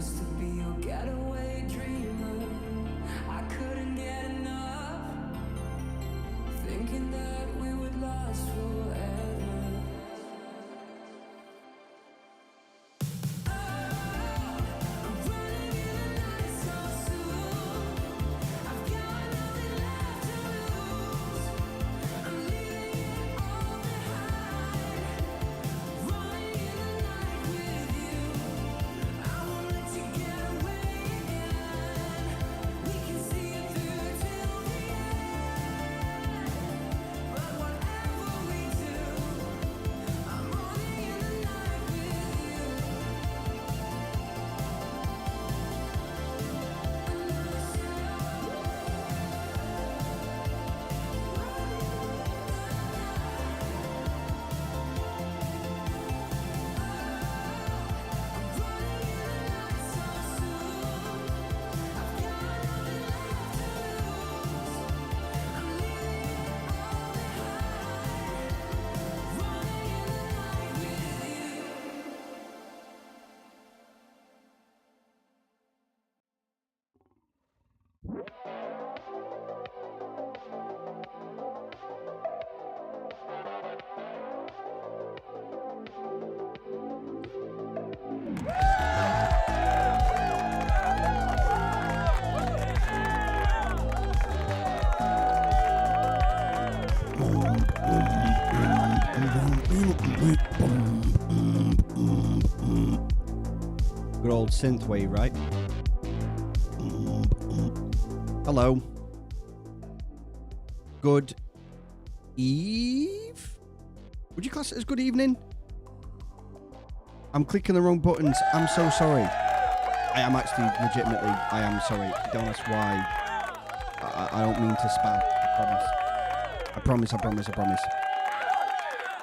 used to be your getaway dreamer. I couldn't get enough, thinking that we would last forever. Good old synthwave, right? Hello. Good eve? Would you class it as good evening? I'm clicking the wrong buttons. I'm so sorry. I am actually legitimately, I am sorry. Don't ask why. I don't mean to spam. I promise. I promise.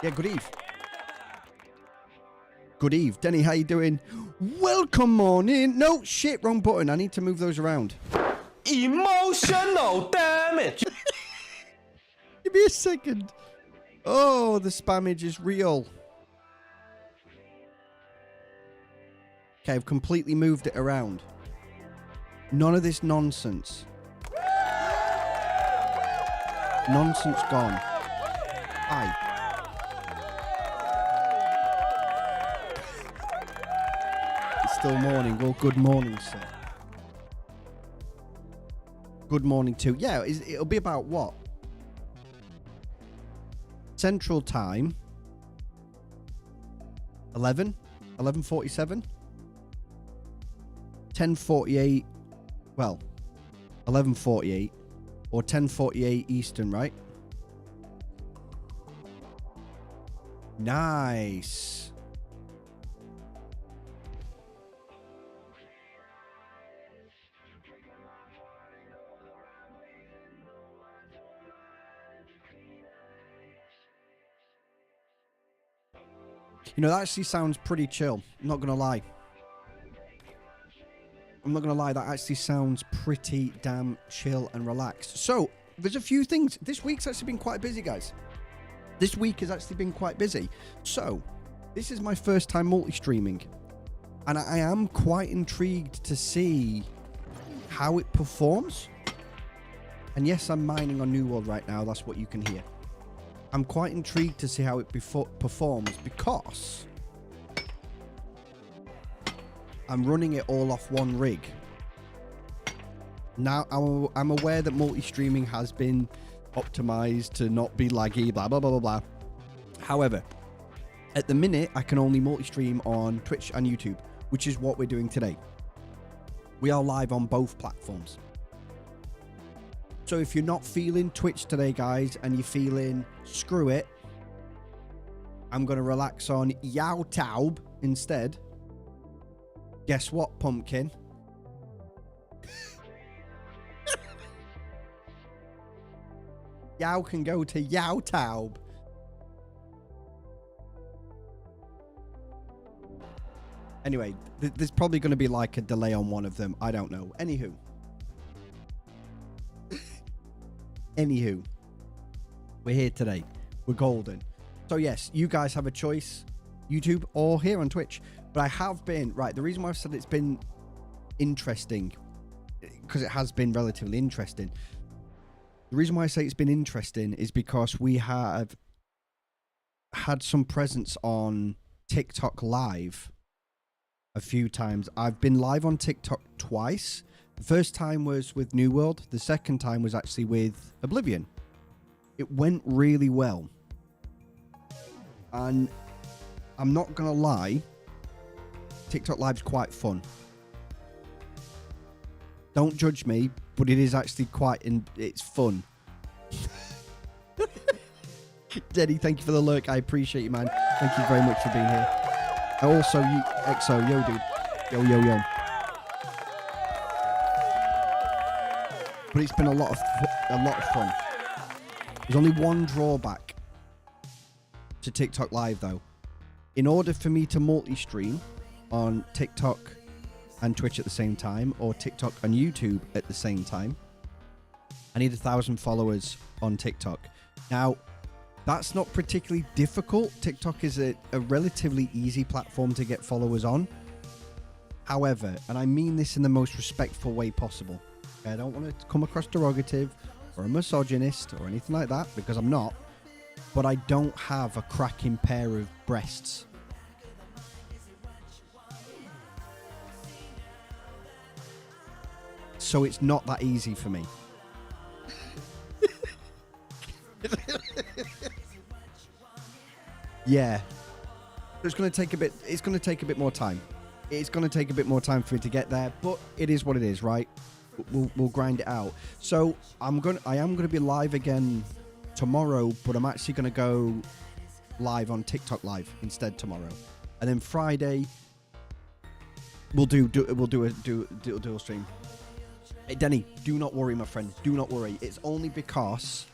Yeah, good eve. Good eve. Denny, how you doing? Welcome morning. No, shit, wrong button. I need to move those around. Emotional damage. Give me a second. Oh, the spammage is real. Okay, I've completely moved it around. None of this nonsense. Nonsense gone. Hi. It's still morning. Well, good morning, sir. Good morning too. Yeah, it'll be about what? Central time. 11:47. 10:48. Well, 11:48 or 10:48 Eastern, right? Nice. You know, that actually sounds pretty chill. I'm not going to lie. That actually sounds pretty damn chill and relaxed. So, there's a few things. This week's actually been quite busy, guys. This week has actually been quite busy. So, this is my first time multi-streaming. And I am quite intrigued to see how it performs. And yes, I'm mining on New World right now. That's what you can hear. I'm quite intrigued to see how it performs because I'm running it all off one rig. Now, I'm aware that multi-streaming has been optimized to not be laggy, blah, blah, blah, blah, blah. However, at the minute, I can only multi-stream on Twitch and YouTube, which is what we're doing today. We are live on both platforms. So if you're not feeling Twitch today, guys, and you're feeling screw it, I'm going to relax on YouTube instead. Guess what, pumpkin? Yow can go to YouTube. Anyway, there's probably going to be like a delay on one of them. I don't know. Anywho. We're here today. We're golden. So yes, you guys have a choice, YouTube or here on Twitch. But I have been, right, the reason why I've said it's been interesting, because it has been relatively interesting. The reason why I say it's been interesting is because we have had some presence on TikTok Live a few times. I've been live on TikTok twice. The first time was with New World. The second time was actually with Oblivion. It went really well. And I'm not going to lie, TikTok Live's quite fun. Don't judge me, but it is actually it's fun. Denny, thank you for the lurk. I appreciate you, man. Thank you very much for being here. Also, you, EXO, yo, dude. Yo. But it's been a lot of fun. There's only one drawback to TikTok Live, though. In order for me to multi-stream on TikTok and Twitch at the same time, or TikTok and YouTube at the same time, I need 1,000 followers on TikTok. Now, that's not particularly difficult. TikTok is a relatively easy platform to get followers on. However, and I mean this in the most respectful way possible, I don't want to come across derogative or a misogynist or anything like that, because I'm not, but I don't have a cracking pair of breasts. So it's not that easy for me. Yeah. It's going to take a bit more time. It's going to take a bit more time for me to get there, but it is what it is, right? We'll grind it out. So I am going to be live again tomorrow, but I'm actually going to go live on TikTok Live instead tomorrow. And then Friday we'll do a dual stream. Hey, Denny, do not worry, my friend. Do not worry. It's only because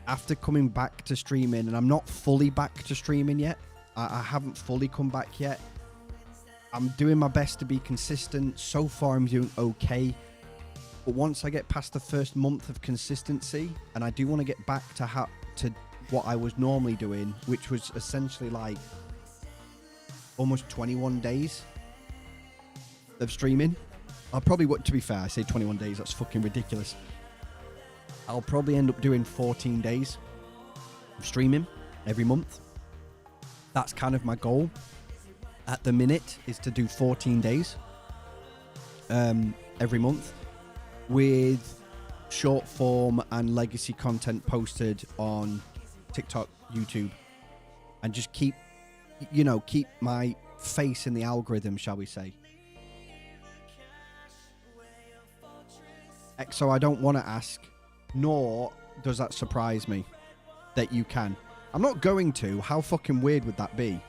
after coming back to streaming, and I'm not fully back to streaming yet. I haven't fully come back yet. I'm doing my best to be consistent. So far, I'm doing okay. But once I get past the first month of consistency, and I do want to get back to what I was normally doing, which was essentially like almost 21 days of streaming. I'll probably, to be fair, I say 21 days. That's fucking ridiculous. I'll probably end up doing 14 days of streaming every month. That's kind of my goal at the minute, is to do 14 days every month with short form and legacy content posted on TikTok, YouTube, and just keep my face in the algorithm, shall we say. So I don't want to ask, nor does that surprise me that you can. I'm not going to. How fucking weird would that be?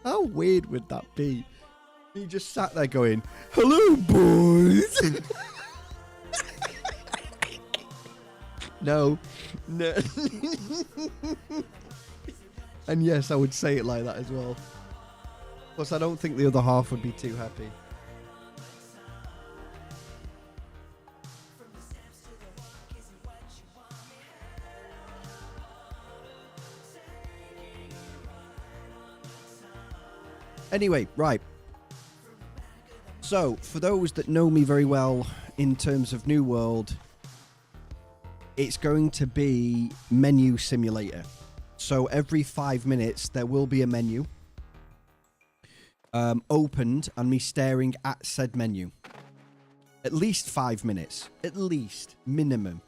How weird would that be? He just sat there going, "Hello, boys." No. And yes, I would say it like that as well. Plus, I don't think the other half would be too happy. Anyway, right. So, for those that know me very well in terms of New World, it's going to be menu simulator. So every 5 minutes there will be a menu opened and me staring at said menu. At least 5 minutes. At least. Minimum.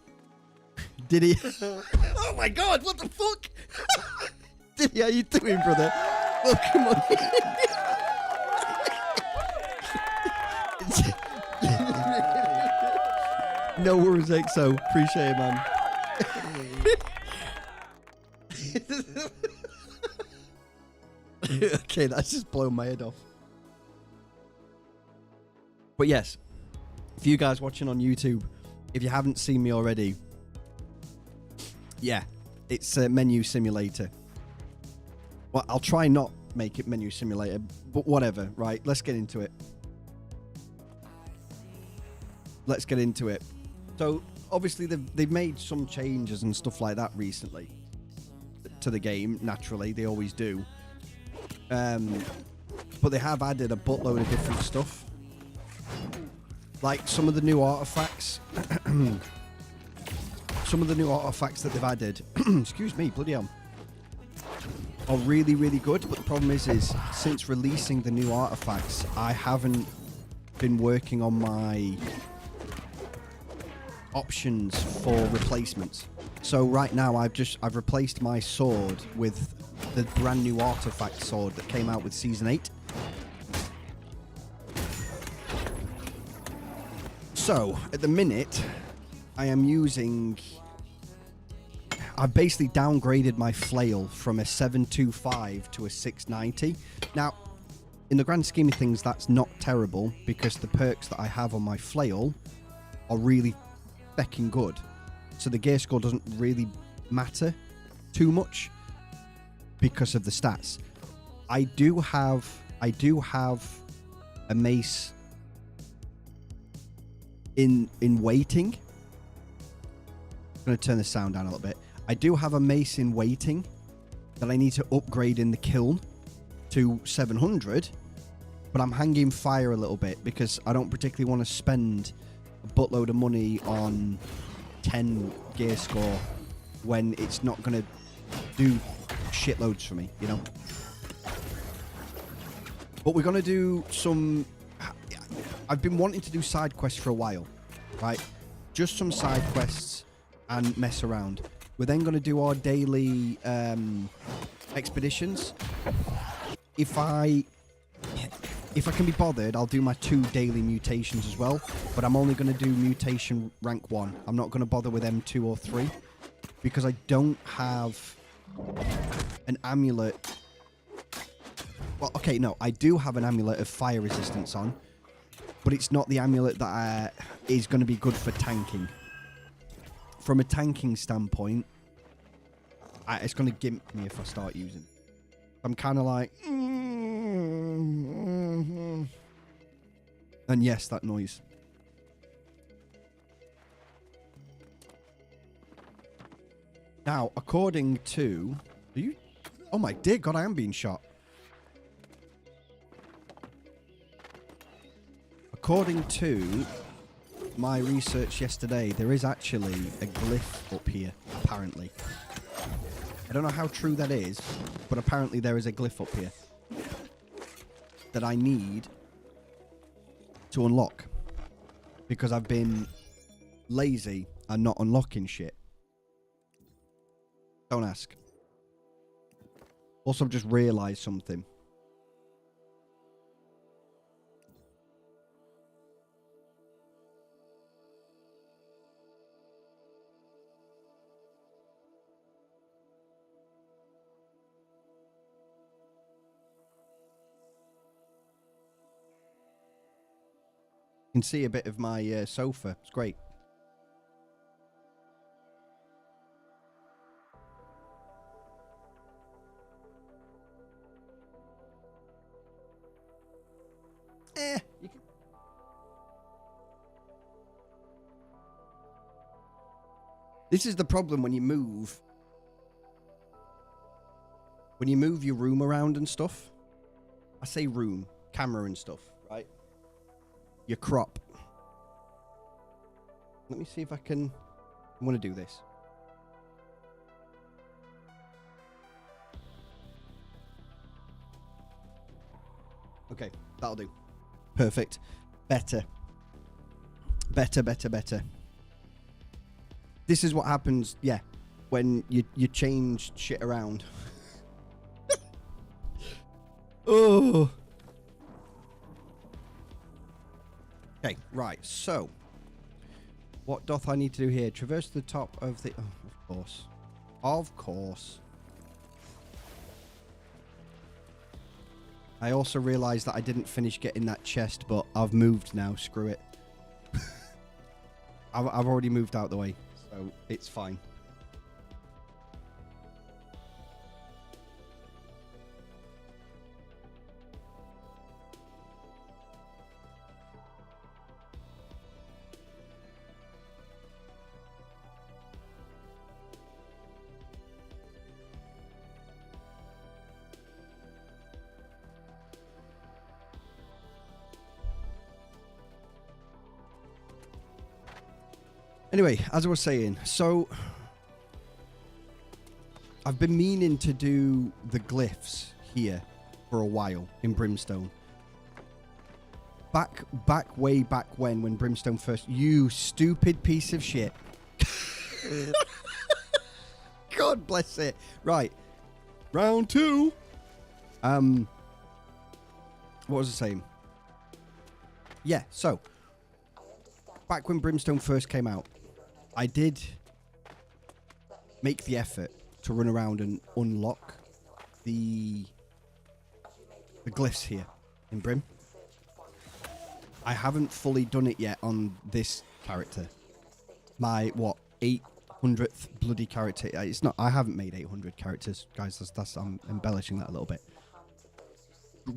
Did he? Oh my god, what the fuck? Did he? How you doing, brother? Welcome on. No worries, EXO. Appreciate it, man. Okay, that's just blown my head off. But yes, if you guys watching on YouTube, if you haven't seen me already, yeah, it's a menu simulator. Well, I'll try not make it menu simulator, but whatever, right? Let's get into it. Let's get into it. So, obviously, they've made some changes and stuff like that recently to the game. Naturally, they always do. But they have added a buttload of different stuff. Like some of the new artifacts. Some of the new artifacts that they've added, excuse me, bloody hell, are really, really good. But the problem is since releasing the new artifacts, I haven't been working on my options for replacements. So right now I've replaced my sword with the brand new artifact sword that came out with Season 8. So at the minute I am using... I've basically downgraded my flail from a 725 to a 690. Now, in the grand scheme of things, that's not terrible because the perks that I have on my flail are really fecking good. So the gear score doesn't really matter too much because of the stats. I do have a mace in waiting. I'm going to turn the sound down a little bit. I do have a mace in waiting that I need to upgrade in the kiln to 700, but I'm hanging fire a little bit because I don't particularly want to spend a buttload of money on 10 gear score when it's not going to do shitloads for me, you know? But we're going to do some... I've been wanting to do side quests for a while, right? Just some side quests and mess around. We're then going to do our daily expeditions. If I can be bothered, I'll do my 2 daily mutations as well. But I'm only going to do mutation rank 1. I'm not going to bother with M2 or 3 because I don't have an amulet. Well, okay, no, I do have an amulet of fire resistance on, but it's not the amulet that is going to be good for tanking. From a tanking standpoint, it's going to gimp me if I start using it. I'm kind of like... And yes, that noise. Now, according to... Are you... Oh my dear God, I am being shot. According to my research yesterday, there is actually a glyph up here, apparently. I don't know how true that is, but apparently there is a glyph up here that I need to unlock because I've been lazy and not unlocking shit. Don't ask. Also, I've just realised something. You can see a bit of my sofa. It's great. You can... This is the problem when you move. When you move your room around and stuff. I say room, camera and stuff, right? Your crop. Let me see if I can... I want to do this. Okay, that'll do. Perfect. Better. Better, better, better. This is what happens, yeah, when you change shit around. Oh. Okay, right, so what doth I need to do here? Traverse the top of the... Oh, of course. Of course. I also realised that I didn't finish getting that chest, but I've moved now. Screw it. I've already moved out the way, so it's fine. Anyway, as I was saying, so I've been meaning to do the glyphs here for a while in Brimstone. Way back when Brimstone first... You stupid piece of shit. God bless it. Right. Round 2. What was I saying? Yeah, so back when Brimstone first came out, I did make the effort to run around and unlock the glyphs here in Brim. I haven't fully done it yet on this character. My, 800th bloody character. It's not, I haven't made 800 characters, guys. That's I'm embellishing that a little bit.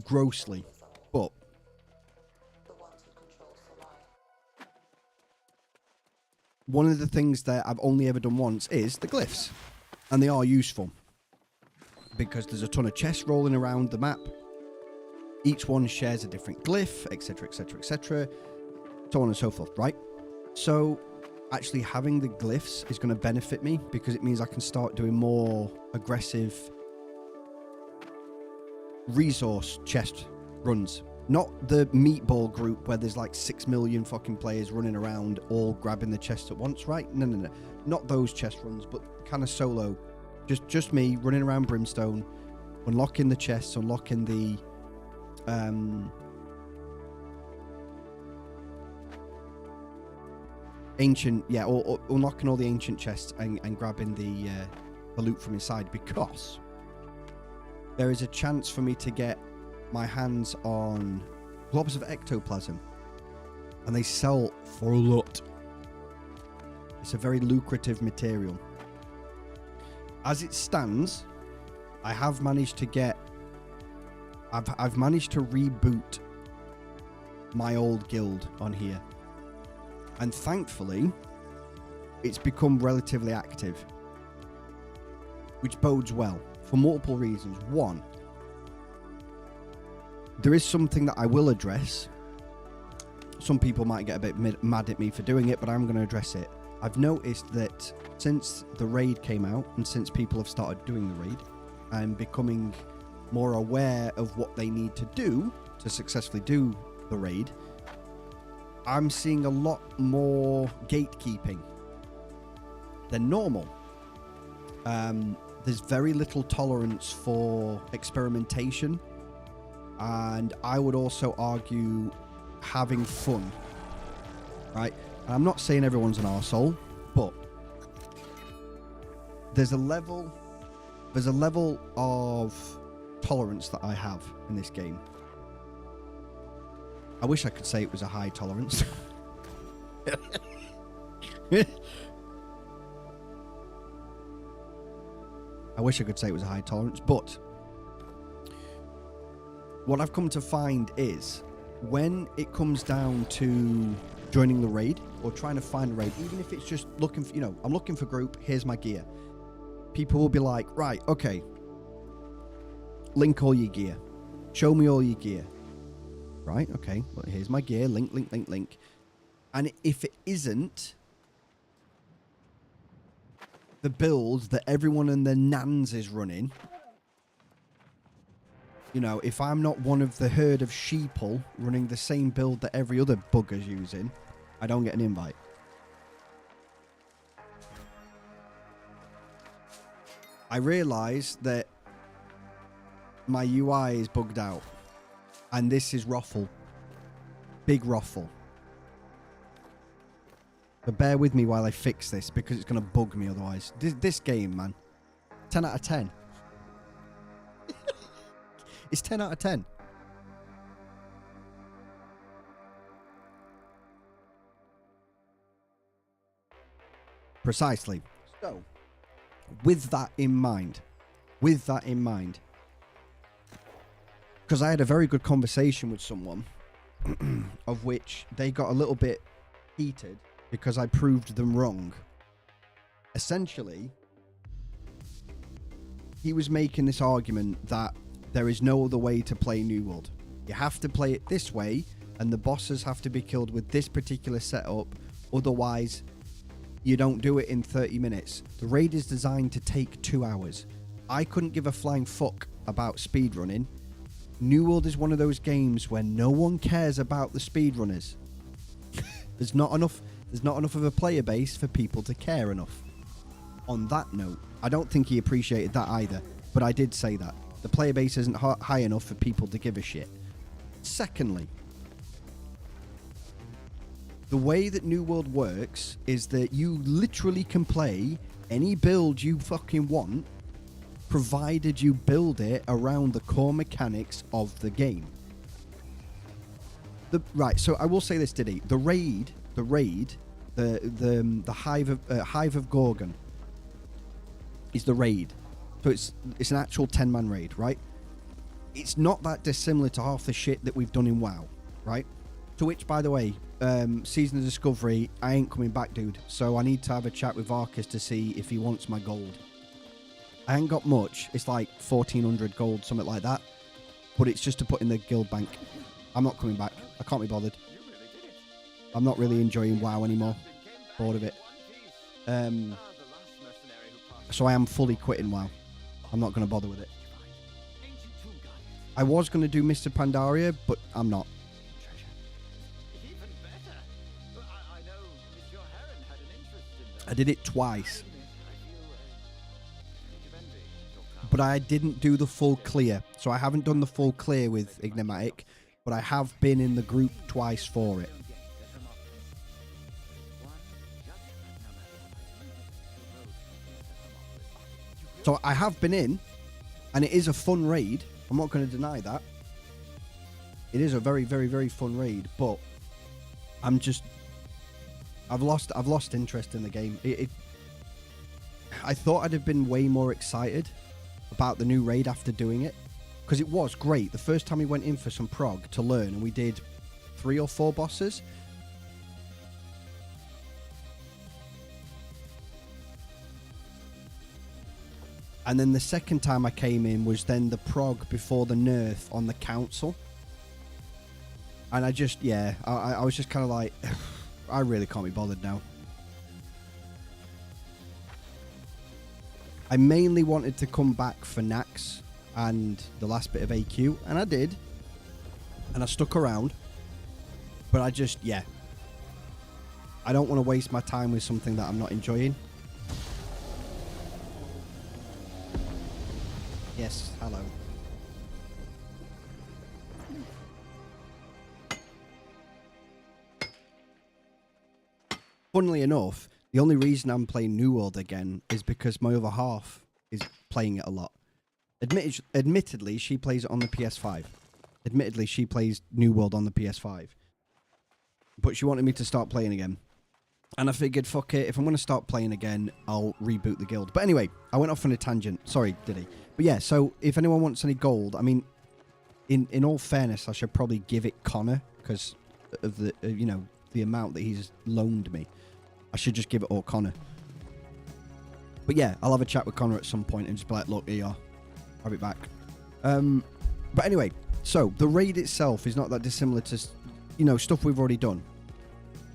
Grossly. But one of the things that I've only ever done once is the glyphs. And they are useful. Because there's a ton of chests rolling around the map. Each one shares a different glyph, etc, etc, etc. So on and so forth, right? So actually having the glyphs is going to benefit me because it means I can start doing more aggressive resource chest runs. Not the meatball group where there's like 6 million fucking players running around all grabbing the chest at once, right? No. Not those chest runs, but kind of solo. Just me running around Brimstone, unlocking the chests, unlocking the ancient, yeah, or unlocking all the ancient chests and grabbing the loot from inside, because there is a chance for me to get my hands on globs of ectoplasm, and they sell for a lot. It's a very lucrative material. As it stands, I have managed to get I've managed to reboot my old guild on here, and thankfully it's become relatively active, which bodes well for multiple reasons. One, there is something that I will address. Some people might get a bit mad at me for doing it, but I'm going to address it. I've noticed that since the raid came out and since people have started doing the raid, I'm becoming more aware of what they need to do to successfully do the raid. I'm seeing a lot more gatekeeping than normal. There's very little tolerance for experimentation, and I would also argue having fun, right? And I'm not saying everyone's an arsehole, but there's a level of tolerance that I have in this game. I wish I could say it was a high tolerance. I wish I could say it was a high tolerance, but what I've come to find is when it comes down to joining the raid or trying to find a raid, even if it's just looking for, I'm looking for group, here's my gear. People will be like, right, okay, link all your gear. Show me all your gear. Right, okay, well, here's my gear, link. And if it isn't the build that everyone and their nans is running, if I'm not one of the herd of sheeple running the same build that every other bugger's using, I don't get an invite. I realise that my UI is bugged out, and this is Ruffle. Big Ruffle. But bear with me while I fix this, because it's going to bug me otherwise. This game, man. 10 out of 10. It's 10 out of 10. Precisely. So, with that in mind, because I had a very good conversation with someone, of which they got a little bit heated because I proved them wrong. Essentially, he was making this argument that there is no other way to play New World. You have to play it this way, and the bosses have to be killed with this particular setup, otherwise you don't do it in 30 minutes. The raid is designed to take 2 hours. I couldn't give a flying fuck about speedrunning. New World is one of those games where no one cares about the speedrunners. There's not enough of a player base for people to care enough. On that note, I don't think he appreciated that either, but I did say that. The player base isn't high enough for people to give a shit. Secondly, the way that New World works is that you literally can play any build you fucking want, provided you build it around the core mechanics of the game. Right, so I will say this, Diddy. The raid, the Hive of Gorgon is the raid. So it's an actual 10-man raid, right? It's not that dissimilar to half the shit that we've done in WoW, right? To which, by the way, Season of Discovery, I ain't coming back, dude. So I need to have a chat with Varkas to see if he wants my gold. I ain't got much. It's like 1,400 gold, something like that. But it's just to put in the guild bank. I'm not coming back. I can't be bothered. I'm not really enjoying WoW anymore. Bored of it. So I am fully quitting WoW. I'm not going to bother with it. I was going to do Mr. Pandaria, but I'm not. I did it twice. But I didn't do the full clear. So I haven't done the full clear with Ignimatic, but I have been in the group twice for it. So I have been in, and it is a fun raid. I'm not going to deny that. It is a very, very, very fun raid, but I've lost interest in the game. I thought I'd have been way more excited about the new raid after doing it, because it was great. The first time we went in for some prog to learn, and we did 3 or 4 bosses. And then the second time I came in was then the prog before the nerf on the council. And I just, yeah, I was just kind of like, I really can't be bothered now. I mainly wanted to come back for Nax and the last bit of AQ, and I did. And I stuck around. But I just, yeah. I don't want to waste my time with something that I'm not enjoying. Yes, hello. Funnily enough, the only reason I'm playing New World again is because my other half is playing it a lot. Admittedly, she plays it on the PS5. Admittedly, she plays New World on the PS5. But she wanted me to start playing again. And I figured, fuck it, if I'm going to start playing again, I'll reboot the guild. But anyway, I went off on a tangent. Sorry, Diddy. But yeah, so if anyone wants any gold, I mean, in all fairness, I should probably give it Connor because of the, you know, the amount that he's loaned me. I should just give it all Connor. But yeah, I'll have a chat with Connor at some point and just be like, look, here you are. I'll be back. But anyway, so the raid itself is not that dissimilar to, you know, stuff we've already done.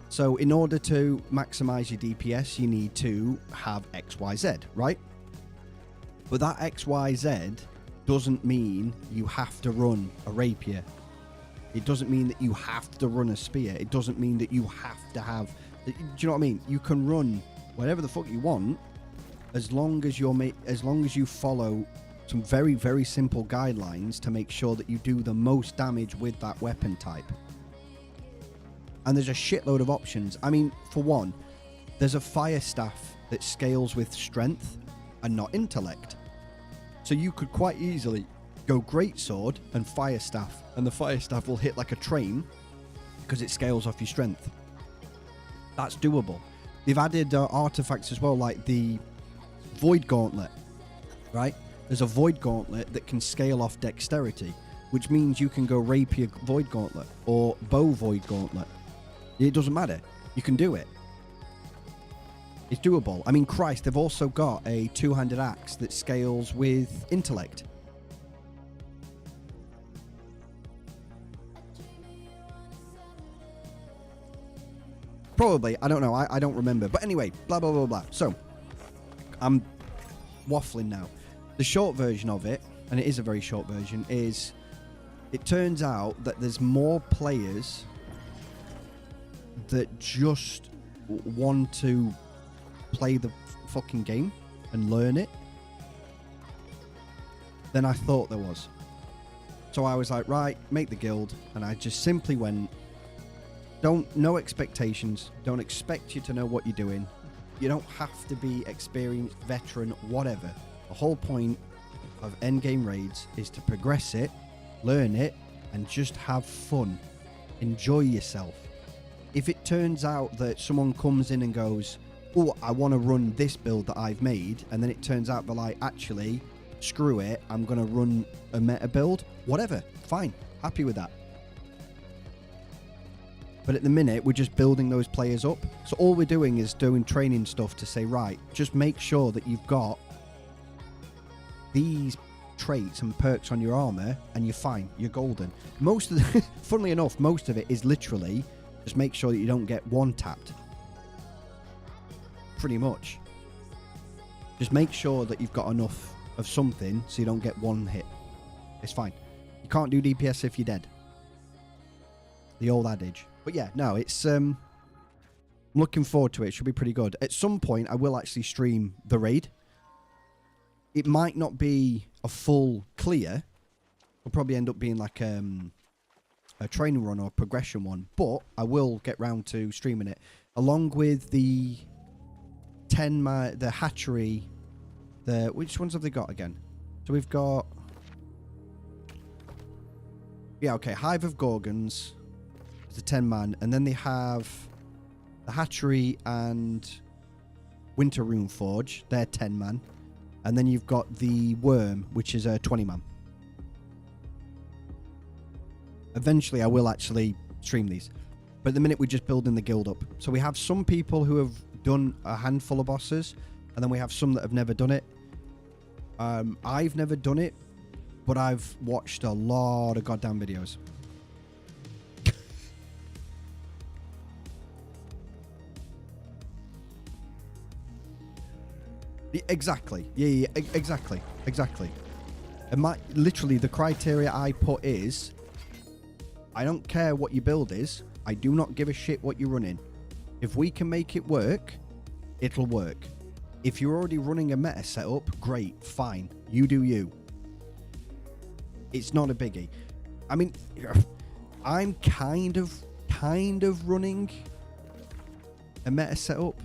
So in order to maximize your DPS, you need to have XYZ, right? But that XYZ doesn't mean you have to run a rapier. It doesn't mean that you have to run a spear. It doesn't mean that you have to have... Do you know what I mean? You can run whatever the fuck you want as long as you follow some very, very simple guidelines to make sure that you do the most damage with that weapon type. And there's a shitload of options. I mean, for one, there's a fire staff that scales with strength and not intellect. So you could quite easily go greatsword and fire staff, and the fire staff will hit like a train because it scales off your strength. That's doable. They've added artifacts as well, like the Void Gauntlet, right? There's a Void Gauntlet that can scale off dexterity, which means you can go Rapier Void Gauntlet or Bow Void Gauntlet. It doesn't matter. You can do it. It's doable. I mean, Christ, they've also got a two-handed axe that scales with intellect. Probably. I don't know. I don't remember. But anyway, blah, blah, blah, blah. So, I'm waffling now. The short version of it, and it is a very short version, is it turns out that there's more players that just want to play the fucking game and learn it than I thought there was. So I was like, right, make the guild, and I just simply went, no expectations, don't expect you to know what you're doing, you don't have to be experienced, veteran, whatever. The whole point of endgame raids is to progress it, learn it, and just have fun, enjoy yourself. If it turns out that someone comes in and goes, oh, I want to run this build that I've made, and then it turns out they're like, actually, screw it, I'm going to run a meta build, whatever, fine, happy with that. But at the minute, we're just building those players up. So all we're doing is doing training stuff to say, right, just make sure that you've got these traits and perks on your armor, and you're fine, you're golden. Most of the, funnily enough, most of it is literally just make sure that you don't get one tapped. Pretty much. Just make sure that you've got enough of something so you don't get one hit. It's fine. You can't do DPS if you're dead. The old adage. But yeah, no, it's I'm looking forward to it. It should be pretty good. At some point I will actually stream the raid. It might not be a full clear. It'll probably end up being like a training run or a progression one, but I will get round to streaming it along with the the hatchery. Which ones have they got again? So we've got, yeah, okay, Hive of Gorgons is a 10-man, and then they have the hatchery and Winter Rune Forge, they're 10-man, and then you've got the Worm, which is a 20-man. Eventually I will actually stream these, but at the minute we're just building the guild up. So we have some people who have done a handful of bosses, and then we have some that have never done it. I've never done it, but I've watched a lot of goddamn videos. Exactly. Yeah, exactly. And literally the criteria I put is, I don't care what your build is. I do not give a shit what you're running. If we can make it work, it'll work. If you're already running a meta setup, great, fine. You do you. It's not a biggie. I mean, I'm kind of running a meta setup,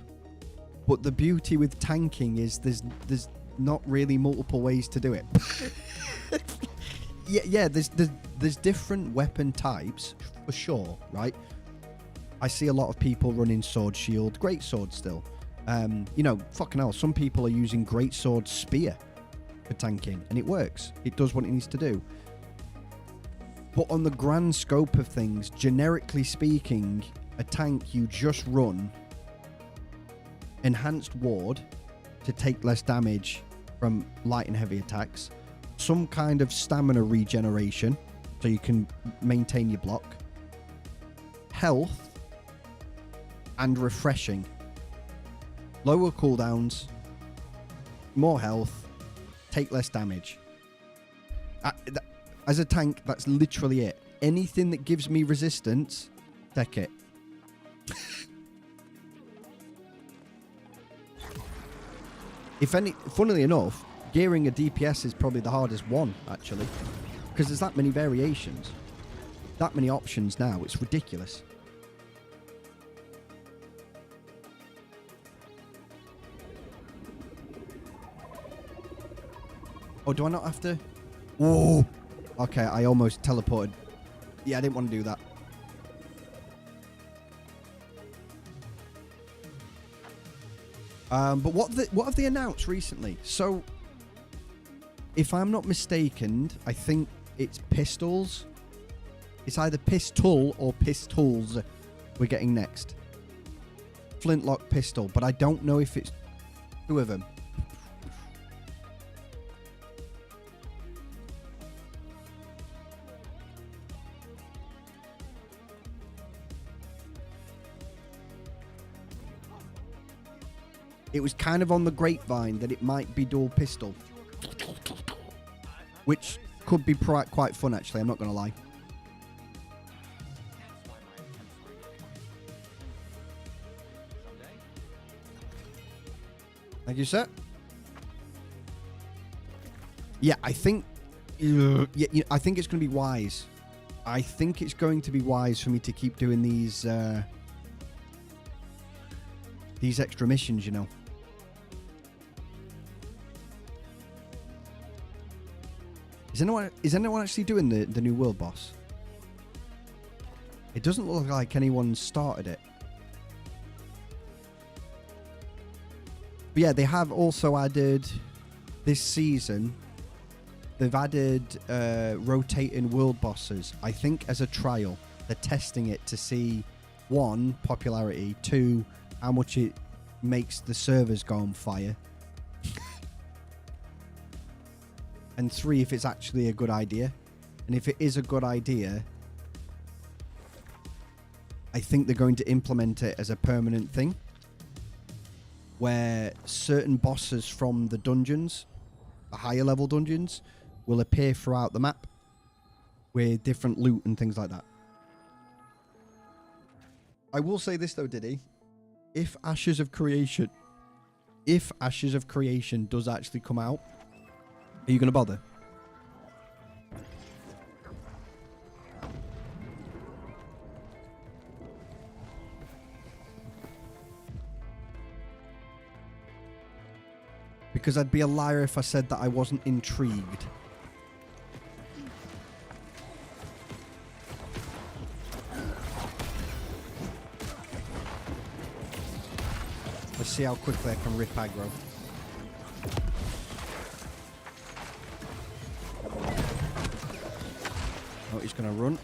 but the beauty with tanking is there's not really multiple ways to do it. yeah, there's different weapon types for sure, right? I see a lot of people running sword shield, great sword still. You know, fucking hell, some people are using great sword spear for tanking, and it works. It does what it needs to do. But on the grand scope of things, generically speaking, a tank, you just run enhanced ward to take less damage from light and heavy attacks, some kind of stamina regeneration so you can maintain your block, health, and refreshing. Lower cooldowns, more health, take less damage. As a tank, that's literally it. Anything that gives me resistance, take it. Funnily enough, gearing a DPS is probably the hardest one, actually. Because there's that many variations. That many options now, it's ridiculous. Oh, do I not have to? Whoa! Okay, I almost teleported. Yeah, I didn't want to do that. But what have they announced recently? So, if I'm not mistaken, I think it's pistols. It's either pistol or pistols we're getting next. Flintlock pistol, but I don't know if it's two of them. It was kind of on the grapevine that it might be dual pistol, which could be quite fun, actually. I'm not going to lie. Thank you, sir. Yeah, I think... I think it's going to be wise. I think it's going to be wise for me to keep doing these extra missions, you know. Is anyone actually doing the new world boss? It doesn't look like anyone started it. But yeah, they have also added this season. They've added rotating world bosses, I think, as a trial. They're testing it to see, 1, popularity, 2, how much it makes the servers go on fire, and 3, if it's actually a good idea. And if it is a good idea, I think they're going to implement it as a permanent thing, where certain bosses from the dungeons, the higher level dungeons, will appear throughout the map with different loot and things like that. I will say this though, Diddy. If Ashes of Creation does actually come out, are you going to bother? Because I'd be a liar if I said that I wasn't intrigued. Let's see how quickly I can rip aggro. Oh, he's going to run.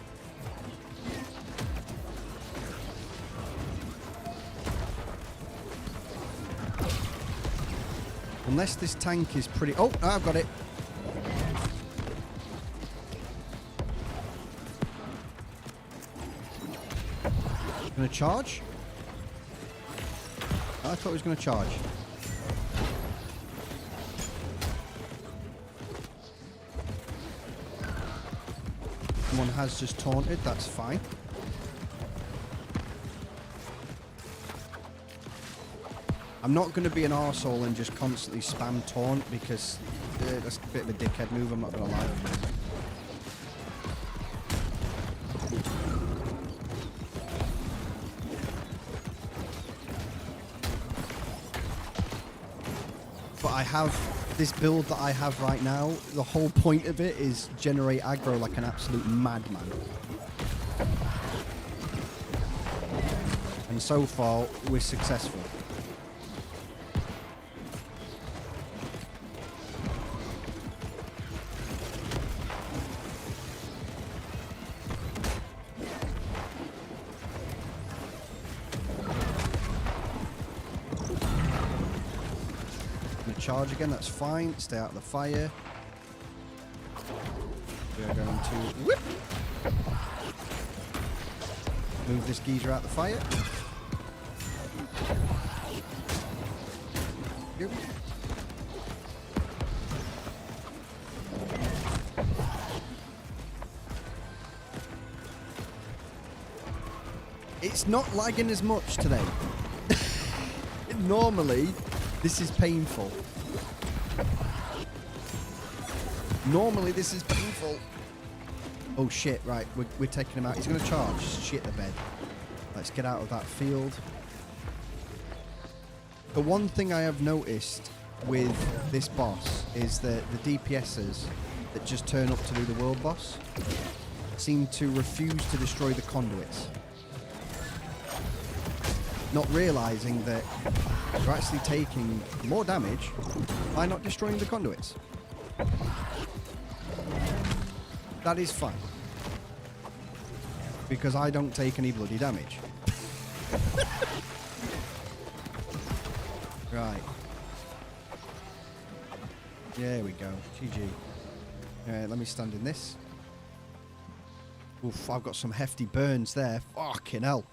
Unless this tank is pretty... Oh, I've got it. Going to charge? I thought he was going to charge. Someone has just taunted, that's fine. I'm not going to be an arsehole and just constantly spam taunt because that's a bit of a dickhead move, I'm not going to lie. But I have this build that I have right now, the whole point of it is generate aggro like an absolute madman. And so far, we're successful. Charge again, that's fine. Stay out of the fire. We are going to whip. Move this geezer out the fire. Yep. It's not lagging as much today. Normally, this is painful. Normally this is painful. Oh shit, right, we're taking him out. He's going to charge. Shit the bed. Let's get out of that field. The one thing I have noticed with this boss is that the DPSers that just turn up to do the world boss seem to refuse to destroy the conduits. Not realizing that they're actually taking more damage by not destroying the conduits. That is fine. Because I don't take any bloody damage. Right. There we go. GG. Let me stand in this. Oof, I've got some hefty burns there. Fucking hell.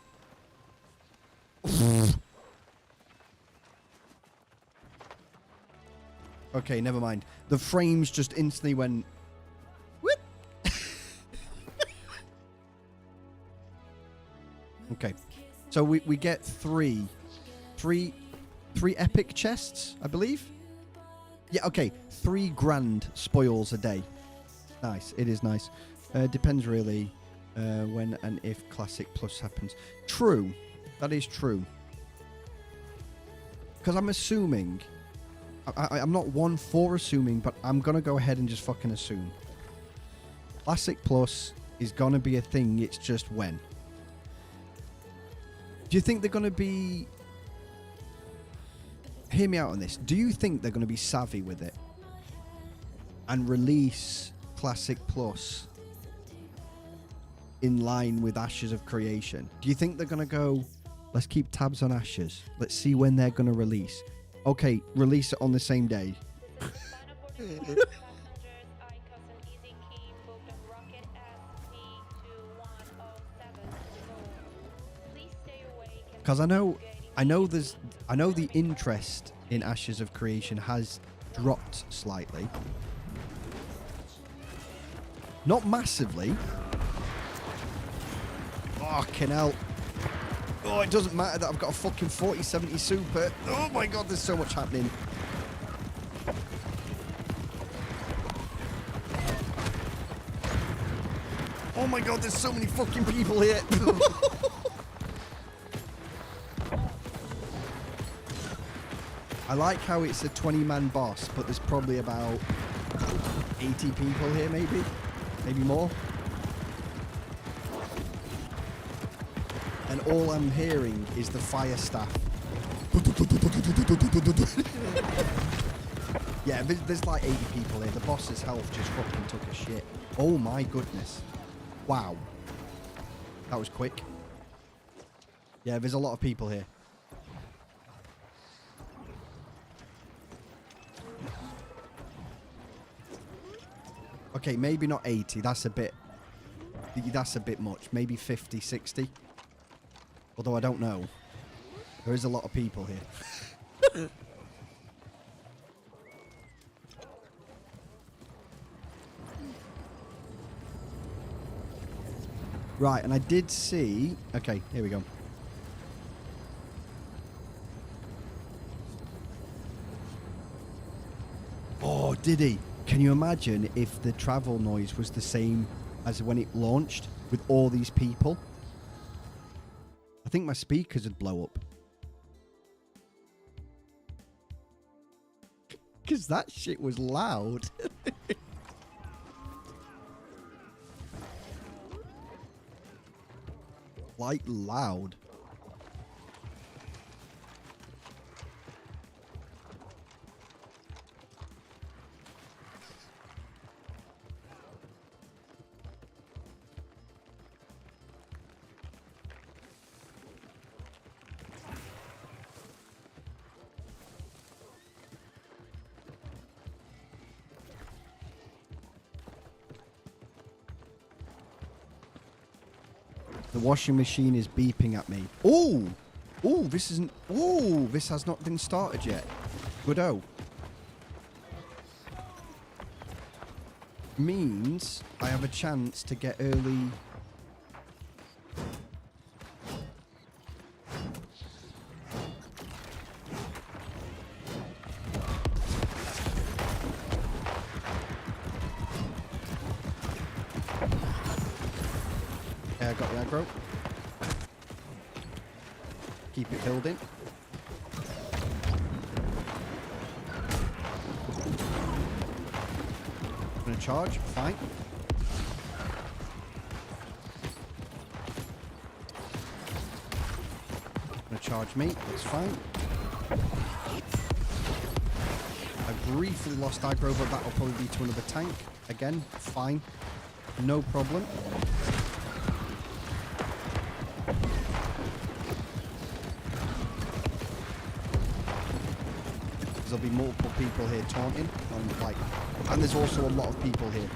Okay, never mind. The frames just instantly went... Whoop! Okay. So we get three epic chests, I believe. Yeah, okay. 3 grand spoils a day. Nice. It is nice. Depends really when and if Classic Plus happens. True. That is true. Because I'm assuming... I'm not one for assuming, but I'm going to go ahead and just fucking assume. Classic Plus is going to be a thing. It's just when. Do you think they're going to be... Hear me out on this. Do you think they're going to be savvy with it? And release Classic Plus in line with Ashes of Creation? Do you think they're going to go, let's keep tabs on Ashes. Let's see when they're going to release. Okay, release it on the same day. Because I know the interest in Ashes of Creation has dropped slightly. Not massively. Fucking hell. Oh, it doesn't matter that I've got a fucking 4070 Super. Oh my god, there's so much happening. Oh my god, there's so many fucking people here. I like how it's a 20-man boss, but there's probably about 80 people here, maybe more. And all I'm hearing is the fire staff. Yeah, there's like 80 people here. The boss's health just fucking took a shit. Oh my goodness. Wow. That was quick. Yeah, there's a lot of people here. Okay, maybe not 80. That's a bit much. Maybe 50, 60. Although I don't know. There is a lot of people here. Right, and I did see... Okay, here we go. Oh, did he? Can you imagine if the travel noise was the same as when it launched with all these people? I think my speakers would blow up. Because that shit was loud. Like loud. The washing machine is beeping at me. Oh! Oh, this isn't... Oh, this has not been started yet. Good-o. Means I have a chance to get early... I got the aggro. Keep it building. I'm gonna charge. Fine. Gonna charge me. That's fine. I briefly lost aggro, but that'll probably be to another tank. Again, fine. No problem. There'll be multiple people here taunting, and there's also a lot of people here.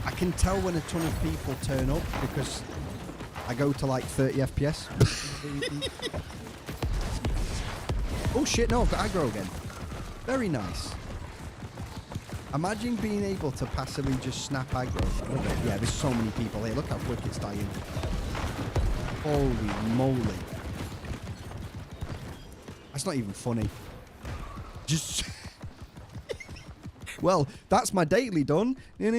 I can tell when a ton of people turn up because I go to like 30 FPS. Oh shit, no, I've got aggro again. Very nice. Imagine being able to passively just snap aggro. Yeah, there's so many people here. Look how quick it's dying. Holy moly. That's not even funny. Just... Well, that's my daily done. We'll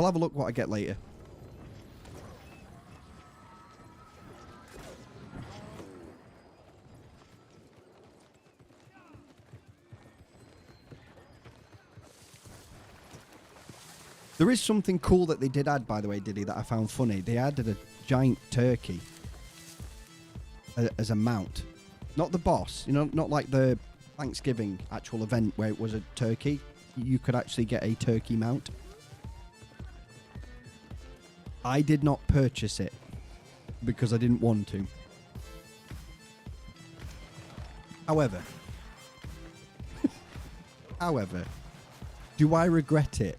have a look what I get later. There is something cool that they did add, by the way, Diddy, that I found funny. They added a giant turkey as a mount. Not the boss, you know, not like the Thanksgiving actual event where it was a turkey. You could actually get a turkey mount. I did not purchase it because I didn't want to. However, do I regret it?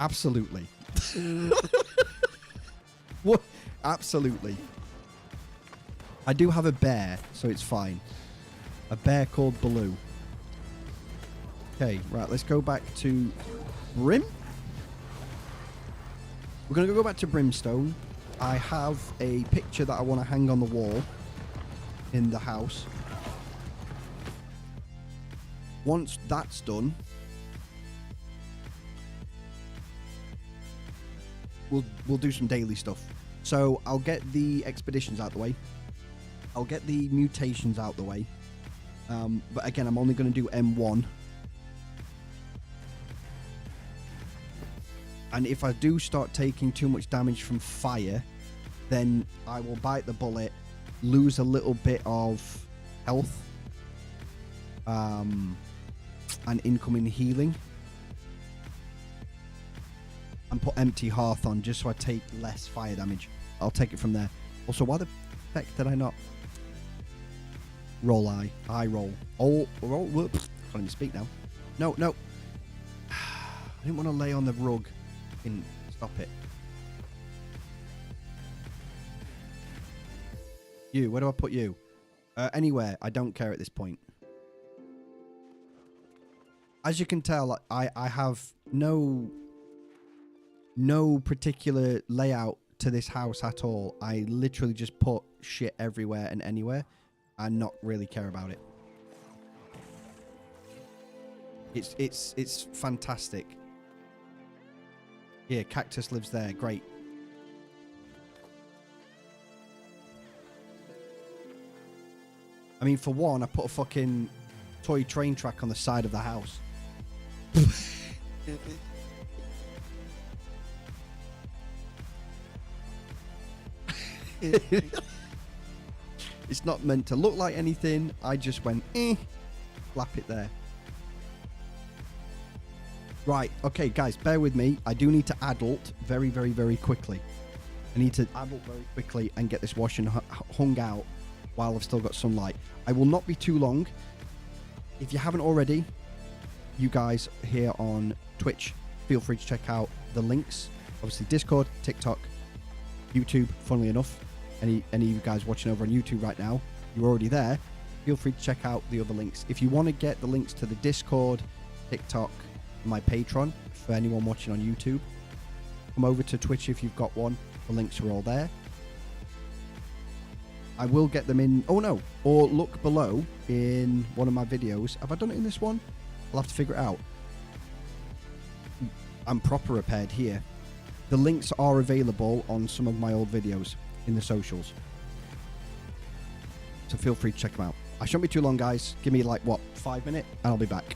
Absolutely. What? Absolutely. I do have a bear, so it's fine. A bear called Baloo. Okay, right, let's go back to Brim. We're going to go back to Brimstone. I have a picture that I want to hang on the wall in the house. Once that's done, we'll do some daily stuff. So I'll get the expeditions out the way. I'll get the mutations out the way. But again, I'm only going to do M1. And if I do start taking too much damage from fire, then I will bite the bullet, lose a little bit of health, and incoming healing, and put empty hearth on just so I take less fire damage. I'll take it from there. Also, why the heck did I not roll eye roll? Oh, roll, whoops. Can't even speak now. No. I didn't want to lay on the rug. Stop it. You, where do I put you? Anywhere. I don't care at this point. As you can tell, I have no particular layout to this house at all. I literally just put shit everywhere and anywhere and not really care about it. It's fantastic. Here, cactus lives there. Great. I mean, for one, I put a fucking toy train track on the side of the house. It's not meant to look like anything. I just went, slap it there. Right, okay, guys, bear with me. I do need to adult very, very, very quickly. I need to adult very quickly and get this wash and hung out while I've still got sunlight. I will not be too long. If you haven't already, you guys here on Twitch, feel free to check out the links. Obviously, Discord, TikTok, YouTube, funnily enough. Any of you guys watching over on YouTube right now, you're already there. Feel free to check out the other links. If you want to get the links to the Discord, TikTok, my Patreon, for anyone watching on YouTube, come over to Twitch if you've got one. The links are all there. I will get them in, oh no, or look below in one of my videos. Have I done it in this one? I'll have to figure it out. I'm proper prepared here. The links are available on some of my old videos in the socials, so feel free to check them out. I shouldn't be too long, guys. Give me like, what, 5 minutes and I'll be back.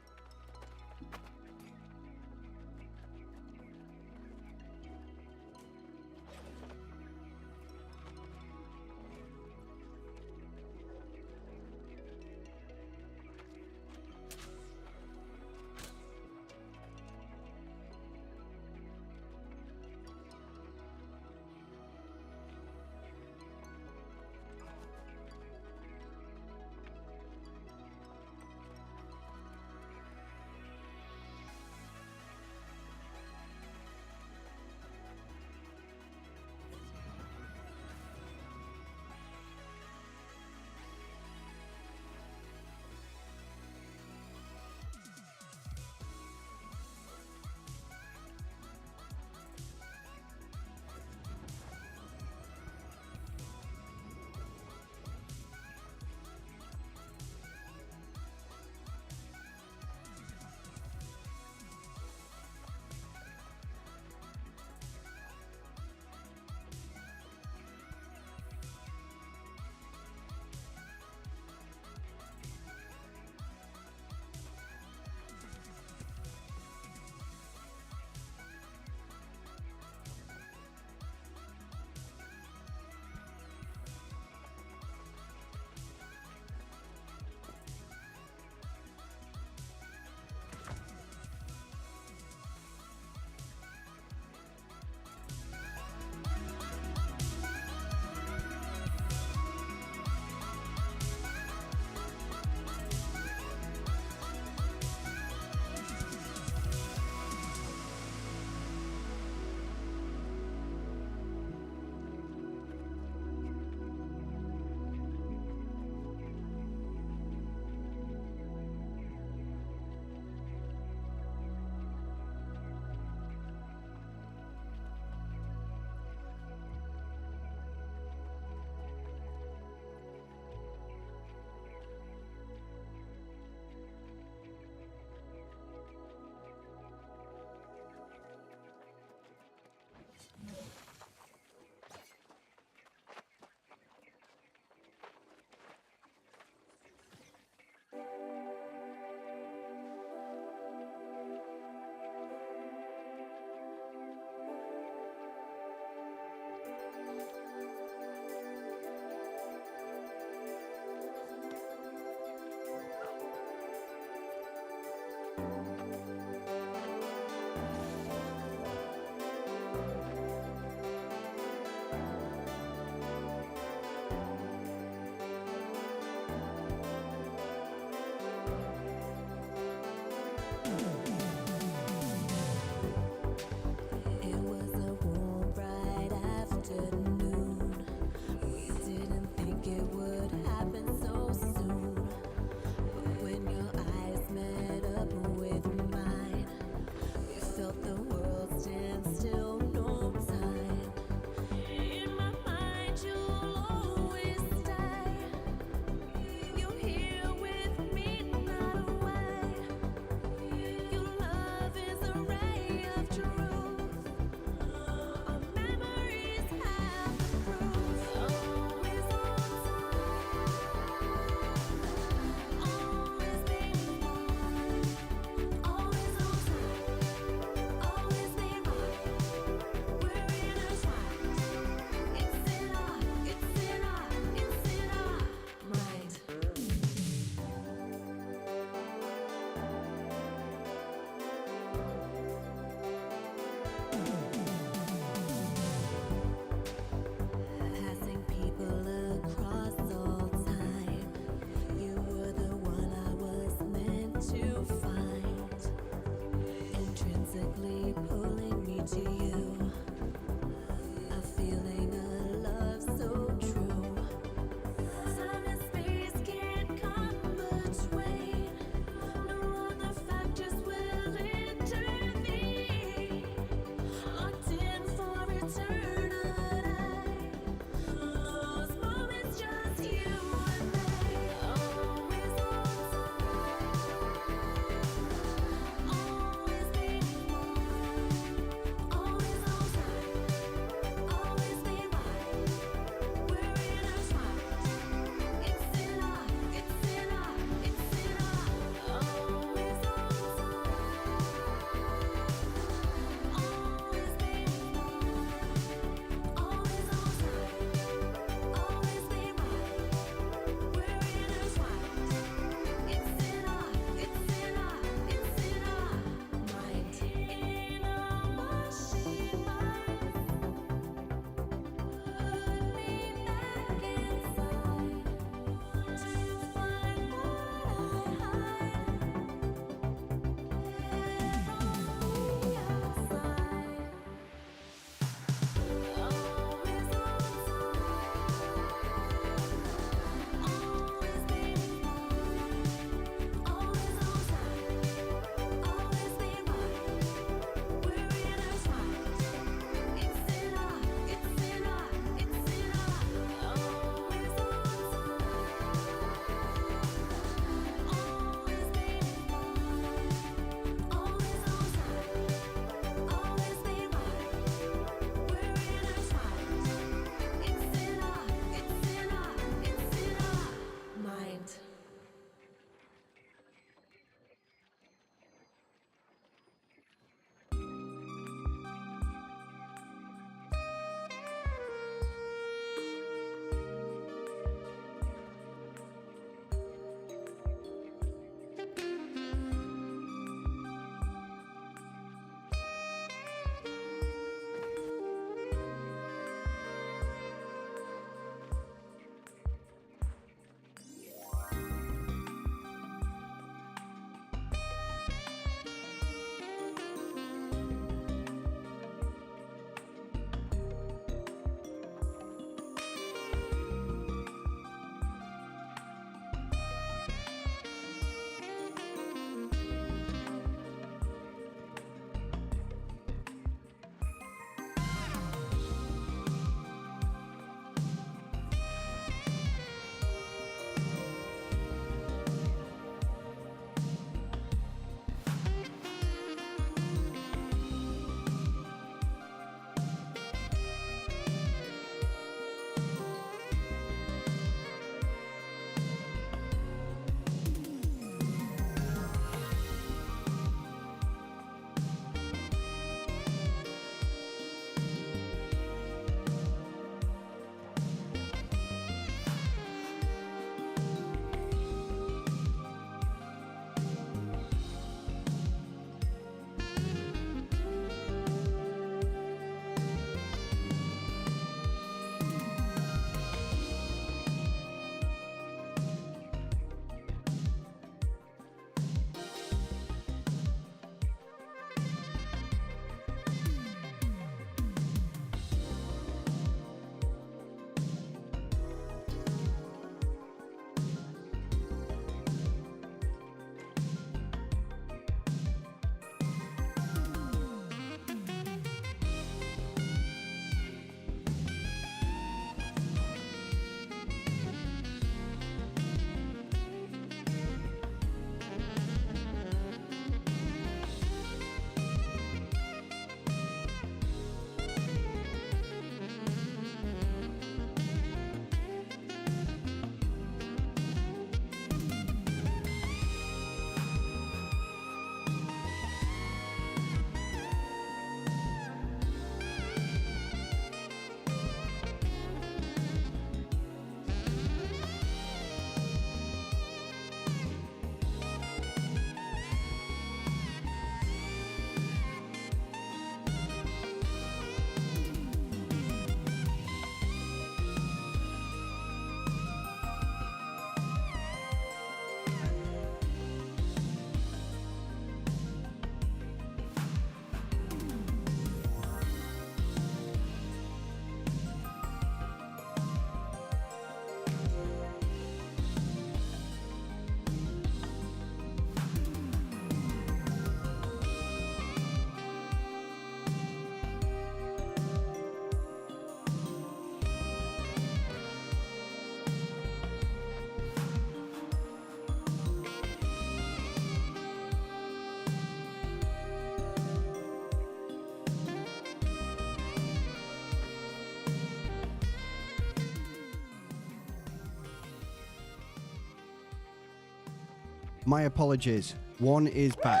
My apologies. One is back.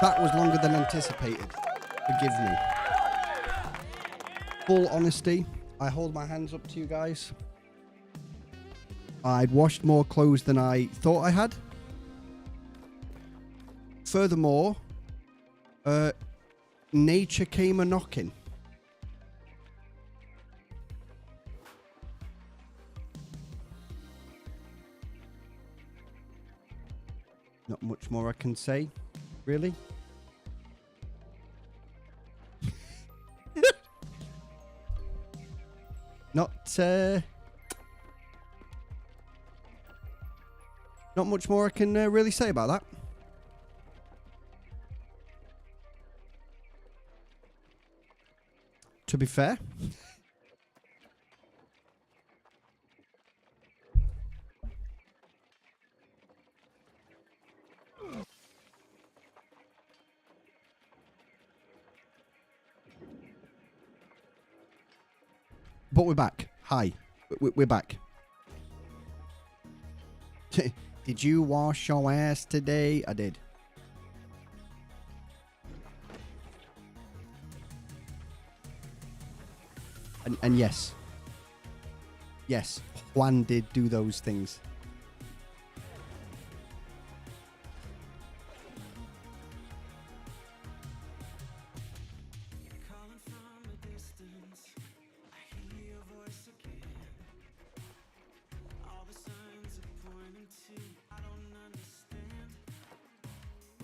That was longer than anticipated. Forgive me. Full honesty, I hold my hands up to you guys. I'd washed more clothes than I thought I had. Furthermore, nature came a-knocking. Not much more I can say, really. Not much more I can really say about that. To be fair. But we're back. Hi. We're back. Did you wash your ass today? I did. And yes. Yes, Juan did do those things.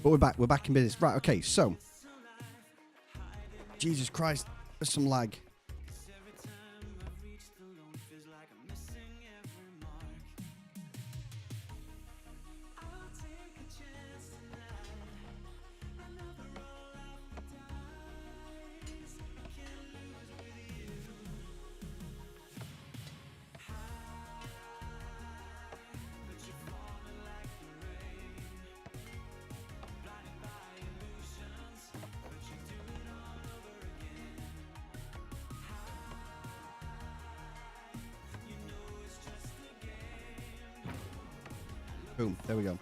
But we're back. We're back in business. Right, okay, so. Jesus Christ, there's some lag. Boom, there we go.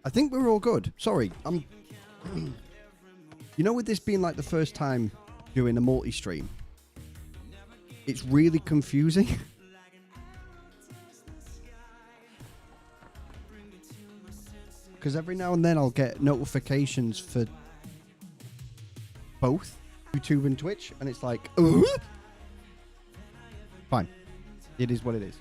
I think we're all good. Sorry, I'm... You know, with this being like the first time doing a multi-stream, it's really confusing. Because every now and then I'll get notifications for both YouTube and Twitch, and it's like, fine. It is what it is.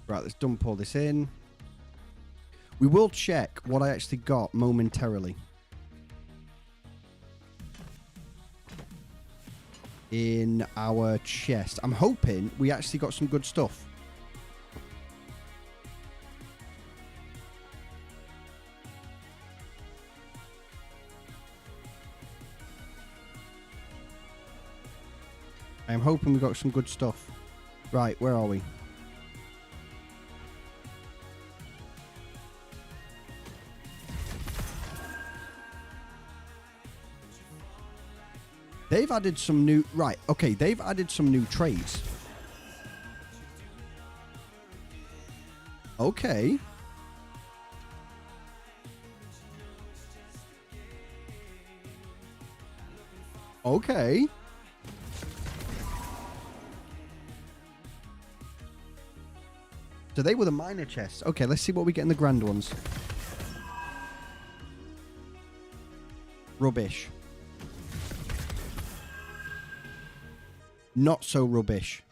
Right, let's dump all this in. We will check what I actually got momentarily. In our chest. I'm hoping we actually got some good stuff. I'm hoping we got some good stuff. Right, where are we? They've added some new... Right, okay, they've added some new trades. Okay. Okay. So they were the minor chests. Okay, let's see what we get in the grand ones. Rubbish. Not so rubbish.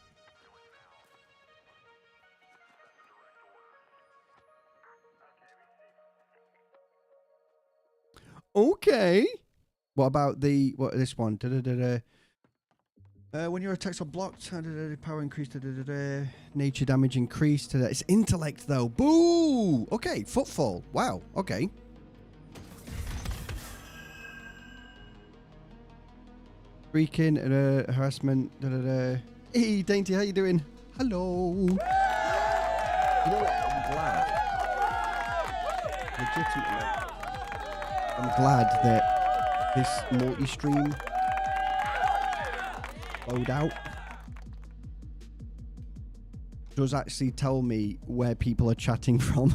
Okay. What about this one? When your attacks are blocked, power increase, nature damage increased. It's intellect though. Boo! Okay, footfall. Wow. Okay. Freaking harassment. Hey, Dainty, how you doing? Hello. You know what? I'm glad. Legitimately, I'm glad that this multi-stream loadout does actually tell me where people are chatting from.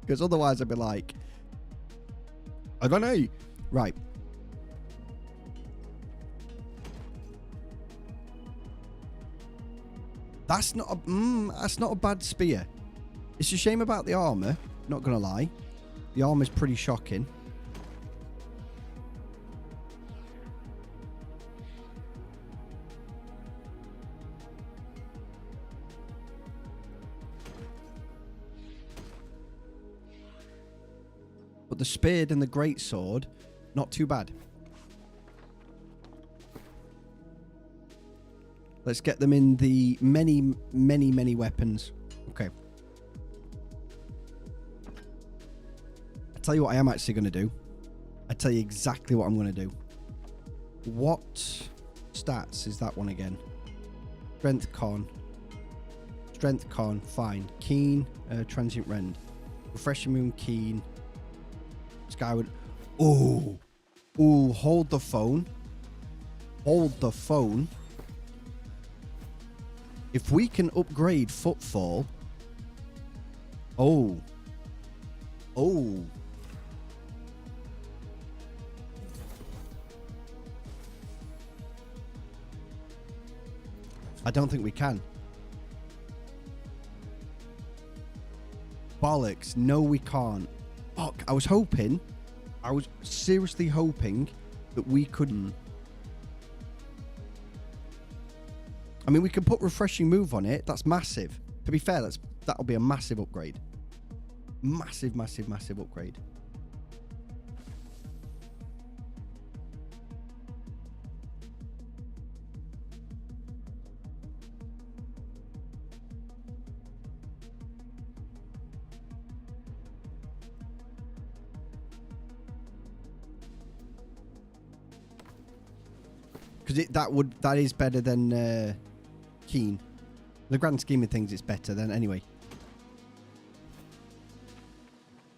Because otherwise I'd be like, I don't know. Right. That's not a bad spear. It's a shame about the armor, not gonna lie. The armor's pretty shocking. But the spear and the greatsword, not too bad. Let's get them in the many, many, many weapons. Okay. I'll tell you what I am actually going to do. I'll tell you exactly what I'm going to do. What stats is that one again? Strength con. Strength con, fine. Keen, transient rend. Refreshing moon, keen. Skyward. Ooh. Ooh, hold the phone. Hold the phone. If we can upgrade footfall. Oh. Oh. I don't think we can. Bollocks. No, we can't. Fuck. I was hoping. I was seriously hoping that we couldn't. I mean, we can put refreshing move on it. That's massive. To be fair, that'll be a massive upgrade. Massive, massive, massive upgrade. Because that is better than Keen. The grand scheme of things, it's better than anyway.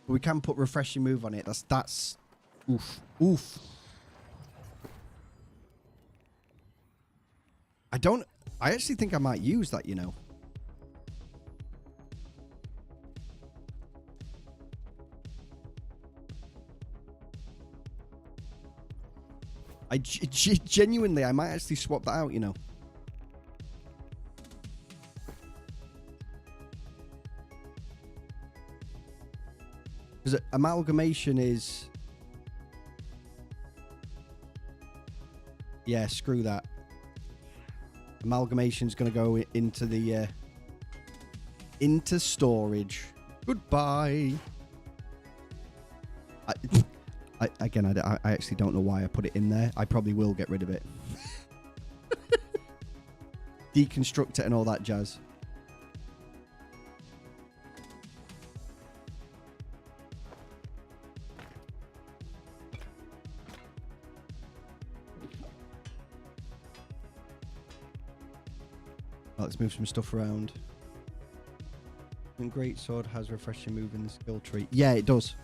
But we can put refreshing move on it. That's oof. Oof. I actually think I might use that, you know. Genuinely, I might actually swap that out, you know. Because amalgamation is... Yeah, screw that. Amalgamation's going to go into the... into storage. Goodbye. Again, I actually don't know why I put it in there. I probably will get rid of it. Deconstruct it and all that jazz. Well, let's move some stuff around. And Greatsword has refreshing move in the skill tree. Yeah, it does.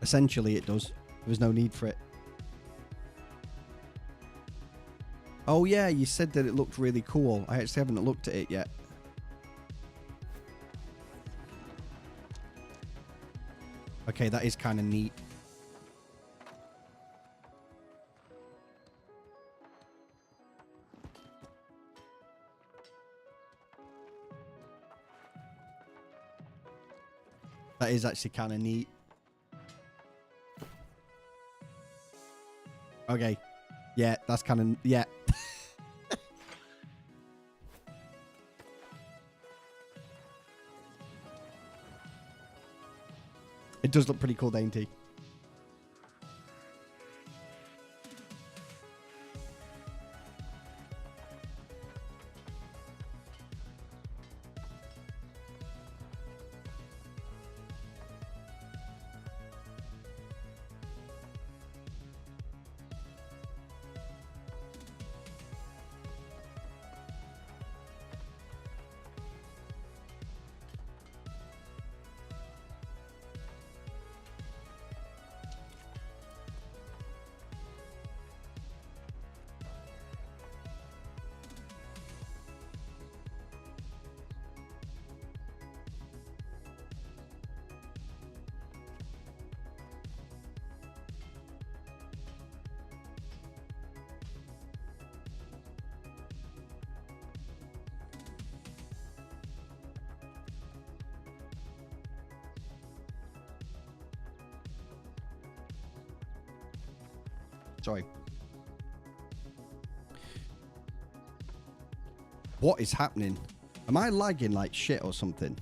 Essentially, it does. There's no need for it. Oh, yeah, you said that it looked really cool. I actually haven't looked at it yet. Okay, that is kind of neat. That is actually kind of neat. Okay. Yeah, that's kind of... Yeah. It does look pretty cool, dainty. Sorry. What is happening? Am I lagging like shit or something?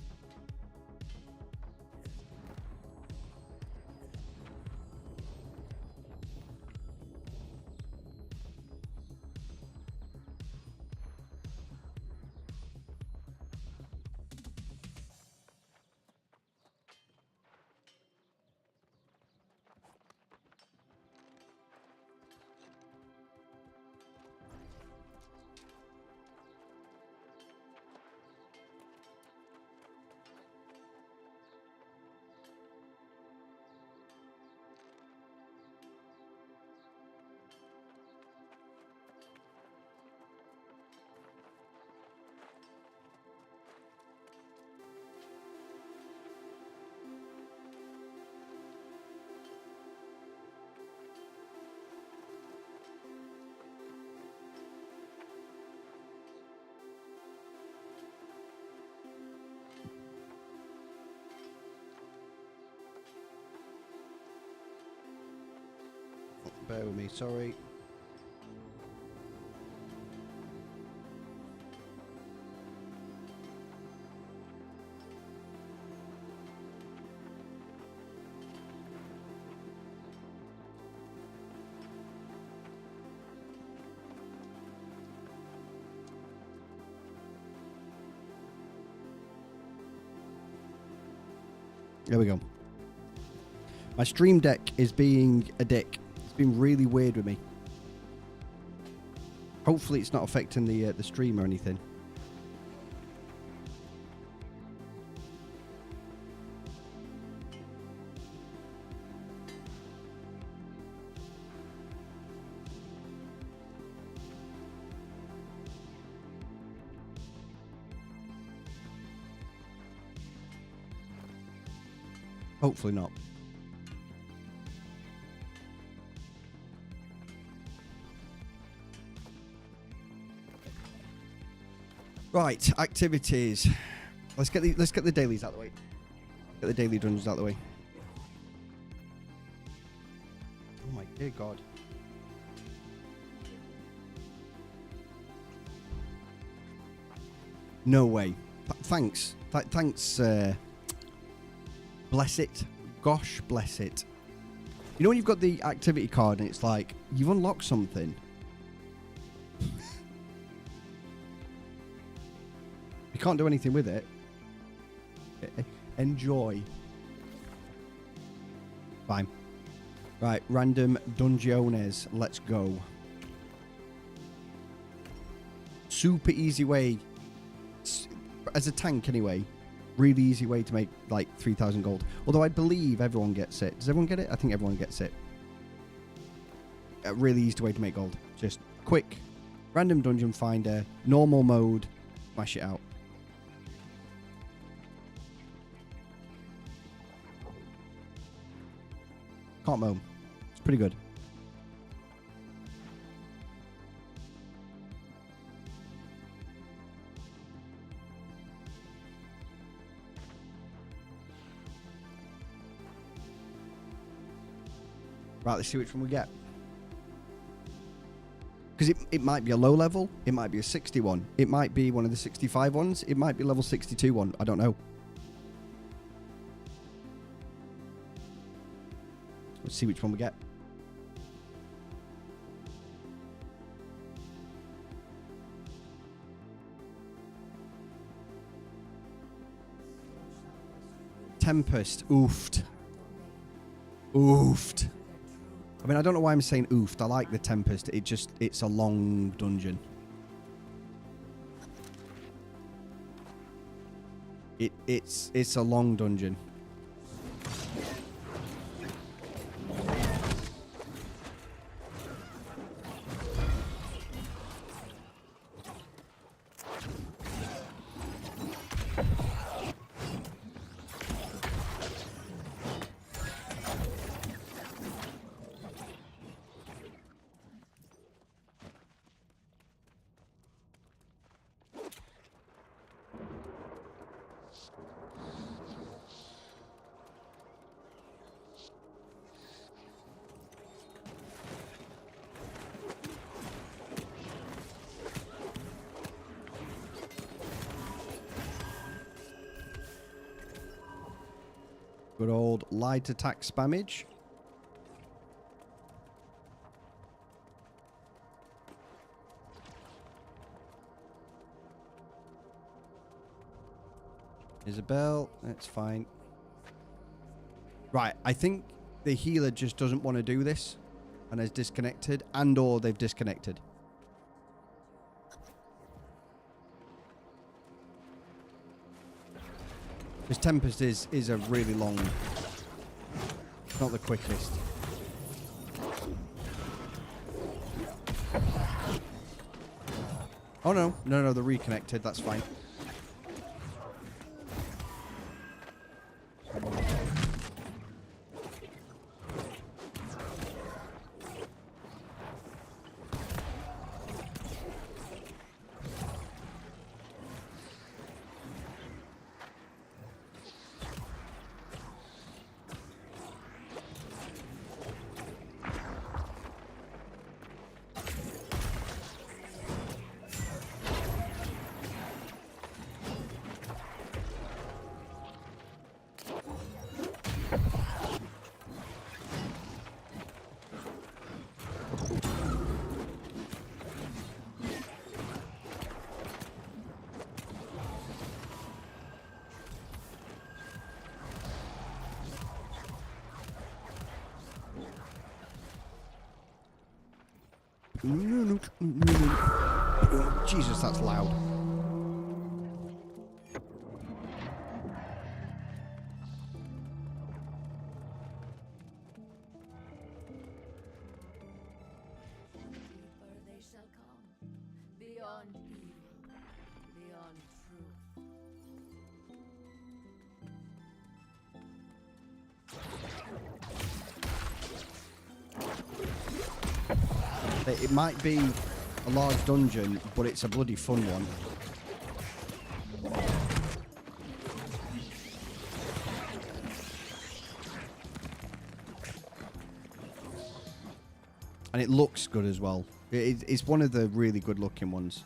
Bear with me, sorry. There we go. My stream deck is being a dick. It's been really weird with me. Hopefully it's not affecting the stream or anything. Hopefully not. Right, activities. Let's get the dailies out of the way. Get the daily dungeons out of the way. Oh my dear God. No way. Thanks. Thanks. Bless it. Gosh, bless it. You know when you've got the activity card and it's like, you've unlocked something. You can't do anything with it. Enjoy. Fine. Right, random dungeones. Let's go. Super easy way. As a tank anyway. Really easy way to make like 3,000 gold. Although I believe everyone gets it. Does everyone get it? I think everyone gets it. A really easy way to make gold. Just quick. Random dungeon finder. Normal mode. Smash it out. Can't moan. It's pretty good. Right, let's see which one we get. Because it might be a low level. It might be a 61. It might be one of the 65 ones. It might be level 62 one. I don't know. Let's see which one we get. Tempest. Oofed. Oofed. I mean, I don't know why I'm saying oofed. I like the Tempest. It's a long dungeon. It's a long dungeon. Good old light attack spammage. Isabel, that's fine. Right, I think the healer just doesn't want to do this and has disconnected, and or they've disconnected. This Tempest is a really long, not the quickest. Oh no, no, they're reconnected, that's fine. Jesus, that's loud. They shall come, beyond evil, beyond truth. It might be a large dungeon, but it's a bloody fun one. And it looks good as well. It's one of the really good looking ones.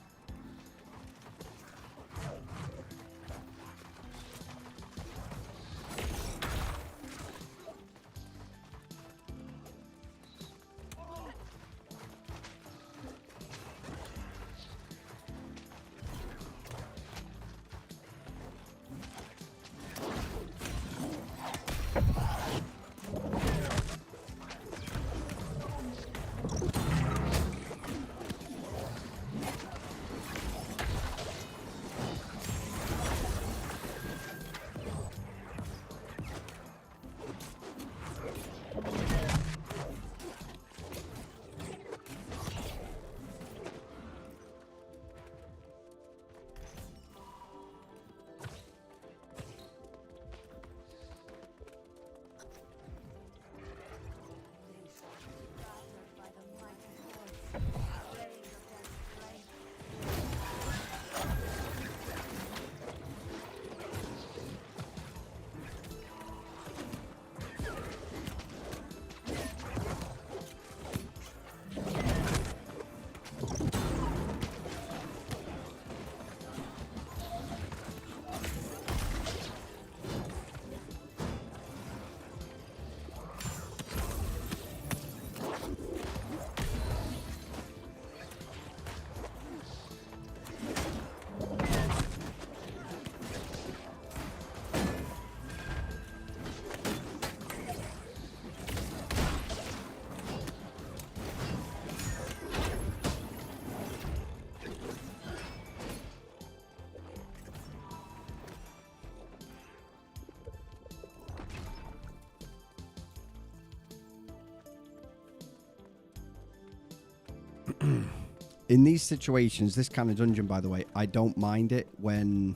In these situations, this kind of dungeon, by the way, I don't mind it when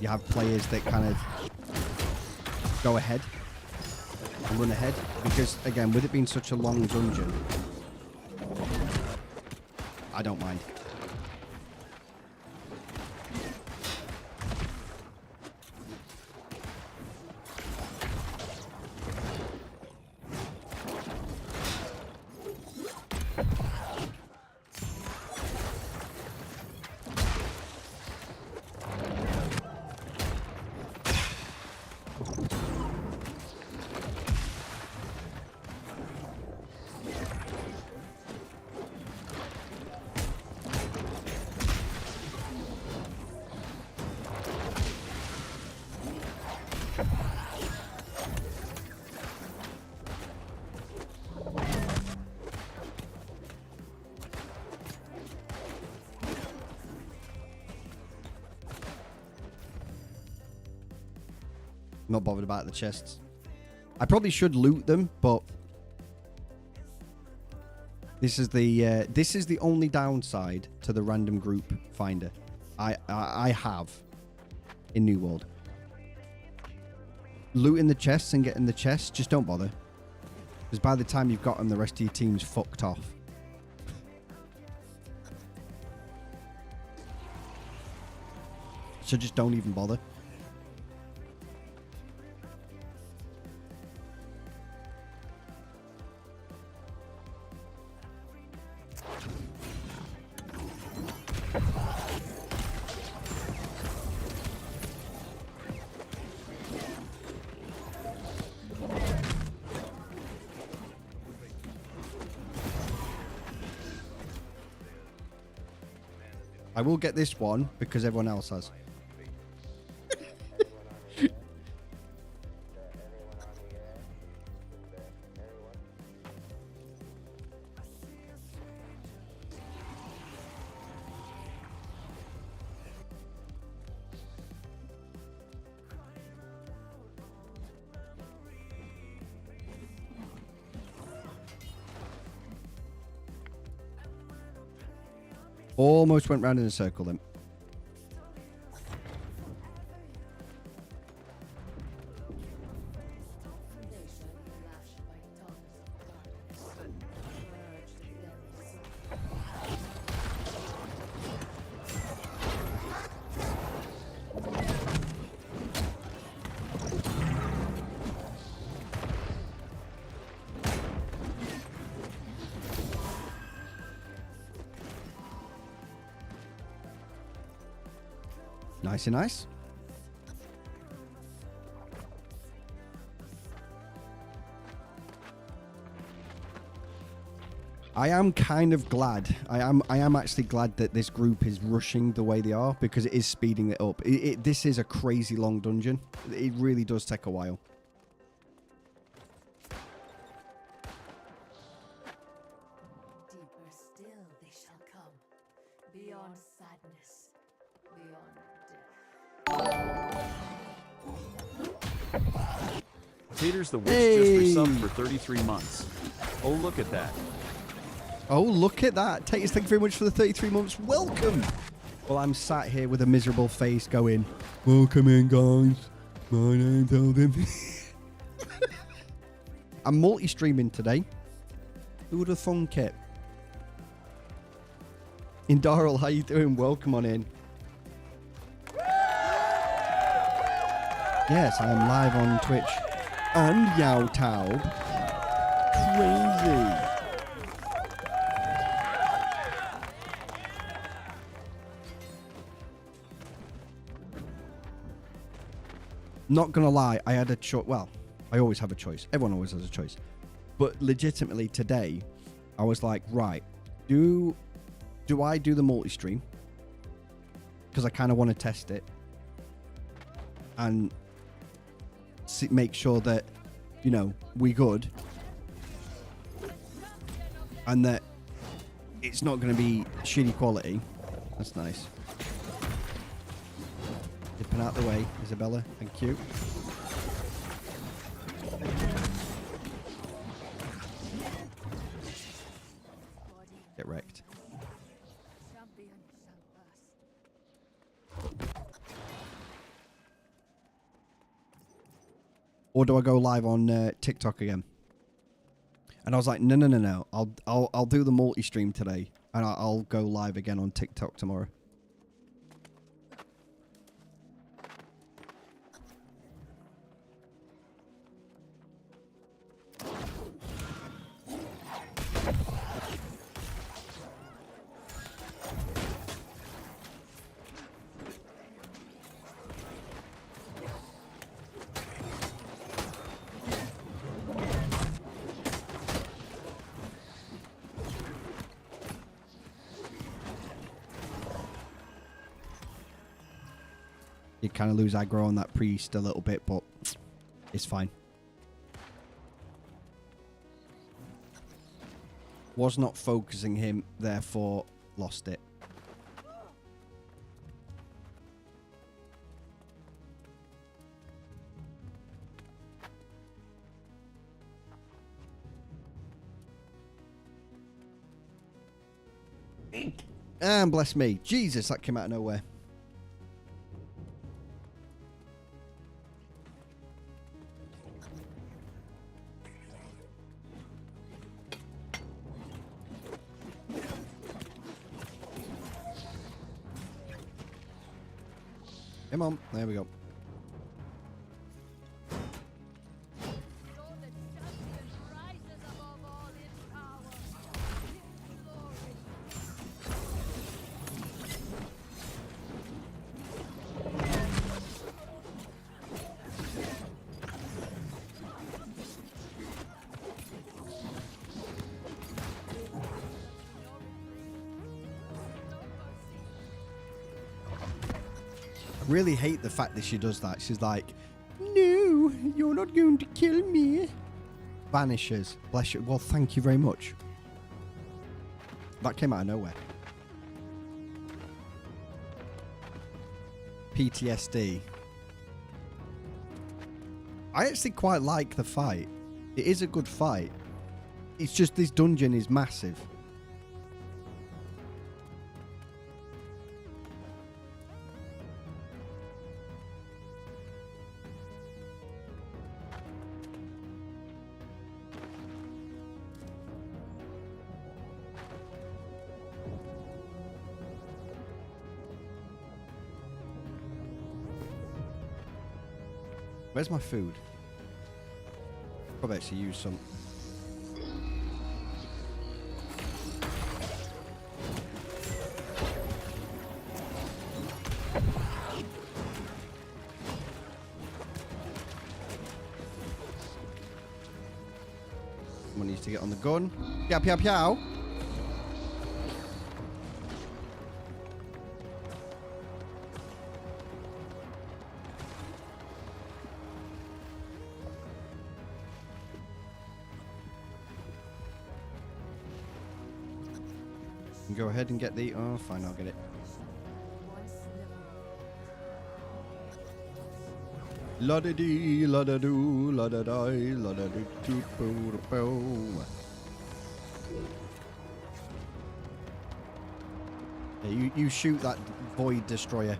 you have players that kind of go ahead and run ahead. Because, again, with it being such a long dungeon, I don't mind. Not bothered about the chests. I probably should loot them, but this is the only downside to the random group finder I have in New World. Looting the chests and getting the chests, just don't bother. Because by the time you've got them, the rest of your team's fucked off. So just don't even bother. I will get this one because everyone else has. Almost went round in a circle then. Nice and nice. I am kind of glad. I am actually glad that this group is rushing the way they are because it is speeding it up. This is a crazy long dungeon. It really does take a while. Deeper still they shall come. Beyond sadness. Beyond death. Peter's the witch just resubbed for 33 months. Oh, look at that. Oh, look at that. Thank you very much for the 33 months. Welcome. Well, I'm sat here with a miserable face going, welcome in, guys. My name's Elden. I'm multi-streaming today. Who would have thunk it? Indaral, how you doing? Welcome on in. Yes, I am live on Twitch and YowTow. Crazy. Not gonna lie, I had a choice. Well, I always have a choice. Everyone always has a choice. But legitimately today, I was like, right, do I do the multi-stream? Because I kind of want to test it. And make sure that, you know, we good. And that it's not going to be shitty quality. That's nice. Dipping out the way, Isabella. Thank you. Get wrecked. Champion shall burst. Or do I go live on TikTok again? And I was like, no. I'll do the multi-stream today, and I'll go live again on TikTok tomorrow. You kind of lose aggro on that priest a little bit, but it's fine. Was not focusing him, therefore lost it. And bless me. Jesus, that came out of nowhere. Come on. There we go. I really hate the fact that she does that. She's like, no, you're not going to kill me. Vanishes. Bless you. Well, thank you very much. That came out of nowhere. PTSD. I actually quite like the fight. It is a good fight. It's just this dungeon is massive. Where's my food? Probably actually use some. Someone needs to get on the gun. Pew, pew, pew. Go ahead and get the... Oh, fine, I'll get it. La-da-dee, la-da-doo, la-da-die, la-da-doo-doo-boo-doo-boo. Yeah, you shoot that void destroyer.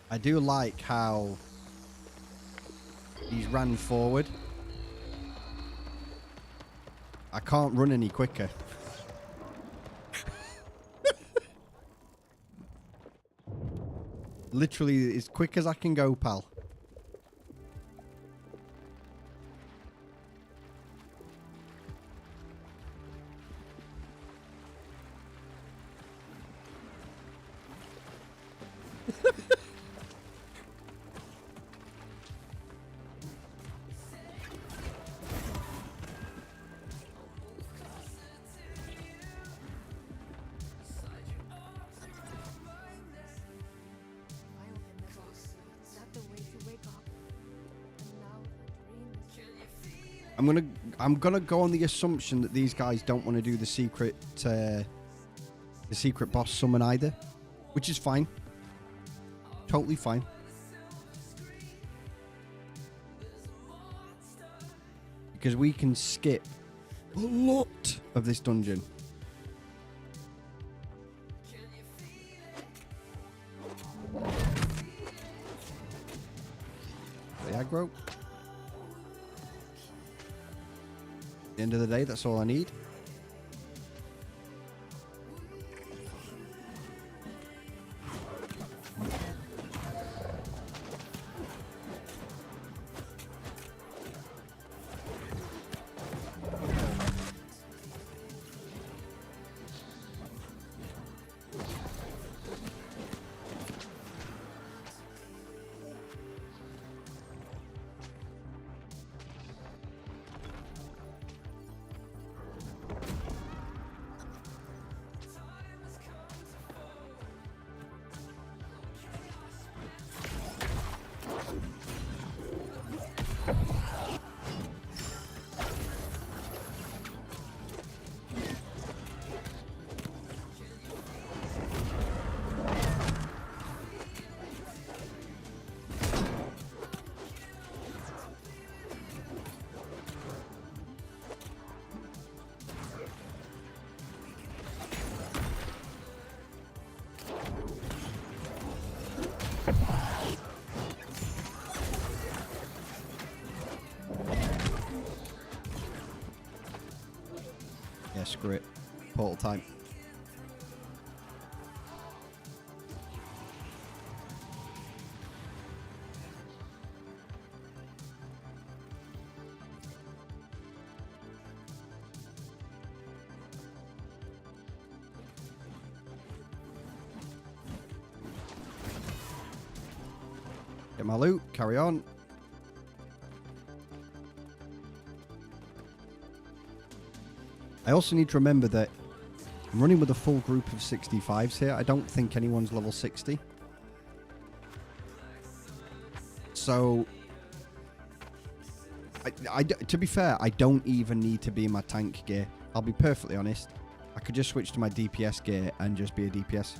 I do like how he's ran forward. I can't run any quicker. Literally as quick as I can go, pal. I'm gonna go on the assumption that these guys don't want to do the secret boss summon either, which is fine. Totally fine. Because we can skip a lot of this dungeon. The aggro. At the end of the day, that's all I need. Yeah, screw it. Portal time. Get my loot. Carry on. I also need to remember that I'm running with a full group of 65s here. I don't think anyone's level 60. So, to be fair, I don't even need to be in my tank gear. I'll be perfectly honest. I could just switch to my DPS gear and just be a DPS.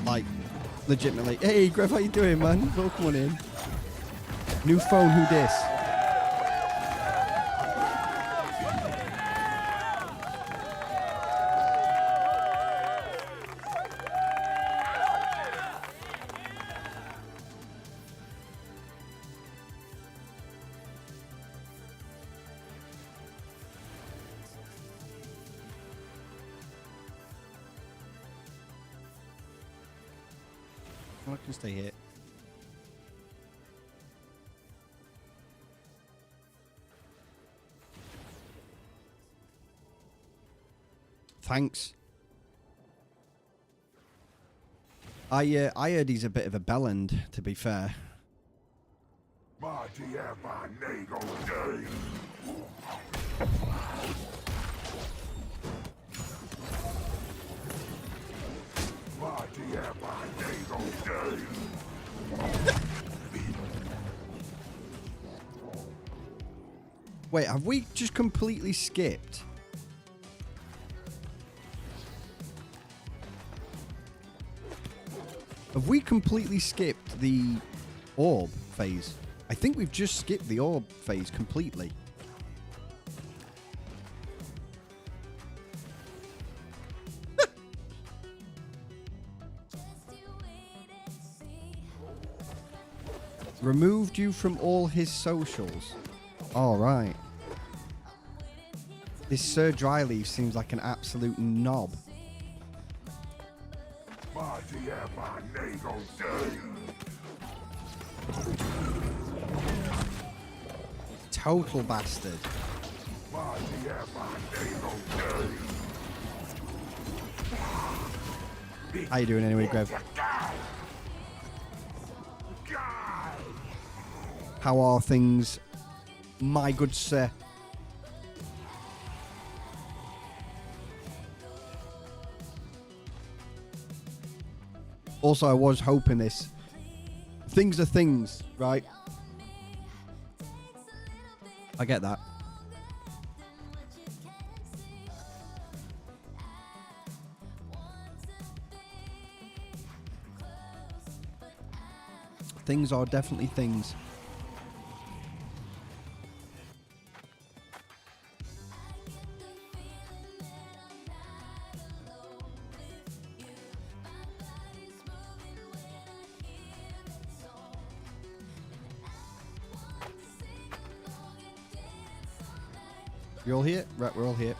Like, legitimately. Hey, Grev, how you doing, man? Welcome on in. New phone, who dis? I can stay here. Thanks. I heard he's a bit of a bellend, to be fair. Wait, have we just completely skipped? Have we completely skipped the orb phase? I think we've just skipped the orb phase completely. Removed you from all his socials. All right. This Sir Dryleaf seems like an absolute knob. Total bastard. How you doing anyway, Grev? How are things, my good sir? Also, I was hoping this. Things are things, right? I get that. Things are definitely things. You all here? Right, we're all here.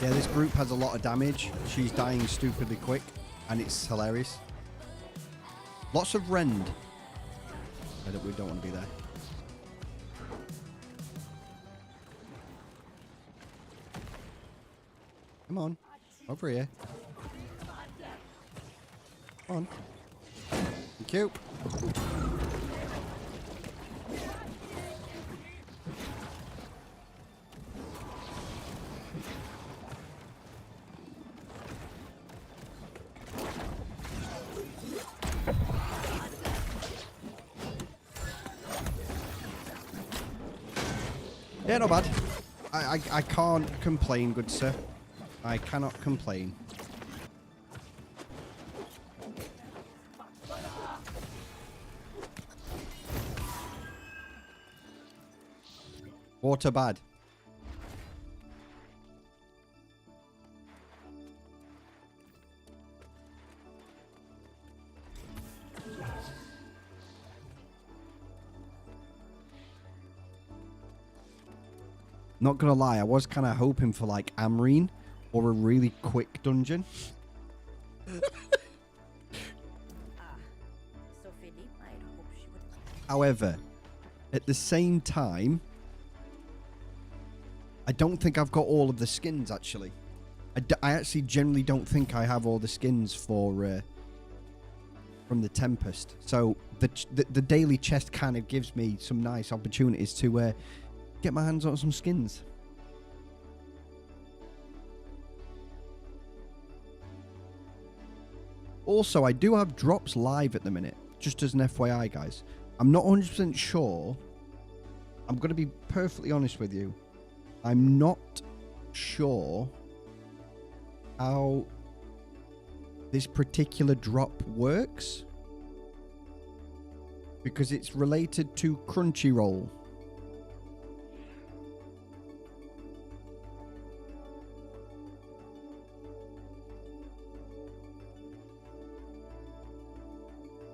Yeah, this group has a lot of damage. She's dying stupidly quick, and it's hilarious. Lots of rend. We don't want to be there. Come on. Over here. Come on. Thank you. Yeah, not bad. I can't complain, good sir. I cannot complain. Water bad. Not gonna lie, I was kind of hoping for like Amrine or a really quick dungeon. However, at the same time, I don't think I've got all of the skins actually. I actually generally don't think I have all the skins for from the Tempest. So the daily chest kind of gives me some nice opportunities to get my hands on some skins. Also, I do have drops live at the minute, just as an FYI, guys. I'm not 100% sure. I'm going to be perfectly honest with you. I'm not sure how this particular drop works, because it's related to Crunchyroll.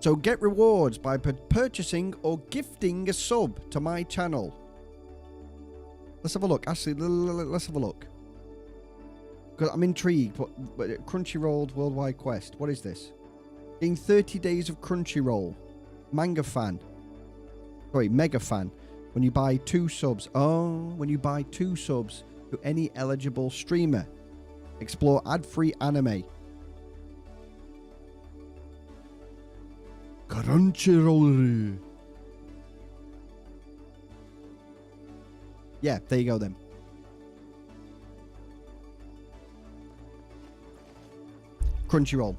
So get rewards by purchasing or gifting a sub to my channel. Let's have a look. Actually, let's have a look. Because I'm intrigued. But Crunchyroll Worldwide Quest. What is this? Getting 30 days of Crunchyroll. Manga fan. Sorry, mega fan. When you buy 2 subs. Oh, when you buy 2 subs to any eligible streamer. Explore ad-free anime. Crunchyroll. Yeah, there you go then. Crunchyroll.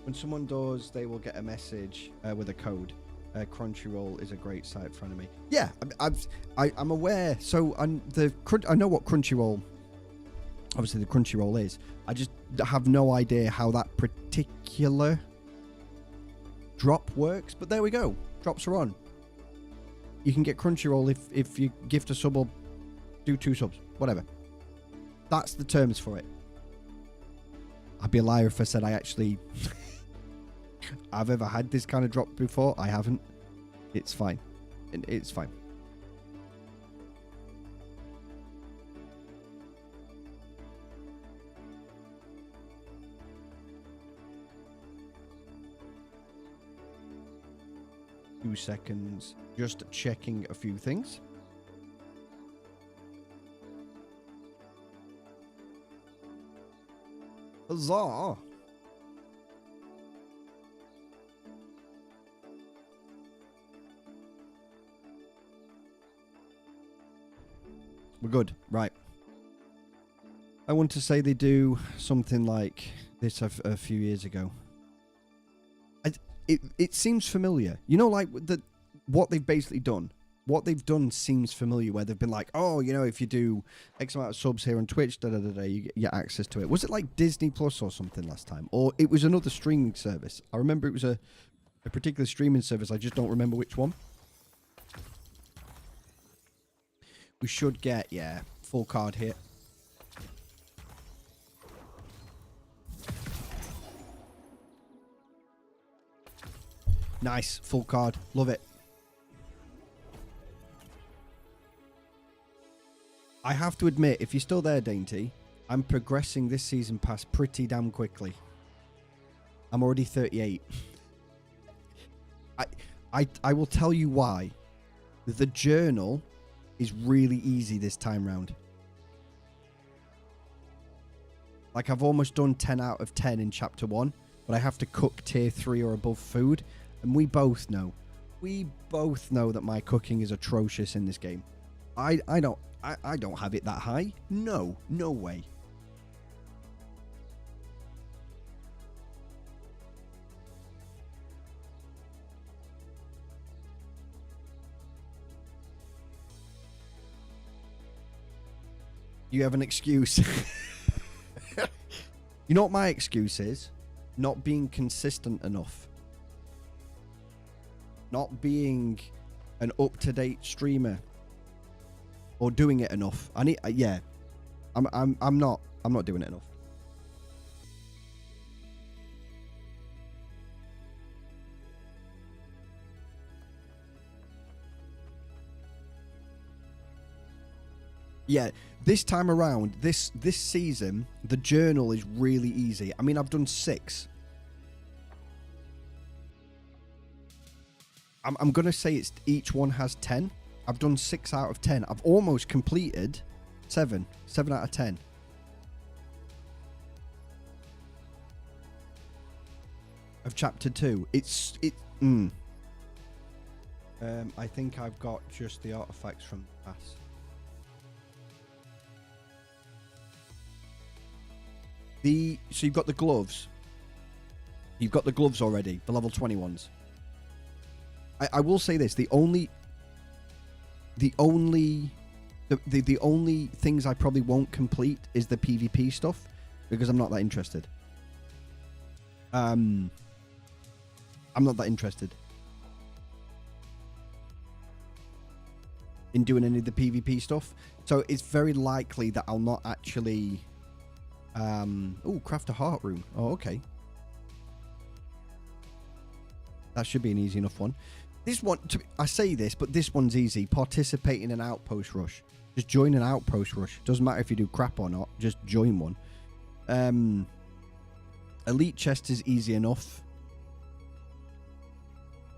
When someone does, they will get a message with a code. Crunchyroll is a great site for anime. Yeah, I'm aware. So I know what Crunchyroll. Obviously, the Crunchyroll is. I just have no idea how that particular drop works. But there we go. Drops are on. You can get Crunchyroll if you gift a sub or do 2 subs. Whatever. That's the terms for it. I'd be a liar if I said I actually I've ever had this kind of drop before. I haven't. It's fine. It's fine. Two seconds. Just checking a few things. Huzzah! We're good. Right. I want to say they do something like this a few years ago. It seems familiar. You know, like what they've basically done. What they've done seems familiar, where they've been like, oh, you know, if you do X amount of subs here on Twitch, you get access to it. Was it like Disney Plus or something last time? Or it was another streaming service? I remember it was a particular streaming service. I just don't remember which one. We should get, yeah, full card hit. Nice, full card. Love it. I have to admit, if you're still there, Dainty, I'm progressing this season pass pretty damn quickly. I'm already 38. I will tell you why. The journal is really easy this time round. Like, I've almost done 10 out of 10 in chapter 1, but I have to cook tier 3 or above food, and we both know that my cooking is atrocious in this game. I don't have it that high. No way. You have an excuse. You know what my excuse is? Not being consistent enough. Not being an up-to-date streamer. Or doing it enough. I need, yeah. I'm not doing it enough. Yeah, this time around, this season, the journal is really easy. I mean, I've done 6. I'm going to say each one has 10. I've done 6 out of 10. I've almost completed 7 out of 10. Of chapter 2. I think I've got just the artifacts from the past. So you've got the gloves. You've got the gloves already, the level 20 ones. I will say this: the only things I probably won't complete is the PvP stuff, because I'm not that interested. I'm not that interested in doing any of the PvP stuff, so it's very likely that I'll not actually. Oh, craft a heart rune. Oh, okay. That should be an easy enough one. This one, I say this, but this one's easy. Participate in an outpost rush. Just join an outpost rush. Doesn't matter if you do crap or not. Just join one. Elite chest is easy enough.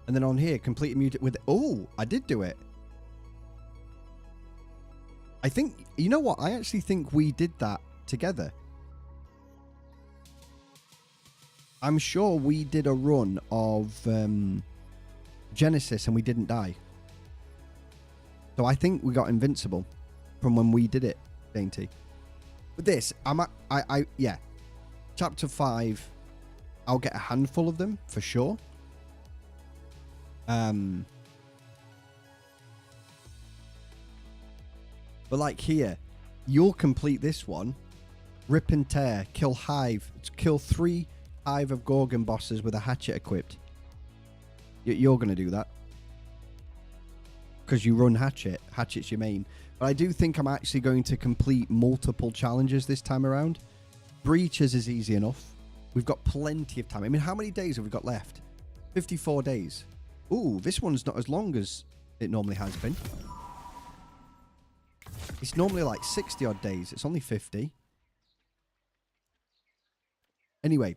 And then on here, complete a mutant with... Oh, I did do it. I think... You know what? I actually think we did that together. I'm sure we did a run of Genesis and we didn't die. So I think we got invincible from when we did it, Dainty. But this, yeah. Chapter 5, I'll get a handful of them for sure. But like here, you'll complete this one. Rip and tear, kill hive, kill 3 hive of Gorgon bosses with a hatchet equipped. You're going to do that. Because you run hatchet. Hatchet's your main. But I do think I'm actually going to complete multiple challenges this time around. Breaches is easy enough. We've got plenty of time. I mean, how many days have we got left? 54 days. Ooh, this one's not as long as it normally has been. It's normally like 60 odd days. It's only 50. Anyway.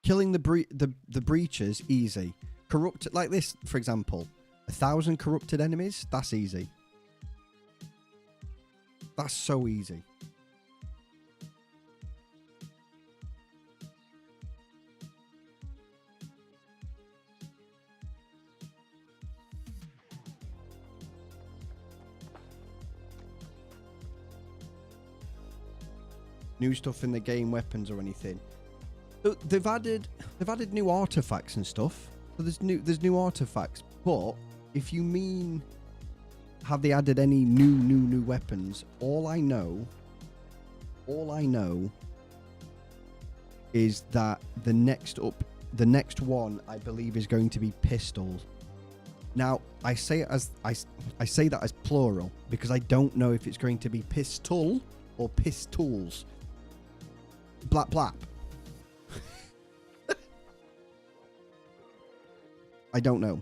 Killing the breaches, easy. Corrupt, like this, for example. 1,000 corrupted enemies, that's easy. That's so easy. New stuff in the game, weapons or anything. So they've added new artifacts and stuff. So there's new artifacts. But if you mean have they added any new weapons, all I know is that the next one I believe is going to be pistols. Now I say it as I say that as plural because I don't know if it's going to be pistol or pistols. Blap blap. I don't know.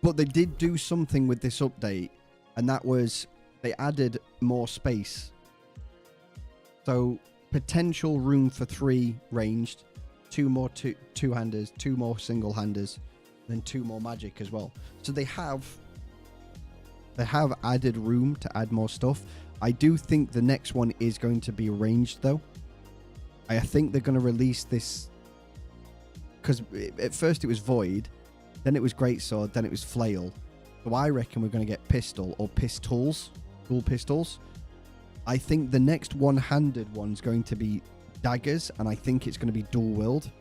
But they did do something with this update, and that was they added more space. So potential room for 3 ranged, 2 more two-handers, 2 more single-handers, then 2 more magic as well. So they have added room to add more stuff. I do think the next one is going to be ranged though. I think they're going to release this, because at first it was Void, then it was Greatsword, then it was Flail. So I reckon we're going to get Pistol or Pistols, dual pistols. I think the next one-handed one's going to be Daggers, and I think it's going to be dual-wield.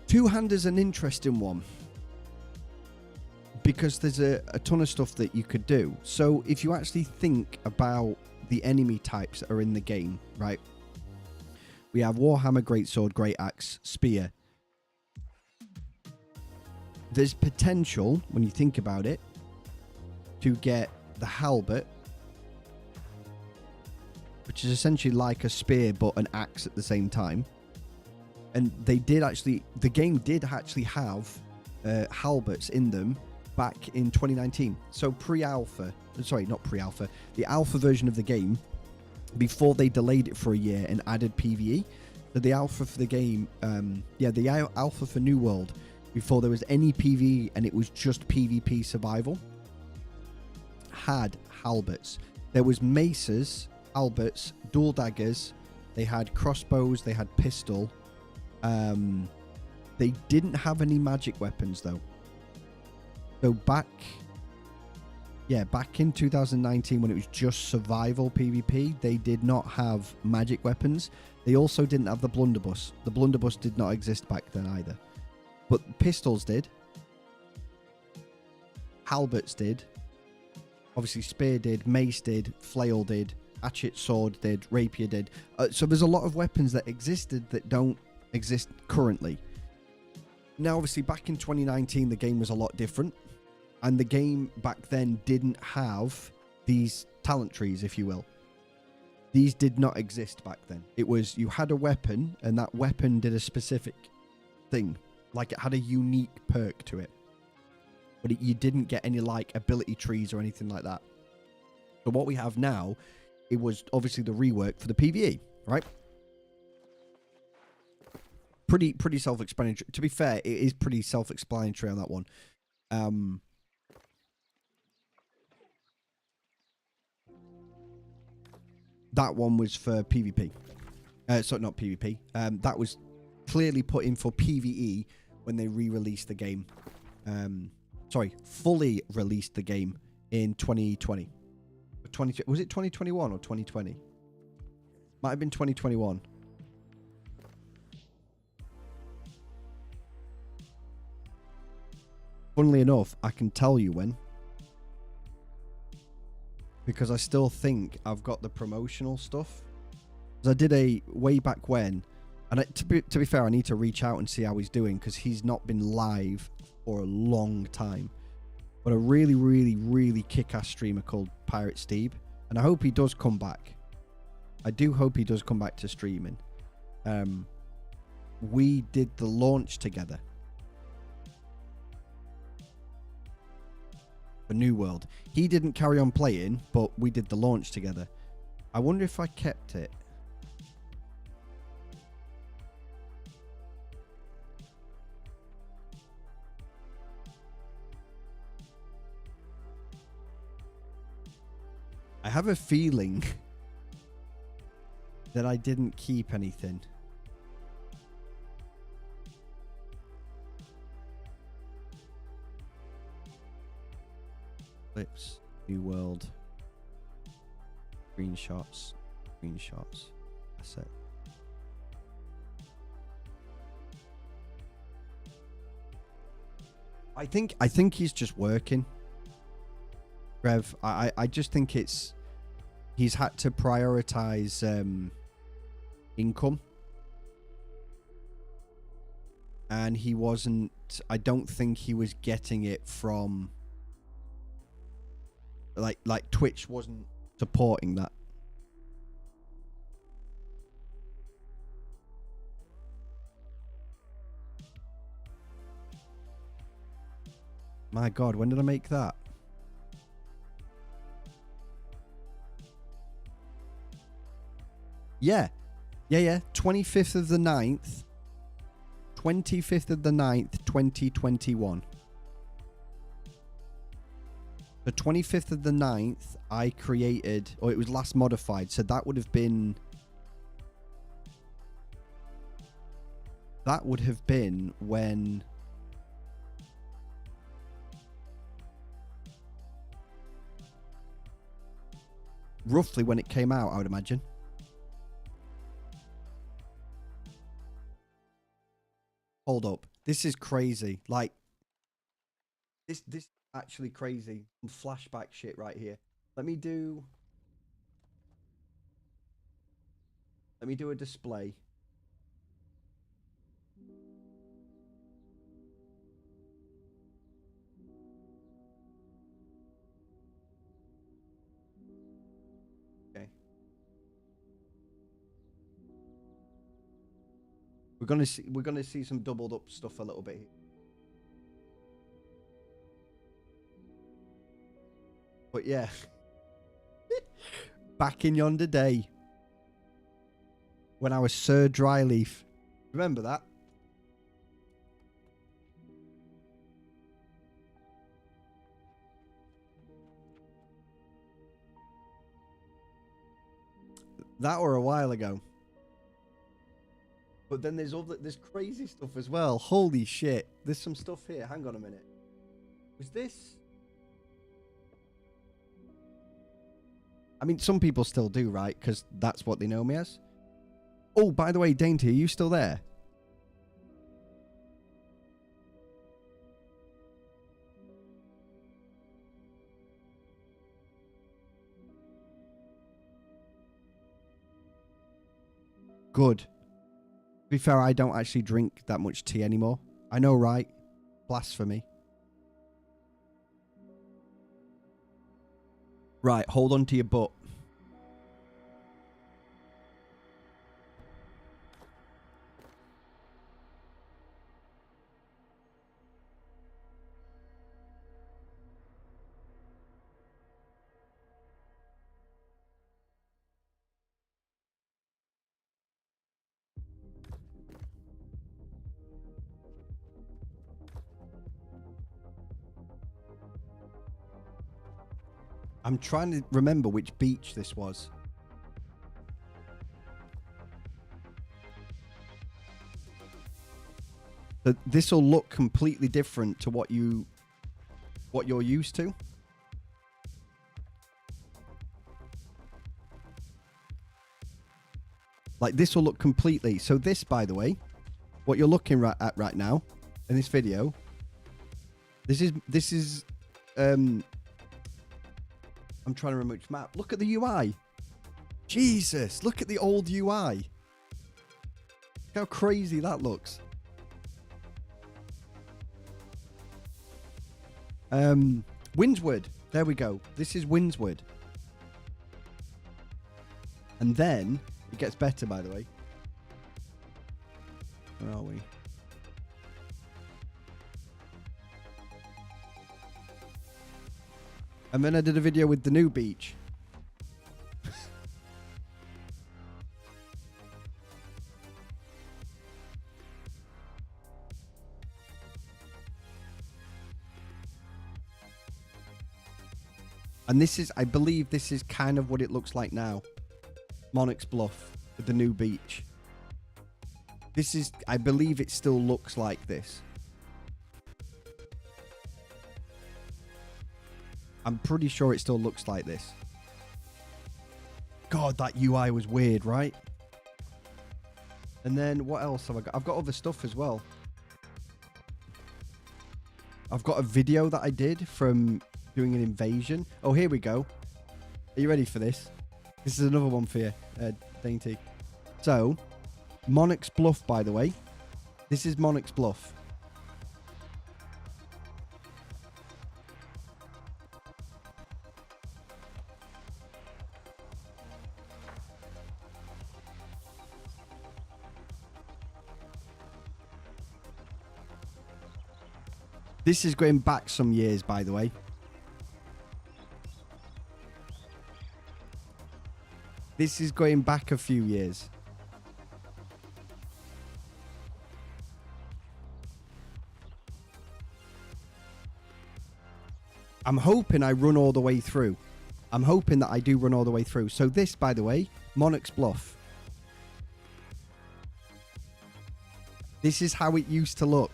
Two-hander's an interesting one, because there's a ton of stuff that you could do. So if you actually think about the enemy types that are in the game, right? We have Warhammer, Greatsword, Great Axe, Spear. There's potential, when you think about it, to get the Halberd, which is essentially like a spear but an axe at the same time. And they did actually, the game did actually have halberds in them back in 2019. So pre-alpha, sorry, not pre-alpha, the alpha version of the game, before they delayed it for a year and added PVE. So the alpha for the game, the alpha for New World, before there was any PVE and it was just PvP survival, had halberds. There was maces, halberds, dual daggers, they had crossbows, they had pistol. They didn't have any magic weapons though. So back in 2019 when it was just survival PvP, they did not have magic weapons. They also didn't have the blunderbuss. The blunderbuss did not exist back then either. But pistols did. Halberds did. Obviously spear did, mace did, flail did, hatchet, sword did, rapier did. So there's a lot of weapons that existed that don't exist currently. Now obviously back in 2019 the game was a lot different, and the game back then didn't have these talent trees, if you will. These did not exist back then. It was, you had a weapon and that weapon did a specific thing, like it had a unique perk to it, but you didn't get any like ability trees or anything like that. So what we have now, it was obviously the rework for the PVE, right? Pretty self-explanatory. To be fair, it is pretty self-explanatory on that one. That one was for PvP. So not PvP. That was clearly put in for PvE when they re-released the game. Fully released the game in 2020. Was it 2021 or 2020? Might have been 2021. Funnily enough, I can tell you when, because I still think I've got the promotional stuff. Because I did a way back when, and to be fair, I need to reach out and see how he's doing, because he's not been live for a long time. But a really, really, really kick-ass streamer called Pirate Steve, and I hope he does come back. I do hope he does come back to streaming. We did the launch together for New World. He didn't carry on playing, but we did the launch together. I wonder if I kept it. I have a feeling that I didn't keep anything. Clips, New World, screenshots. That's it. I think he's just working. Rev, I just think he's had to prioritize income, and he wasn't. I don't think he was getting it from like Twitch wasn't supporting that. My God, when did I make that? Yeah. Yeah. 25th of the 9th. 25th of the 9th, 2021. The 25th of the 9th, I created, or it was last modified. So that would have been... That would have been when... Roughly when it came out, I would imagine. Hold up. This is crazy. Like, this actually crazy. Some flashback shit right here. Let me do a display. Okay. We're gonna see some doubled up stuff a little bit here. But yeah. Back in yonder day. When I was Sir Dryleaf. Remember that? That were a while ago. But then there's crazy stuff as well. Holy shit. There's some stuff here. Hang on a minute. Was this... I mean, some people still do, right? Because that's what they know me as. Oh, by the way, Dainty, are you still there? Good. To be fair, I don't actually drink that much tea anymore. I know, right? Blasphemy. Right, hold on to your butt. I'm trying to remember which beach this was. So this will look completely different to what you're used to. Like this will look completely. So this, by the way, what you're looking at right now in this video, this is I'm trying to remember which map. Look at the UI. Jesus, look at the old UI. Look how crazy that looks. Windsward. There we go. This is Windsward. And then it gets better, by the way. Where are we? And then I did a video with the new beach. And this is, I believe this is kind of what it looks like now. Monarch's Bluff with the new beach. This is, I believe it still looks like this. I'm pretty sure it still looks like this. God, that UI was weird, right? And then what else have I got? I've got other stuff as well. I've got a video that I did from doing an invasion. Oh, here we go. Are you ready for this? This is another one for you, Dainty. So, Monarch's Bluff, by the way. This is Monarch's Bluff. This is going back some years, by the way. This is going back a few years. I'm hoping I run all the way through. I'm hoping that I do run all the way through. So this, by the way, Monarch's Bluff. This is how it used to look.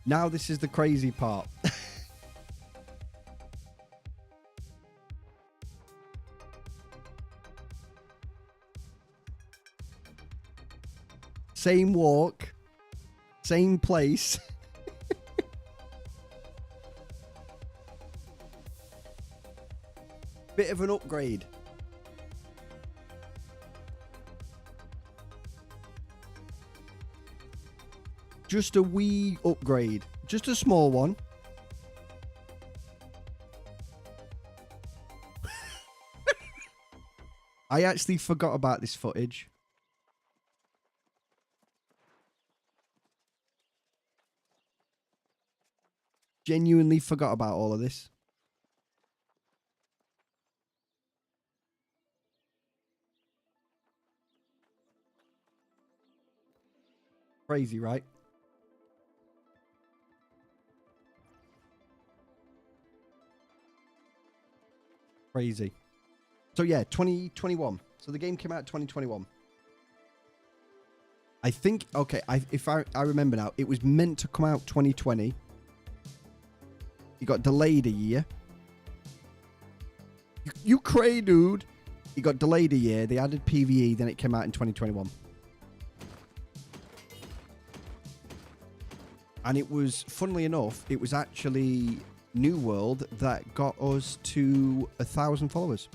Now this is the crazy part. Same walk, same place. Bit of an upgrade. Just a wee upgrade. Just a small one. I actually forgot about this footage. Genuinely forgot about all of this. Crazy, right? Crazy. So yeah, 2021. So the game came out 2021. I think, okay, if I remember now, it was meant to come out 2020. It got delayed a year. You cray, dude. It got delayed a year. They added PVE, then it came out in 2021. And it was, funnily enough, it was actually New World that got us to 1,000 followers.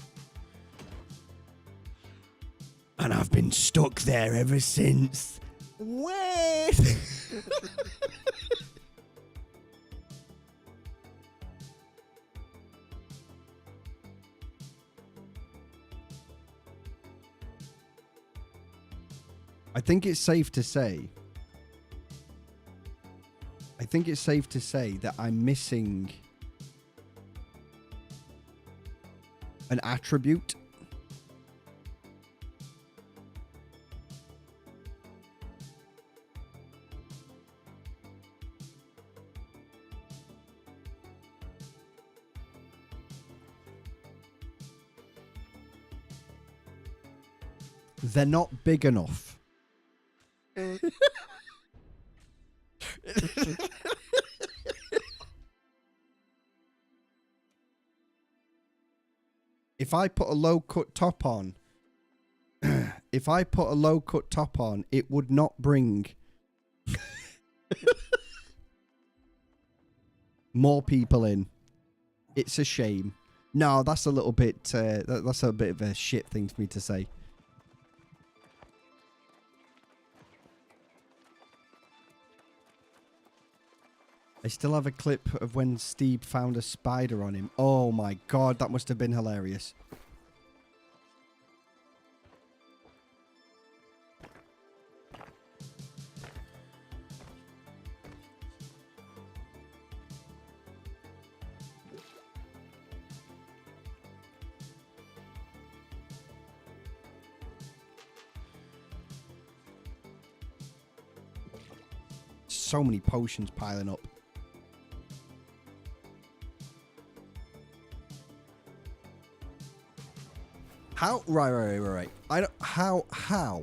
And I've been stuck there ever since. Wait! I think it's safe to say that I'm missing an attribute. They're not big enough. If I put a low cut top on, it would not bring more people in. It's a shame. No, that's a little bit, that's a bit of a shit thing for me to say. I still have a clip of when Steve found a spider on him. Oh my god, that must have been hilarious. So many potions piling up. How? Right. I don't. How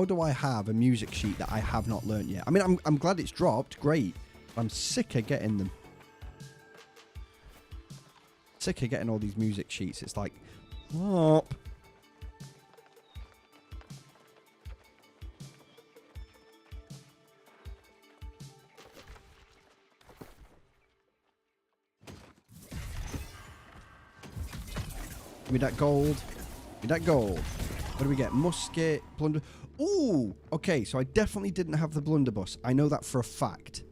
do I have a music sheet that I have not learnt yet? I mean, I'm glad it's dropped. Great. I'm sick of getting them. Sick of getting all these music sheets. It's like, stop. Give me that gold. Give me that gold. What do we get? Musket, blunder. Ooh, okay, so I definitely didn't have the blunderbuss. I know that for a fact.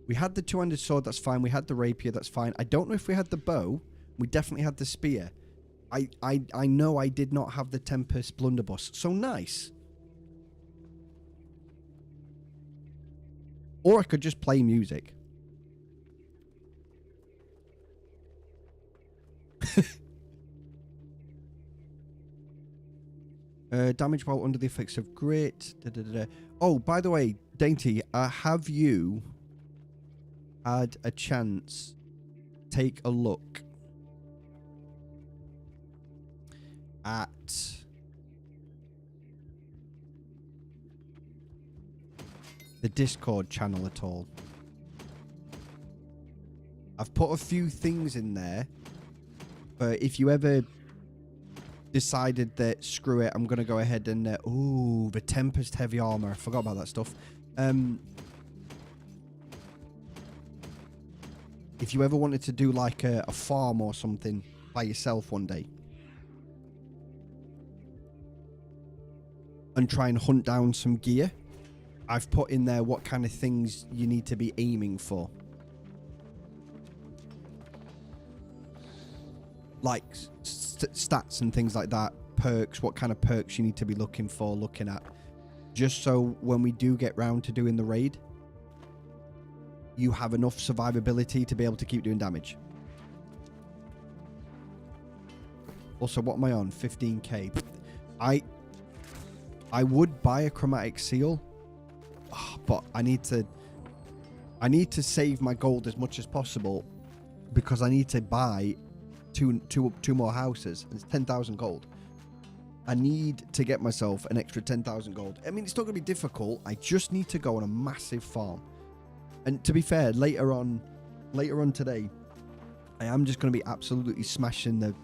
We had the two-handed sword, that's fine. We had the rapier, that's fine. I don't know if we had the bow. We definitely had the spear. I know I did not have the Tempest blunderbuss. So nice. Or I could just play music. Damage while under the effects of grit. Da, da, da, da. Oh, by the way, Dainty, have you had a chance take a look at the Discord channel at all? I've put a few things in there, but if you ever decided that screw it, I'm gonna go ahead and ooh, the Tempest heavy armor, I forgot about that stuff. If you ever wanted to do like a farm or something by yourself one day and try and hunt down some gear, I've put in there what kind of things you need to be aiming for. Like stats and things like that, perks, what kind of perks you need to be looking at, just so when we do get round to doing the raid, you have enough survivability to be able to keep doing damage. Also, what am I on? 15k. I would buy a chromatic seal, but I need to save my gold as much as possible because I need to buy two more houses. It's 10,000 gold. I need to get myself an extra 10,000 gold. I mean, it's not going to be difficult. I just need to go on a massive farm. And to be fair, later on today, I am just going to be absolutely smashing the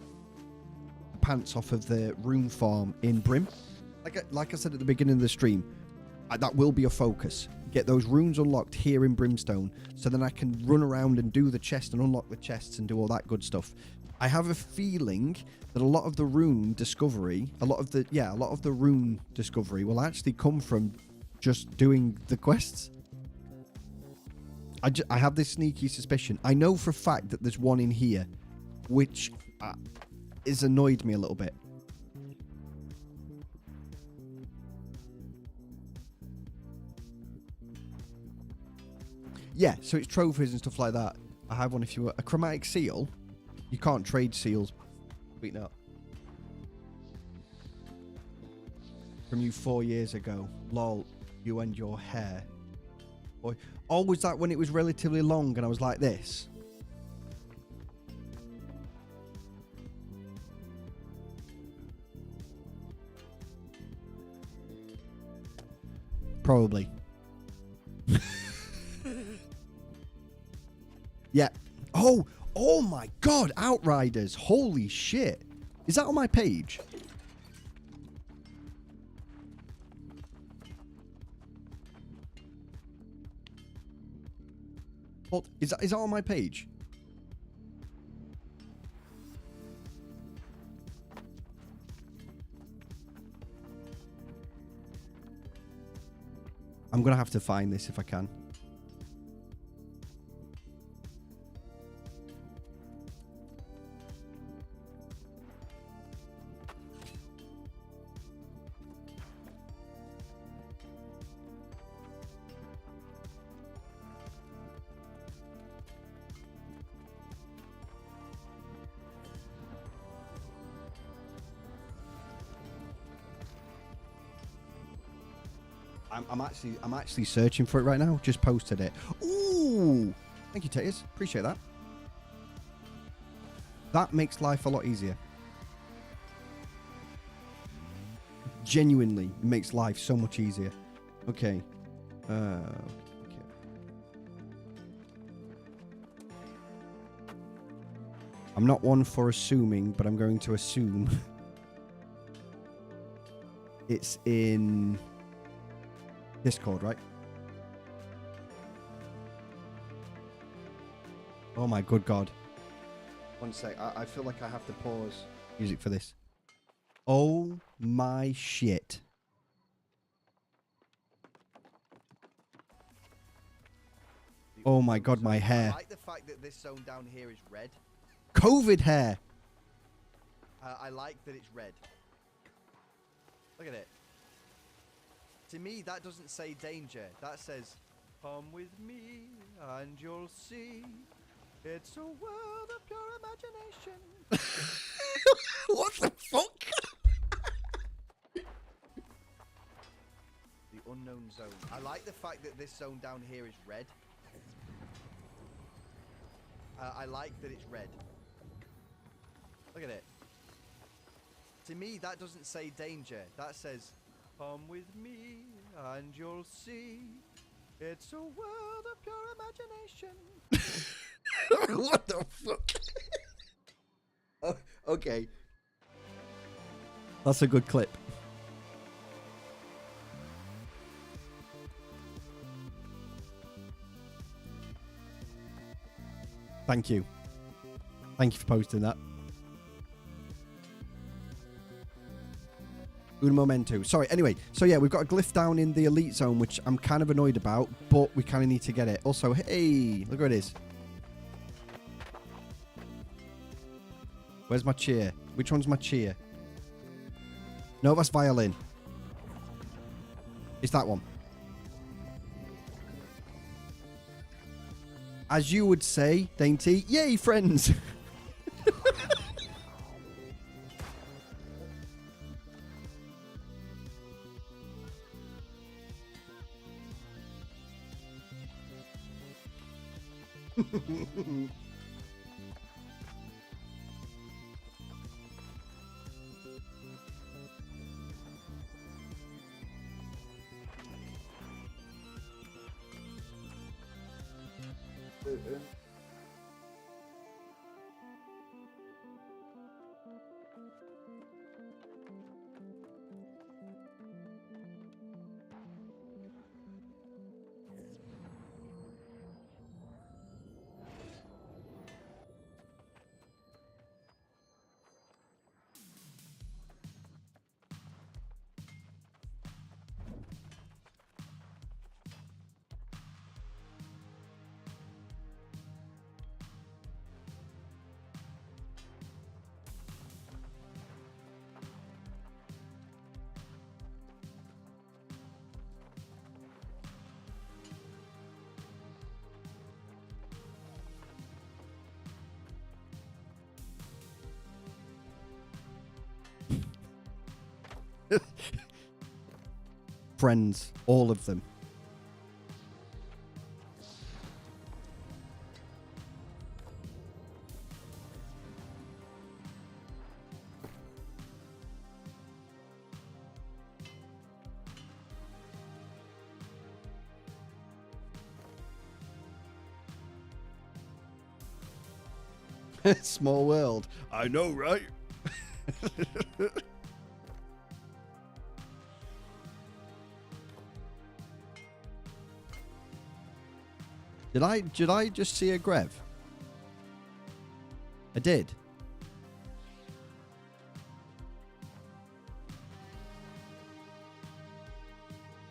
pants off of the rune farm in Brim. Like I said at the beginning of the stream, that will be a focus. Get those runes unlocked here in Brimstone, so then I can run around and do the chest and unlock the chests and do all that good stuff. I have a feeling that a lot of the rune discovery will actually come from just doing the quests. I have this sneaky suspicion. I know for a fact that there's one in here, which has annoyed me a little bit. Yeah, so it's trophies and stuff like that. I have one if you were a chromatic seal. You can't trade seals. Wait, no. From you 4 years ago. Lol, you and your hair. Boy. Oh, was that when it was relatively long and I was like this? Probably. Yeah. Oh my god, Outriders. Holy shit. Is that on my page? Is that on my page? I'm gonna have to find this if I can. I'm actually searching for it right now. Just posted it. Ooh! Thank you, Taters. Appreciate that. That makes life a lot easier. Genuinely makes life so much easier. Okay. Okay. I'm not one for assuming, but I'm going to assume it's in Discord, right? Oh my good god. One sec. I feel like I have to pause music for this. Oh my shit. Oh my god, my hair. I like the fact that this zone down here is red. COVID hair. I like that it's red. Look at it. To me, that doesn't say danger. That says, come with me and you'll see. It's a world of pure imagination. What the fuck? The unknown zone. I like the fact that this zone down here is red. I like that it's red. Look at it. To me, that doesn't say danger. That says, come with me and you'll see. It's a world of pure imagination. What the fuck? Oh, okay. That's a good clip. Thank you. Thank you for posting that. Un momento. Sorry, anyway. So yeah, we've got a glyph down in the elite zone, which I'm kind of annoyed about, but we kind of need to get it. Also, hey, look where it is. Where's my cheer? Which one's my cheer? No, that's violin. It's that one. As you would say, Dainty, yay, friends! Friends, all of them. Small world. I know, right? Did I just see a Grev? I did.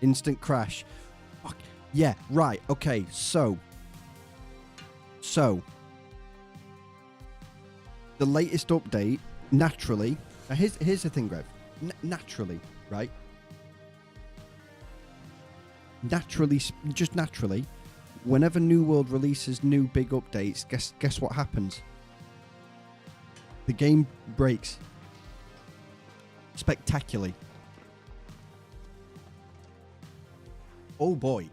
Instant crash. Fuck. Yeah, right. Okay, so the latest update, naturally. Now here's the thing, Grev. Naturally, right? Naturally, just naturally. Whenever New World releases new big updates, guess what happens? The game breaks. Spectacularly. Oh boy.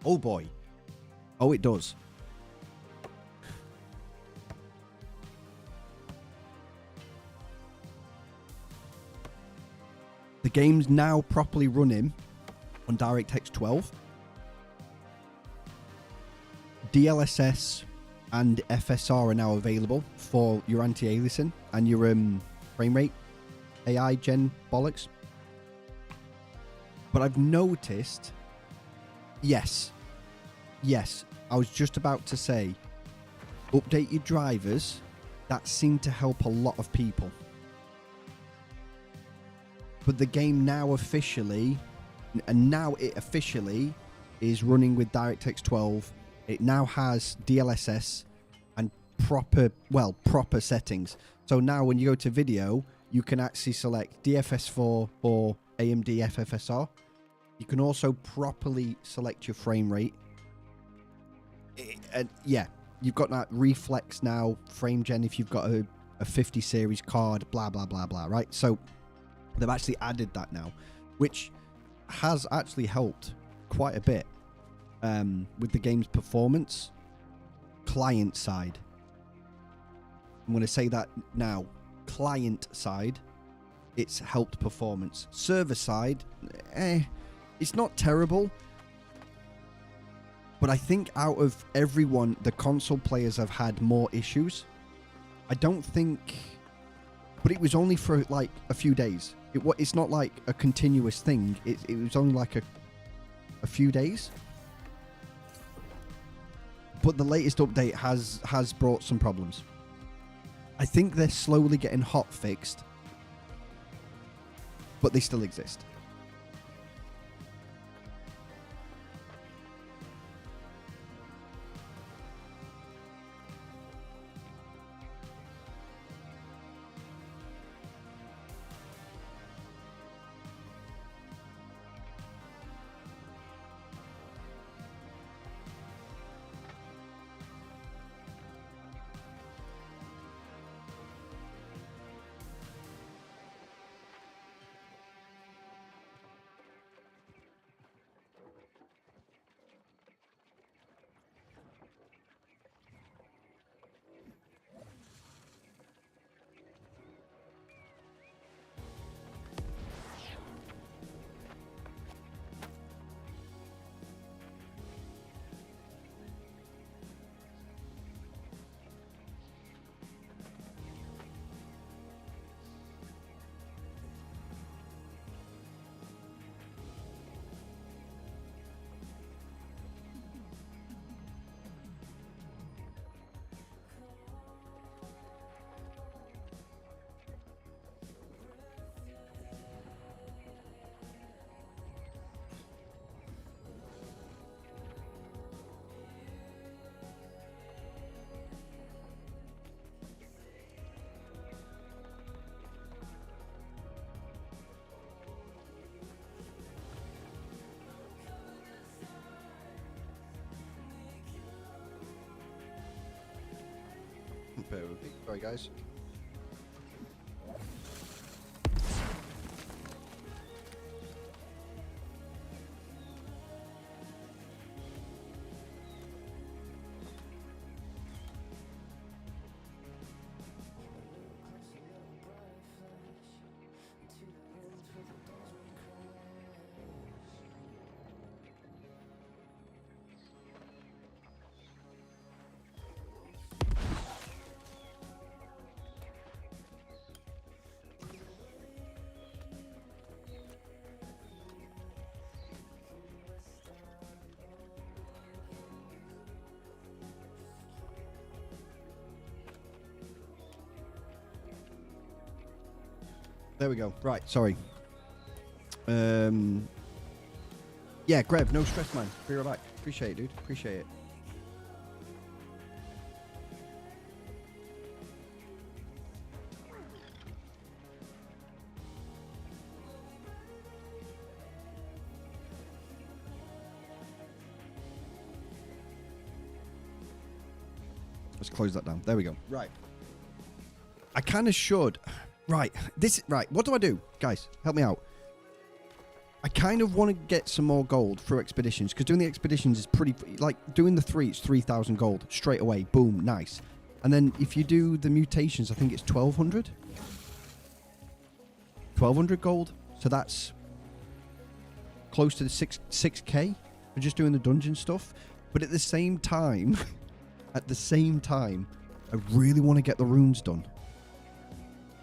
Oh boy. Oh, it does. The game's now properly running on DirectX 12. DLSS and FSR are now available for your anti-aliasing and your frame rate AI gen bollocks. But I've noticed, yes, I was just about to say, update your drivers. That seemed to help a lot of people. But the game now officially, and now it officially is running with DirectX 12 It now has DLSS and proper settings. So now when you go to video, you can actually select DFS4 or AMD FFSR. You can also properly select your frame rate. And yeah, you've got that reflex now, frame gen if you've got a 50 series card, blah, blah, blah, blah, right? So they've actually added that now, which has actually helped quite a bit with the game's performance. Client side. I'm going to say that now. Client side, it's helped performance. Server side, it's not terrible. But I think out of everyone, the console players have had more issues. I don't think... But it was only for like a few days. It's not like a continuous thing. It was only like a few days. But the latest update has brought some problems. I think they're slowly getting hot fixed. But they still exist. Sorry, guys. There we go. Right, sorry. Yeah, Greb, no stress, man. Be right back. Appreciate it, dude. Appreciate it. Let's close that down. There we go. Right. I kind of should... Right, what do I do? Guys, help me out. I kind of want to get some more gold through expeditions, because doing the expeditions is pretty... Like, doing the 3, it's 3,000 gold. Straight away, boom, nice. And then if you do the mutations, I think it's 1,200? 1,200 gold? So that's close to the 6k for just doing the dungeon stuff. But at the same time, I really want to get the runes done.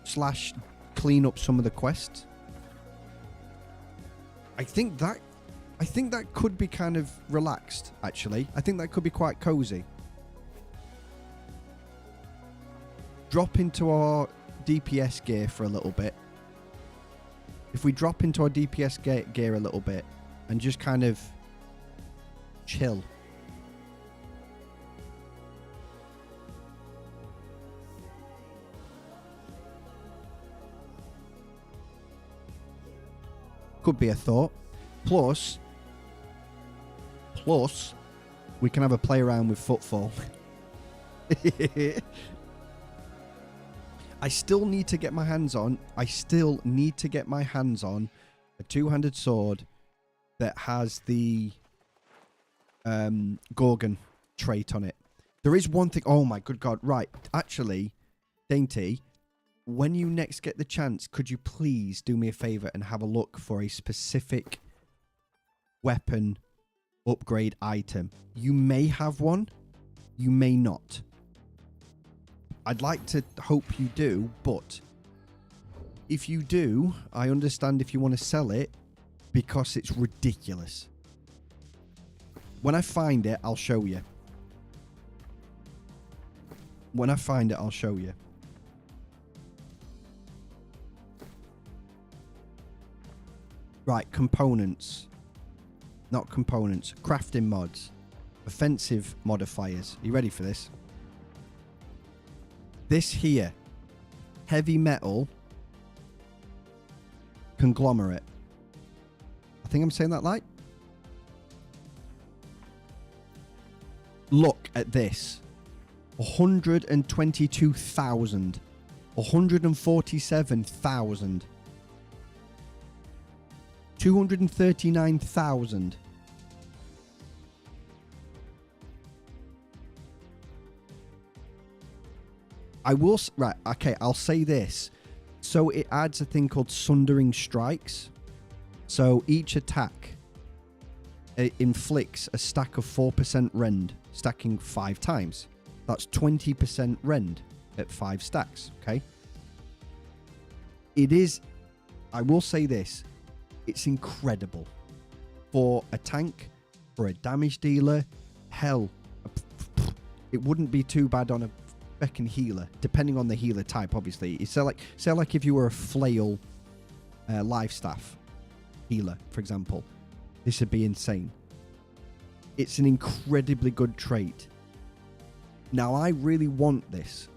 / clean up some of the quests. I think that could be kind of relaxed, actually. I think that could be quite cozy. Drop into our DPS gear for a little bit. If we drop into our DPS gear a little bit and just kind of chill. Could be a thought. Plus, we can have a play around with footfall. I still need to get my hands on. a two-handed sword that has the Gorgon trait on it. There is one thing. Oh my good God. Right. Actually, Dainty, when you next get the chance, could you please do me a favor and have a look for a specific weapon upgrade item? You may have one. You may not. I'd like to hope you do, but if you do, I understand if you want to sell it because it's ridiculous. When I find it, I'll show you. When I find it, I'll show you. Right, components. Not components. Crafting mods. Offensive modifiers. Are you ready for this? This here. Heavy metal. Conglomerate. I think I'm saying that right. Look at this. 122,000. 147,000. 239,000. I will... Right, okay, I'll say this. So it adds a thing called Sundering Strikes. So each attack inflicts a stack of 4% rend, stacking 5 times. That's 20% rend at 5 stacks, okay? It is... I will say this. It's incredible. For a tank, for a damage dealer, hell, it wouldn't be too bad on a feckin' healer, depending on the healer type, obviously. Say like if you were a flail life staff healer, for example, this would be insane. It's an incredibly good trait. Now, I really want this,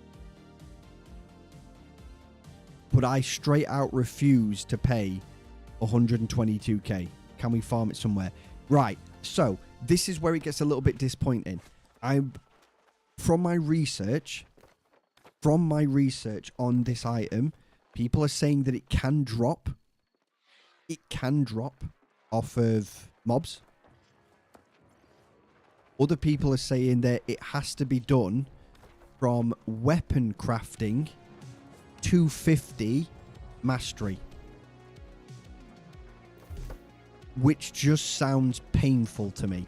but I straight out refuse to pay 122k. Can we farm it somewhere? Right, so this is where it gets a little bit disappointing. From my research on this item, people are saying that it can drop off of mobs. Other people are saying that it has to be done from weapon crafting 250 mastery, which just sounds painful to me.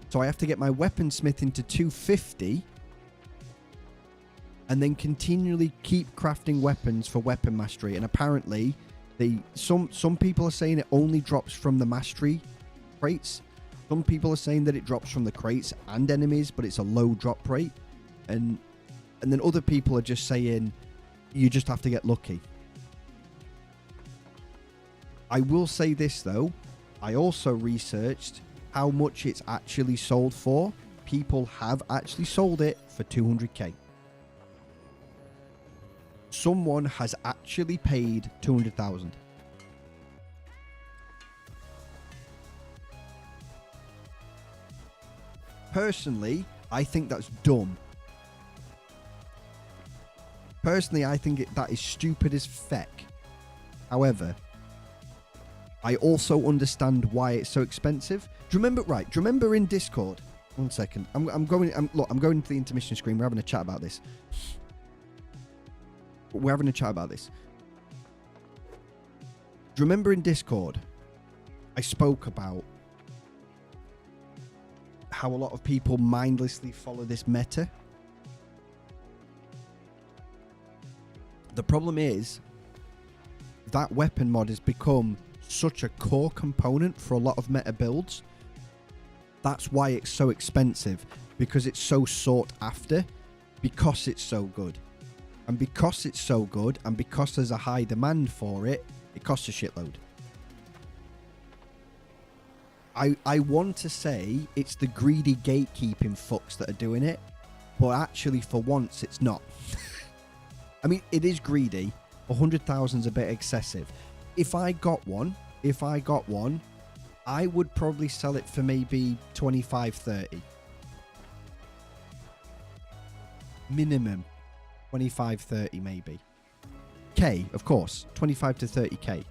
So I have to get my weaponsmith into 250 and then continually keep crafting weapons for weapon mastery. And apparently some people are saying it only drops from the mastery crates. Some people are saying that it drops from the crates and enemies, but it's a low drop rate. And then other people are just saying you just have to get lucky. I will say this though, I also researched how much it's actually sold for. People have actually sold it for 200k. Someone has actually paid 200,000. Personally, I think that's dumb. Personally, I think that is stupid as feck. However, I also understand why it's so expensive. Do you remember? Right? Do you remember in Discord? 1 second. I'm going to the intermission screen. We're having a chat about this. Do you remember in Discord? I spoke about how a lot of people mindlessly follow this meta. The problem is that weapon mod has become such a core component for a lot of meta builds. That's why it's so expensive, because it's so sought after, because it's so good. And because it's so good, and because there's a high demand for it, it costs a shitload. I want to say it's the greedy gatekeeping fucks that are doing it, but actually for once it's not. I mean, it is greedy. 100,000's a bit excessive. If I got one, if I got one, I would probably sell it for maybe 25, 30. Minimum 25, 30 maybe. K, of course, 25 to 30k.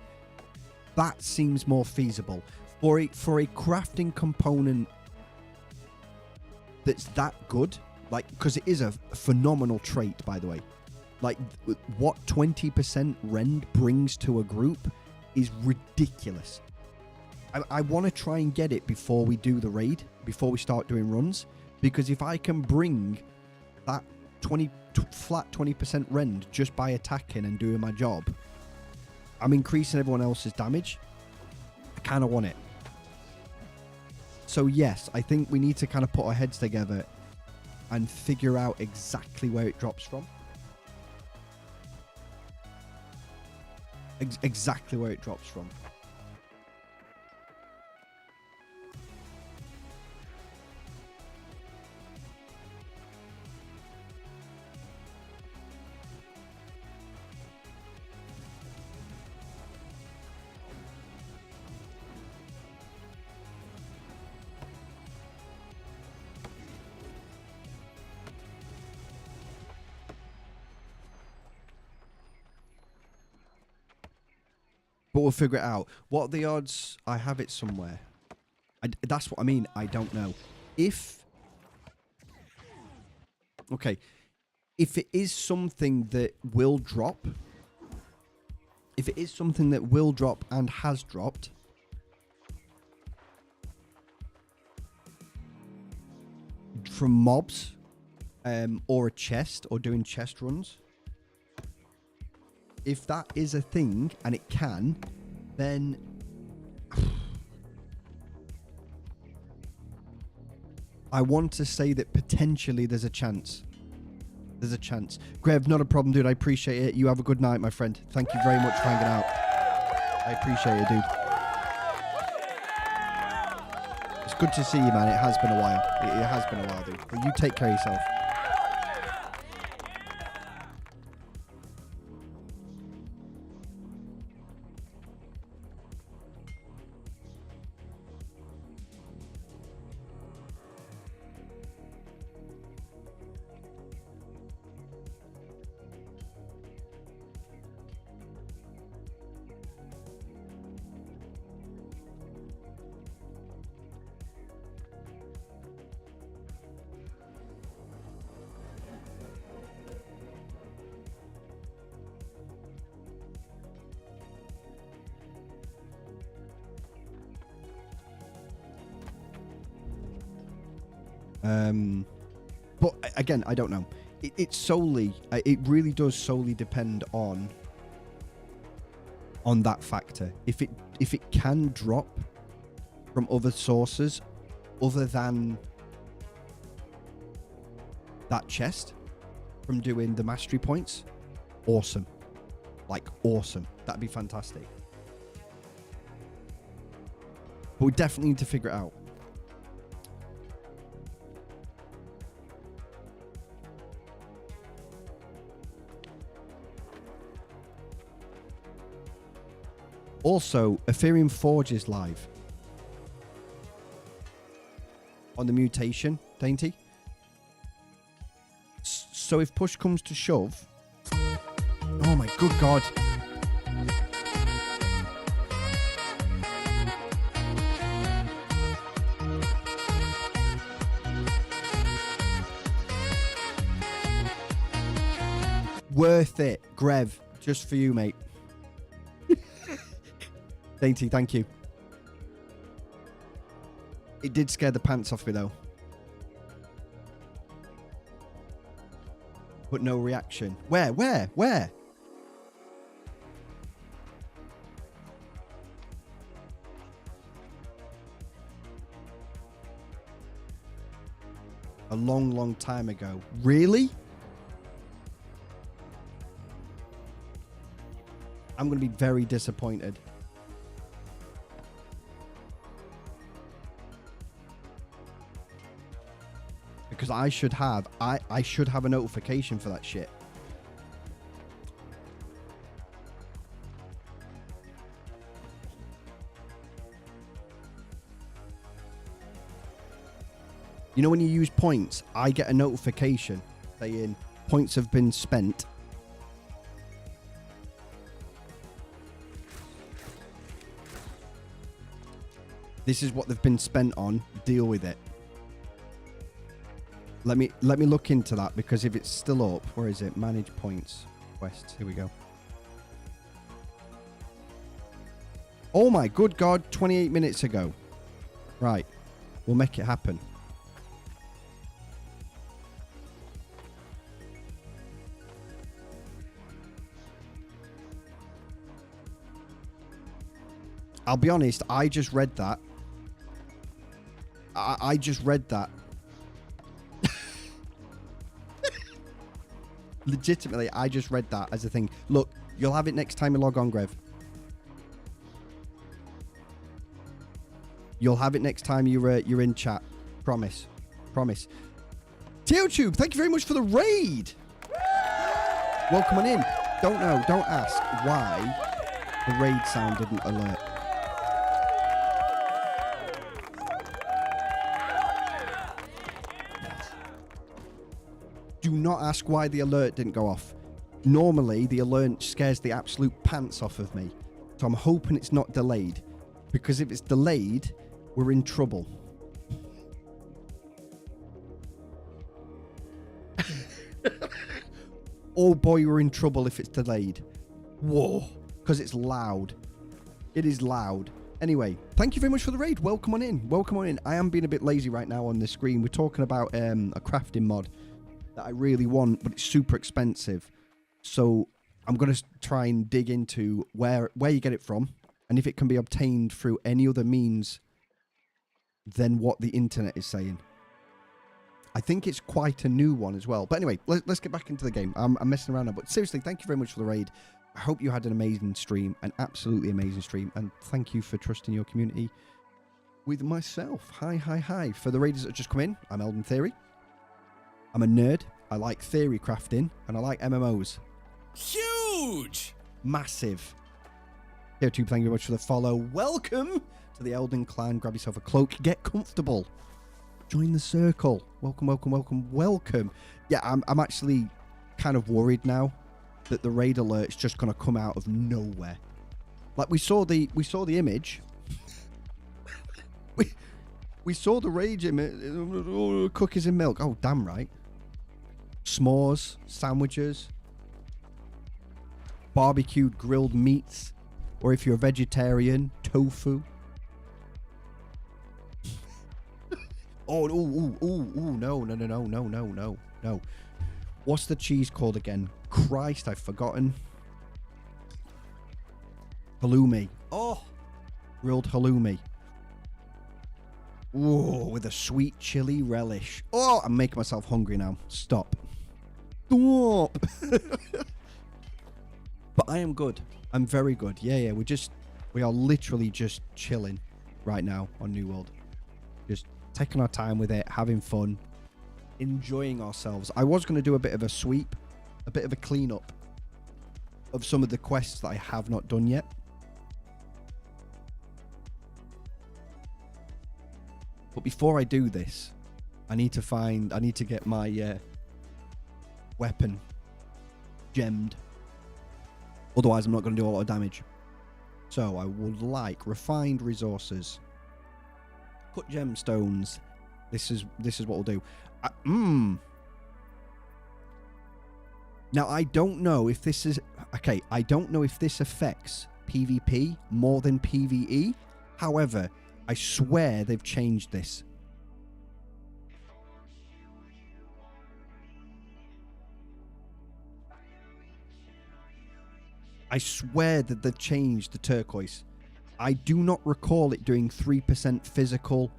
That seems more feasible. For a crafting component that's that good, like, because it is a phenomenal trait, by the way. Like, what 20% rend brings to a group is ridiculous. I want to try and get it before we do the raid, before we start doing runs, because if I can bring that flat 20% rend just by attacking and doing my job, I'm increasing everyone else's damage. I kind of want it. So yes, I think we need to kind of put our heads together and figure out exactly where it drops from. Exactly where it drops from. But we'll figure it out. What are the odds? I have it somewhere. That's what I mean. I don't know. Okay. If it is something that will drop. If it is something that will drop and has dropped. From mobs. Or a chest. Or doing chest runs. If that is a thing, and it can, then I want to say that potentially there's a chance. There's a chance. Grev, not a problem, dude. I appreciate it. You have a good night, my friend. Thank you very much for hanging out. I appreciate it, dude. It's good to see you, man. It has been a while. It has been a while, dude. But you take care of yourself. But again, I don't know. It's solely, it really does solely depend on that factor. If it can drop from other sources other than that chest from doing the mastery points, awesome. Like, awesome. That'd be fantastic. But we definitely need to figure it out. Also, Ethereum Forge is live on the mutation, Dainty. So if push comes to shove... Oh my good God. Worth it, Grev. Just for you, mate. Dainty, thank you. It did scare the pants off me, though. But no reaction. Where? A long, long time ago. Really? I'm going to be very disappointed. Because I should have a notification for that shit. You know when you use points, I get a notification saying points have been spent. This is what they've been spent on. Deal with it. Let me look into that, because if it's still up, where is it? Manage points. Quests. Here we go. Oh my good God, 28 minutes ago. Right. We'll make it happen. I'll be honest, I just read that. I just read that. Legitimately, I just read that as a thing. Look, you'll have it next time you log on, Grev. You'll have it next time you're in chat. Promise. Promise. TeoTube, thank you very much for the raid. Welcome on in. Don't know, don't ask why the raid sound didn't alert. Do not ask why the alert didn't go off. Normally, the alert scares the absolute pants off of me. So I'm hoping it's not delayed. Because if it's delayed, we're in trouble. Oh boy, we're in trouble if it's delayed. Whoa. Because it's loud. It is loud. Anyway, thank you very much for the raid. Welcome on in. Welcome on in. I am being a bit lazy right now on the screen. We're talking about a crafting mod that I really want, but it's super expensive. So I'm going to try and dig into where you get it from, and if it can be obtained through any other means than what the internet is saying. I think it's quite a new one as well. But anyway, let's get back into the game. I'm messing around now, but seriously, thank you very much for the raid. I hope you had an amazing stream, an absolutely amazing stream, and thank you for trusting your community with myself. Hi. For the raiders that have just come in, I'm Elden Theory. I'm a nerd. I like theory crafting, and I like MMOs. Huge! Massive. YouTube, thank you very much for the follow. Welcome to the Elden Clan. Grab yourself a cloak. Get comfortable. Join the circle. Welcome. Yeah, I'm actually kind of worried now that the raid alert's just going to come out of nowhere. Like, we saw the image. we saw the rage image. Cookies and milk. Oh, damn right. S'mores, sandwiches, barbecued grilled meats, or if you're a vegetarian, tofu. No. What's the cheese called again? Christ, I've forgotten. Halloumi. Oh, grilled halloumi. Whoa, with a sweet chili relish. Oh, I'm making myself hungry now. Stop. But I am good. I'm very good. Yeah. We are literally just chilling right now on New World. Just taking our time with it, having fun, enjoying ourselves. I was going to do a bit of a sweep, a bit of a cleanup of some of the quests that I have not done yet. But before I do this, I need to get my weapon gemmed. Otherwise, I'm not going to do a lot of damage. So I would like refined resources. Put gemstones. This is what we'll do. Now, I don't know if this is... Okay, I don't know if this affects PvP more than PvE. However, I swear they've changed this. I swear that they've changed the turquoise. I do not recall it doing 3% physical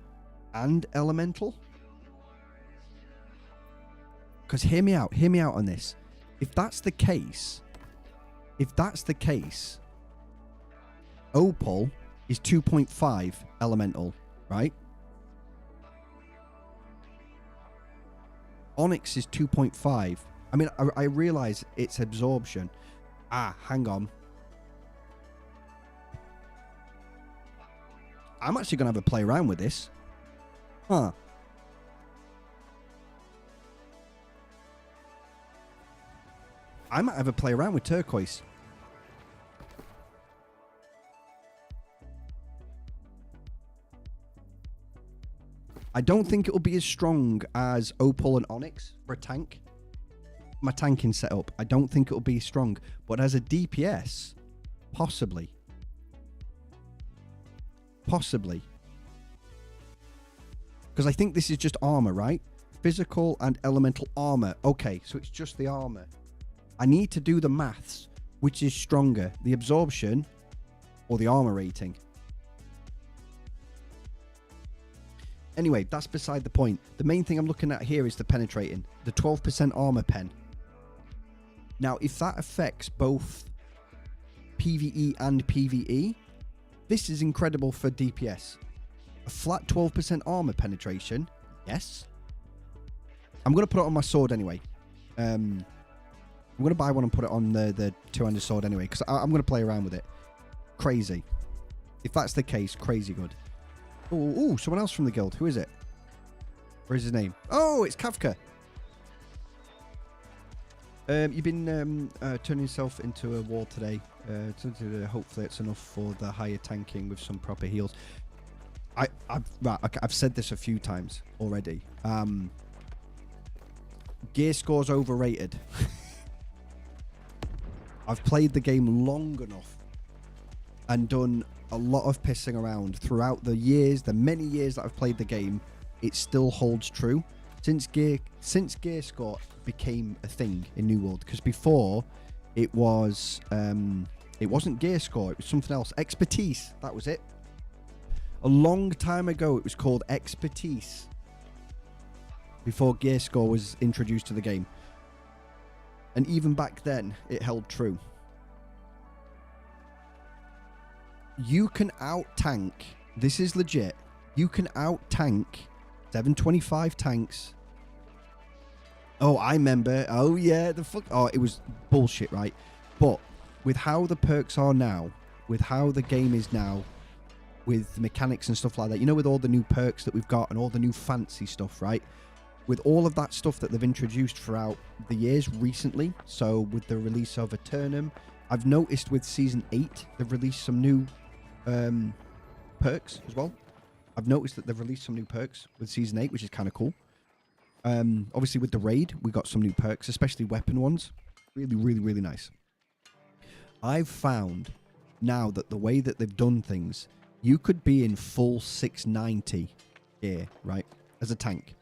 and elemental. Because hear me out on this. If that's the case, Opal is 2.5 elemental, right? Onyx is 2.5. I mean, I realize it's absorption. Hang on. I'm actually going to have a play around with this. I might have a play around with turquoise. I don't think it will be as strong as Opal and Onyx for a tank. My tanking setup, I don't think it will be strong. But as a DPS, possibly. Possibly. Because I think this is just armor, right? Physical and elemental armor. Okay, so it's just the armor. I need to do the maths. Which is stronger? The absorption or the armor rating? Anyway, that's beside the point. The main thing I'm looking at here is the penetrating. The 12% armor pen. Now, if that affects both PVE and PVE, this is incredible for DPS. A flat 12% armor penetration, yes. I'm going to put it on my sword anyway. I'm going to buy one and put it on the two-handed sword anyway, because I'm going to play around with it. Crazy. If that's the case, crazy good. Oh, someone else from the guild. Who is it? Where's his name? Oh, it's Kafka. You've been turning yourself into a wall today. Hopefully it's enough for the higher tanking with some proper heals. I've said this a few times already. Gear score's overrated. I've played the game long enough and done a lot of pissing around throughout the years, the many years that I've played the game. It still holds true since gear score became a thing in New World, because before it wasn't gear score, it was something else. Expertise, that was it. A long time ago it was called expertise, before gear score was introduced to the game. And even back then it held true. You can out-tank, this is legit, you can out-tank 725 tanks. Oh, I remember. Oh, yeah, it was bullshit, right? But with how the perks are now, with how the game is now, with the mechanics and stuff like that, you know, with all the new perks that we've got and all the new fancy stuff, right? With all of that stuff that they've introduced throughout the years recently, so with the release of Eternum, I've noticed with Season 8, they've released some new perks as well. I've noticed that they've released some new perks with Season 8, which is kind of cool. Obviously, with the raid, we got some new perks, especially weapon ones. Really, really, really nice. I've found now that the way that they've done things, you could be in full 690 gear, right? As a tank.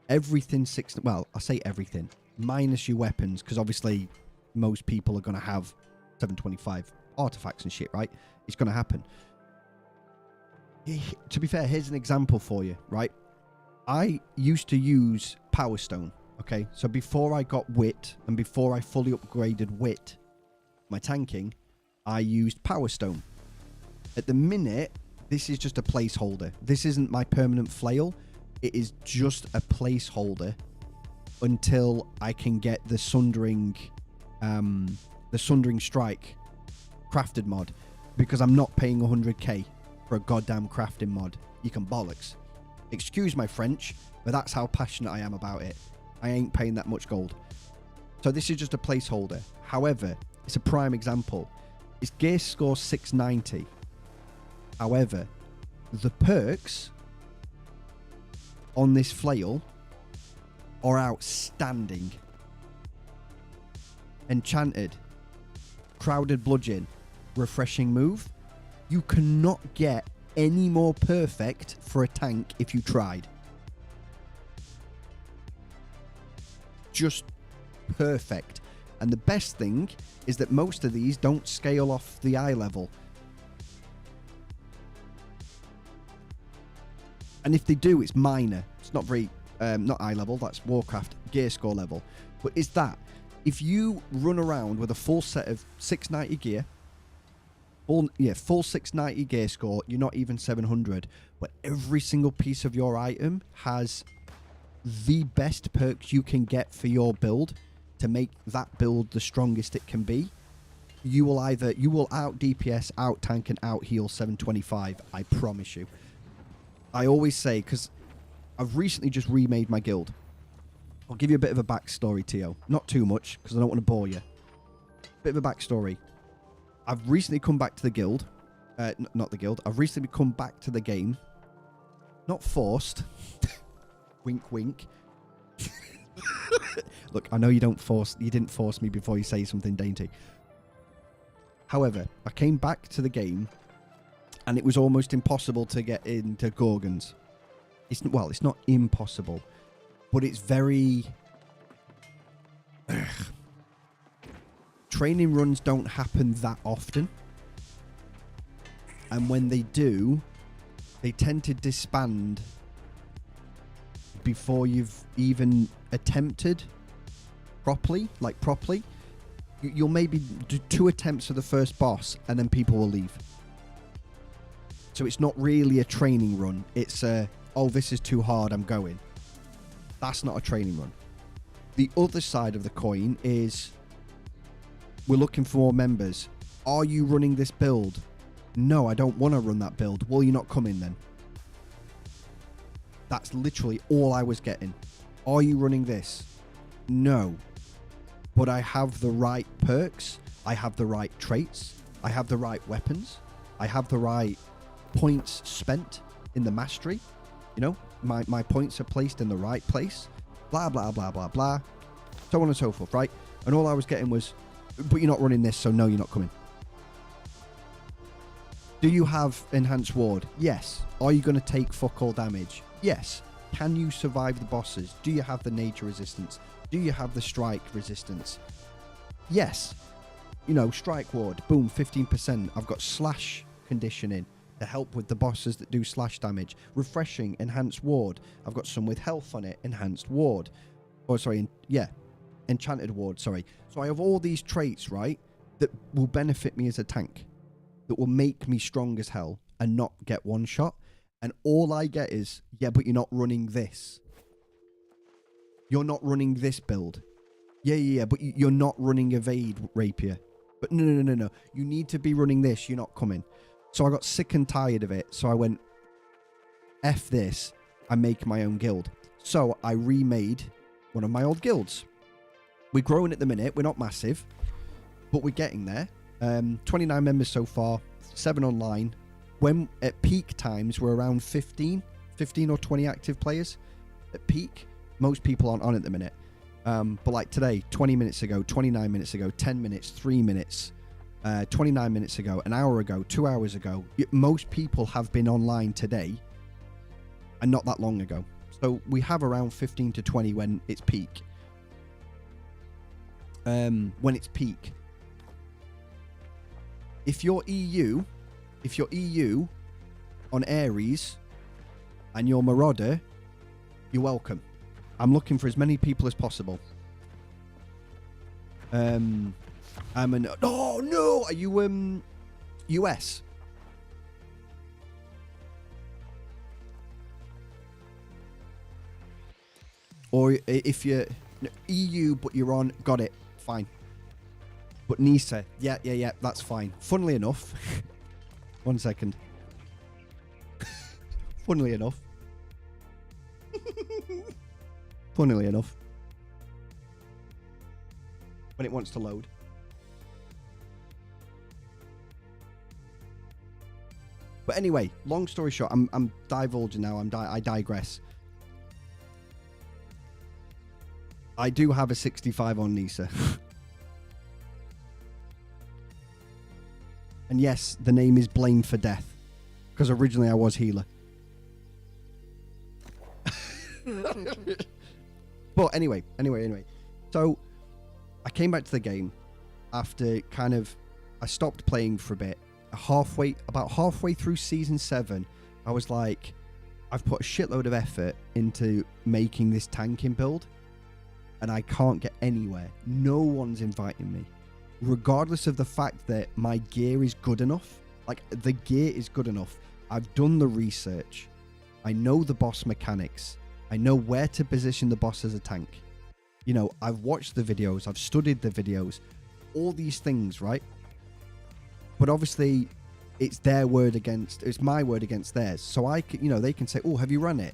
Everything well, I say everything. Minus your weapons, because obviously most people are going to have 725 artifacts and shit, right? It's going to happen. To be fair, here's an example for you, right? I used to use Power Stone, okay? So before I got Wit, and before I fully upgraded Wit, my tanking, I used Power Stone. At the minute, this is just a placeholder. This isn't my permanent flail. It is just a placeholder until I can get the Sundering Strike crafted mod, because I'm not paying 100k for a goddamn crafting mod. You can bollocks. Excuse my French, but that's how passionate I am about it. I ain't paying that much gold. So this is just a placeholder. However, it's a prime example. It's gear score 690. However, the perks on this flail are outstanding. Enchanted, crowded bludgeon, refreshing move. You cannot get any more perfect for a tank if you tried. Just perfect. And the best thing is that most of these don't scale off the eye level. And if they do, it's minor. It's not very, not eye level, that's Warcraft gear score level. But is that, if you run around with a full set of 690 gear, full 690 gear score, you're not even 700, but every single piece of your item has the best perks you can get for your build to make that build the strongest it can be. You will out DPS, out tank, and out heal 725. I promise you. I always say, because I've recently just remade my guild. I'll give you a bit of a backstory, Tio. Not too much, because I don't want to bore you. bit of a backstory. I've recently come back to the guild. Not the guild. I've recently come back to the game. Not forced. Wink, wink. Look, I know you didn't force me before you say something dainty. However, I came back to the game and it was almost impossible to get into Gorgons. It's not impossible, but it's very... Training runs don't happen that often. And when they do, they tend to disband before you've even attempted properly. You'll maybe do 2 attempts for the first boss and then people will leave. So it's not really a training run. It's oh, this is too hard, I'm going. That's not a training run. The other side of the coin is we're looking for more members. Are you running this build? No, I don't want to run that build. Will you not come in then? That's literally all I was getting. Are you running this? No. But I have the right perks. I have the right traits. I have the right weapons. I have the right points spent in the mastery. You know, my points are placed in the right place. Blah, blah, blah, blah, blah. So on and so forth, right? And all I was getting was, but you're not running this, so no, you're not coming. Do you have enhanced ward? Yes. Are you going to take fuck all damage? Yes. Can you survive the bosses? Do you have the nature resistance? Do you have the strike resistance? Yes. You know, strike ward, boom, 15%. I've got slash conditioning to help with the bosses that do slash damage. Refreshing, enhanced ward. I've got some with health on it, enhanced ward. Oh, sorry, yeah. Enchanted ward, sorry. So I have all these traits, right, that will benefit me as a tank. That will make me strong as hell and not get one shot. And all I get is, yeah, but you're not running this. You're not running this build. Yeah, but you're not running evade rapier. But no. You need to be running this. You're not coming. So I got sick and tired of it. So I went, F this. I make my own guild. So I remade one of my old guilds. We're growing at the minute. We're not massive, but we're getting there. 29 members so far, 7 online. When at peak times, we're around 15 or 20 active players. At peak, most people aren't on at the minute. But like today, 20 minutes ago, 29 minutes ago, 10 minutes, 3 minutes, 29 minutes ago, an hour ago, 2 hours ago. Most people have been online today and not that long ago. So we have around 15 to 20 when it's peak. When it's peak. If you're EU on Aries and you're Marauder, you're welcome. I'm looking for as many people as possible. Oh no, are you US? Or if you're EU but you're on, got it, fine. But Nisa, yeah, that's fine. Funnily enough, 1 second. Funnily enough, when it wants to load. But anyway, long story short, I'm divulging now. I digress. I do have a 65 on Nisa. And yes, the name is Blame for Death. Because originally I was healer. But anyway. So, I came back to the game after I stopped playing for a bit. About halfway through Season 7, I was like, I've put a shitload of effort into making this tanking build. And I can't get anywhere. No one's inviting me. Regardless of the fact that my gear is good enough. Like, the gear is good enough. I've done the research. I know the boss mechanics. I know where to position the boss as a tank. You know, I've watched the videos. I've studied the videos. All these things, right? But obviously, it's my word against theirs. So they can say, oh, have you run it?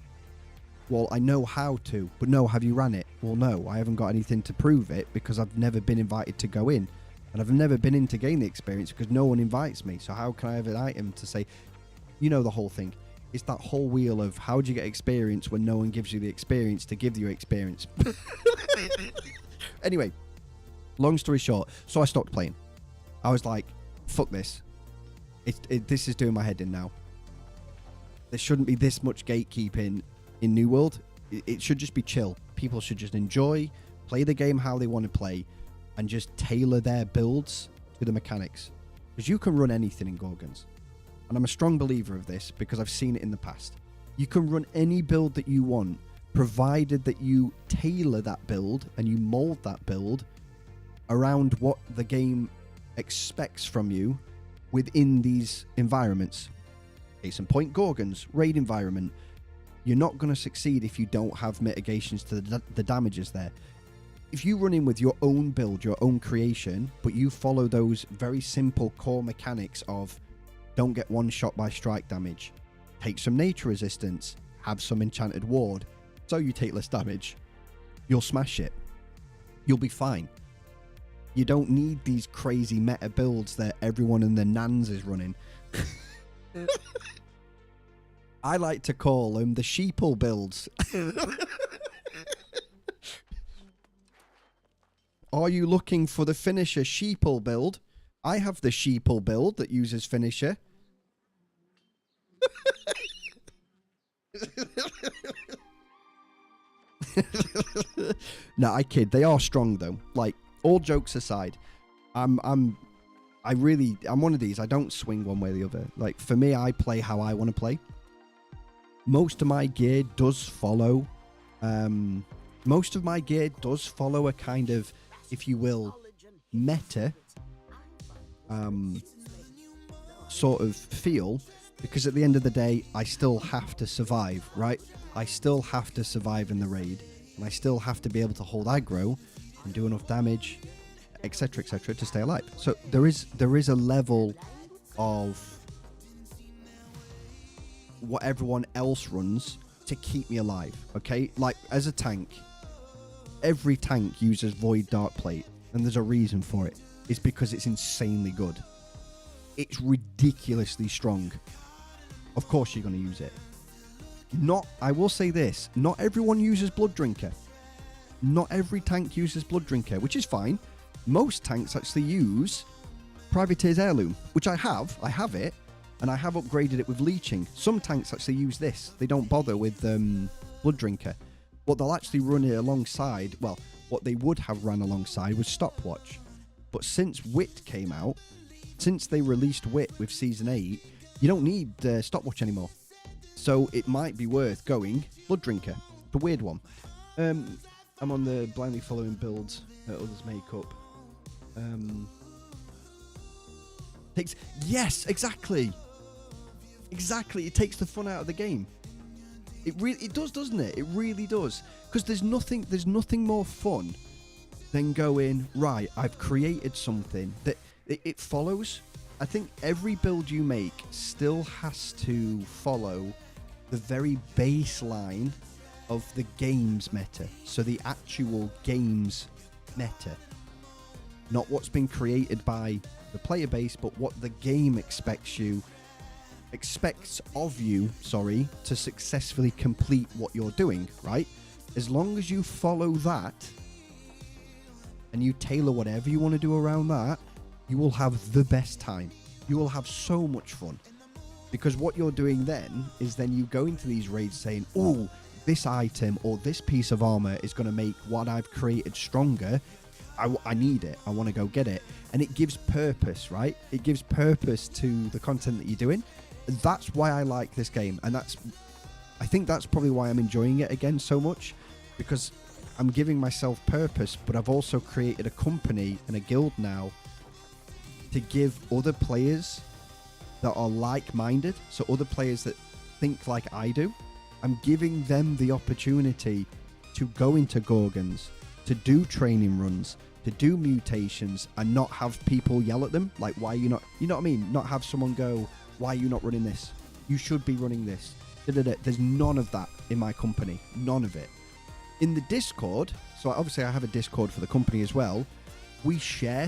Well, I know how to, but no, have you ran it? Well, no, I haven't got anything to prove it because I've never been invited to go in. And I've never been in to gain the experience because no one invites me. So how can I have an item to say, you know, the whole thing? It's that whole wheel of how do you get experience when no one gives you the experience to give you experience. Anyway, long story short, so I stopped playing. I was like, fuck this. This is doing my head in now. There shouldn't be this much gatekeeping in New World. It should just be chill. People should just enjoy, play the game how they want to play, and just tailor their builds to the mechanics. Because you can run anything in Gorgons. And I'm a strong believer of this because I've seen it in the past. You can run any build that you want, provided that you tailor that build and you mold that build around what the game expects from you within these environments. Case in point, Gorgons, raid environment. You're not going to succeed if you don't have mitigations to the damages there. If you run in with your own build, your own creation, but you follow those very simple core mechanics of don't get one shot by strike damage, take some nature resistance, have some enchanted ward, so you take less damage, you'll smash it. You'll be fine. You don't need these crazy meta builds that everyone in the nans is running. I like to call them the sheeple builds. Are you looking for the finisher sheeple build? I have the sheeple build that uses finisher. No, I kid. They are strong though. Like, all jokes aside, I'm one of these. I don't swing one way or the other. Like, for me, I play how I want to play. Most of my gear does follow a kind of, if you will, meta sort of feel, because at the end of the day, I still have to survive, right? I still have to survive in the raid, and I still have to be able to hold aggro and do enough damage, etc., to stay alive. So there is a level of what everyone else runs to keep me alive, okay? Like, as a tank, every tank uses Void Dark Plate, and there's a reason for it. It's because it's insanely good. It's ridiculously strong. Of course you're going to use it. I will say this, not everyone uses Blood Drinker. Not every tank uses Blood Drinker, which is fine. Most tanks actually use Privateer's Heirloom, which I have it, and I have upgraded it with Leeching. Some tanks actually use this. They don't bother with Blood Drinker. What they'll actually run it alongside, well, what they would have run alongside was Stopwatch. But since Wit came out, since they released Wit with Season 8, you don't need Stopwatch anymore. So it might be worth going Blood Drinker, the weird one. I'm on the blindly following builds that others make up. Yes, exactly. Exactly, it takes the fun out of the game. It does, doesn't it? It really does. Because there's nothing more fun than going, right, I've created something that it follows. I think every build you make still has to follow the very baseline of the game's meta. So the actual game's meta. Not what's been created by the player base, but what the game expects of you, to successfully complete what you're doing, right? As long as you follow that and you tailor whatever you want to do around that, you will have the best time. You will have so much fun. Because what you're doing then is then you go into these raids saying, oh, this item or this piece of armor is going to make what I've created stronger. I need it. I want to go get it. And it gives purpose, right? It gives purpose to the content that you're doing. And that's why I like this game. And I think that's probably why I'm enjoying it again so much. Because I'm giving myself purpose, but I've also created a company and a guild now to give other players that are like-minded, so other players that think like I do, I'm giving them the opportunity to go into Gorgons, to do training runs, to do mutations, and not have people yell at them, like, why are you not, you know what I mean? Not have someone go, why are you not running this? You should be running this. There's none of that in my company. None of it. In the Discord, so obviously I have a Discord for the company as well, we share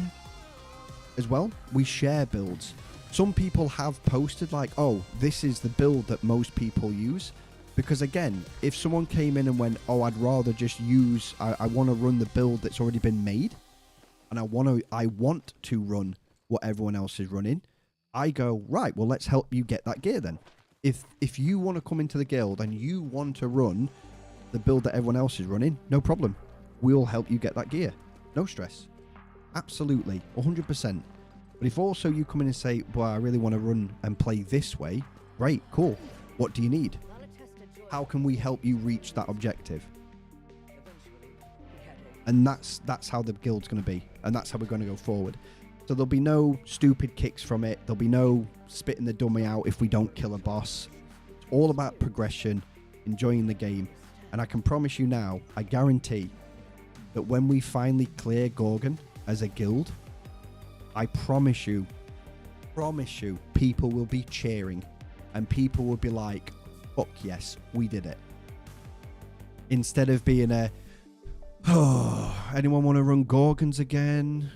as well. We share builds. Some people have posted like, oh, this is the build that most people use. Because again, if someone came in and went, oh, I'd rather just use, I want to run the build that's already been made, and I want to run what everyone else is running, I go, right, well, let's help you get that gear then. If you want to come into the guild and you want to run the build that everyone else is running, no problem. We'll help you get that gear. No stress. Absolutely, 100%. But if also you come in and say, well, I really want to run and play this way, great, cool. What do you need? How can we help you reach that objective? And that's how the guild's going to be. And that's how we're going to go forward. So there'll be no stupid kicks from it. There'll be no spitting the dummy out if we don't kill a boss. It's all about progression, enjoying the game. And I can promise you now, I guarantee that when we finally clear Gorgon as a guild, I promise you, people will be cheering. And people will be like, fuck yes, we did it. Instead of being a, oh, anyone want to run Gorgons again?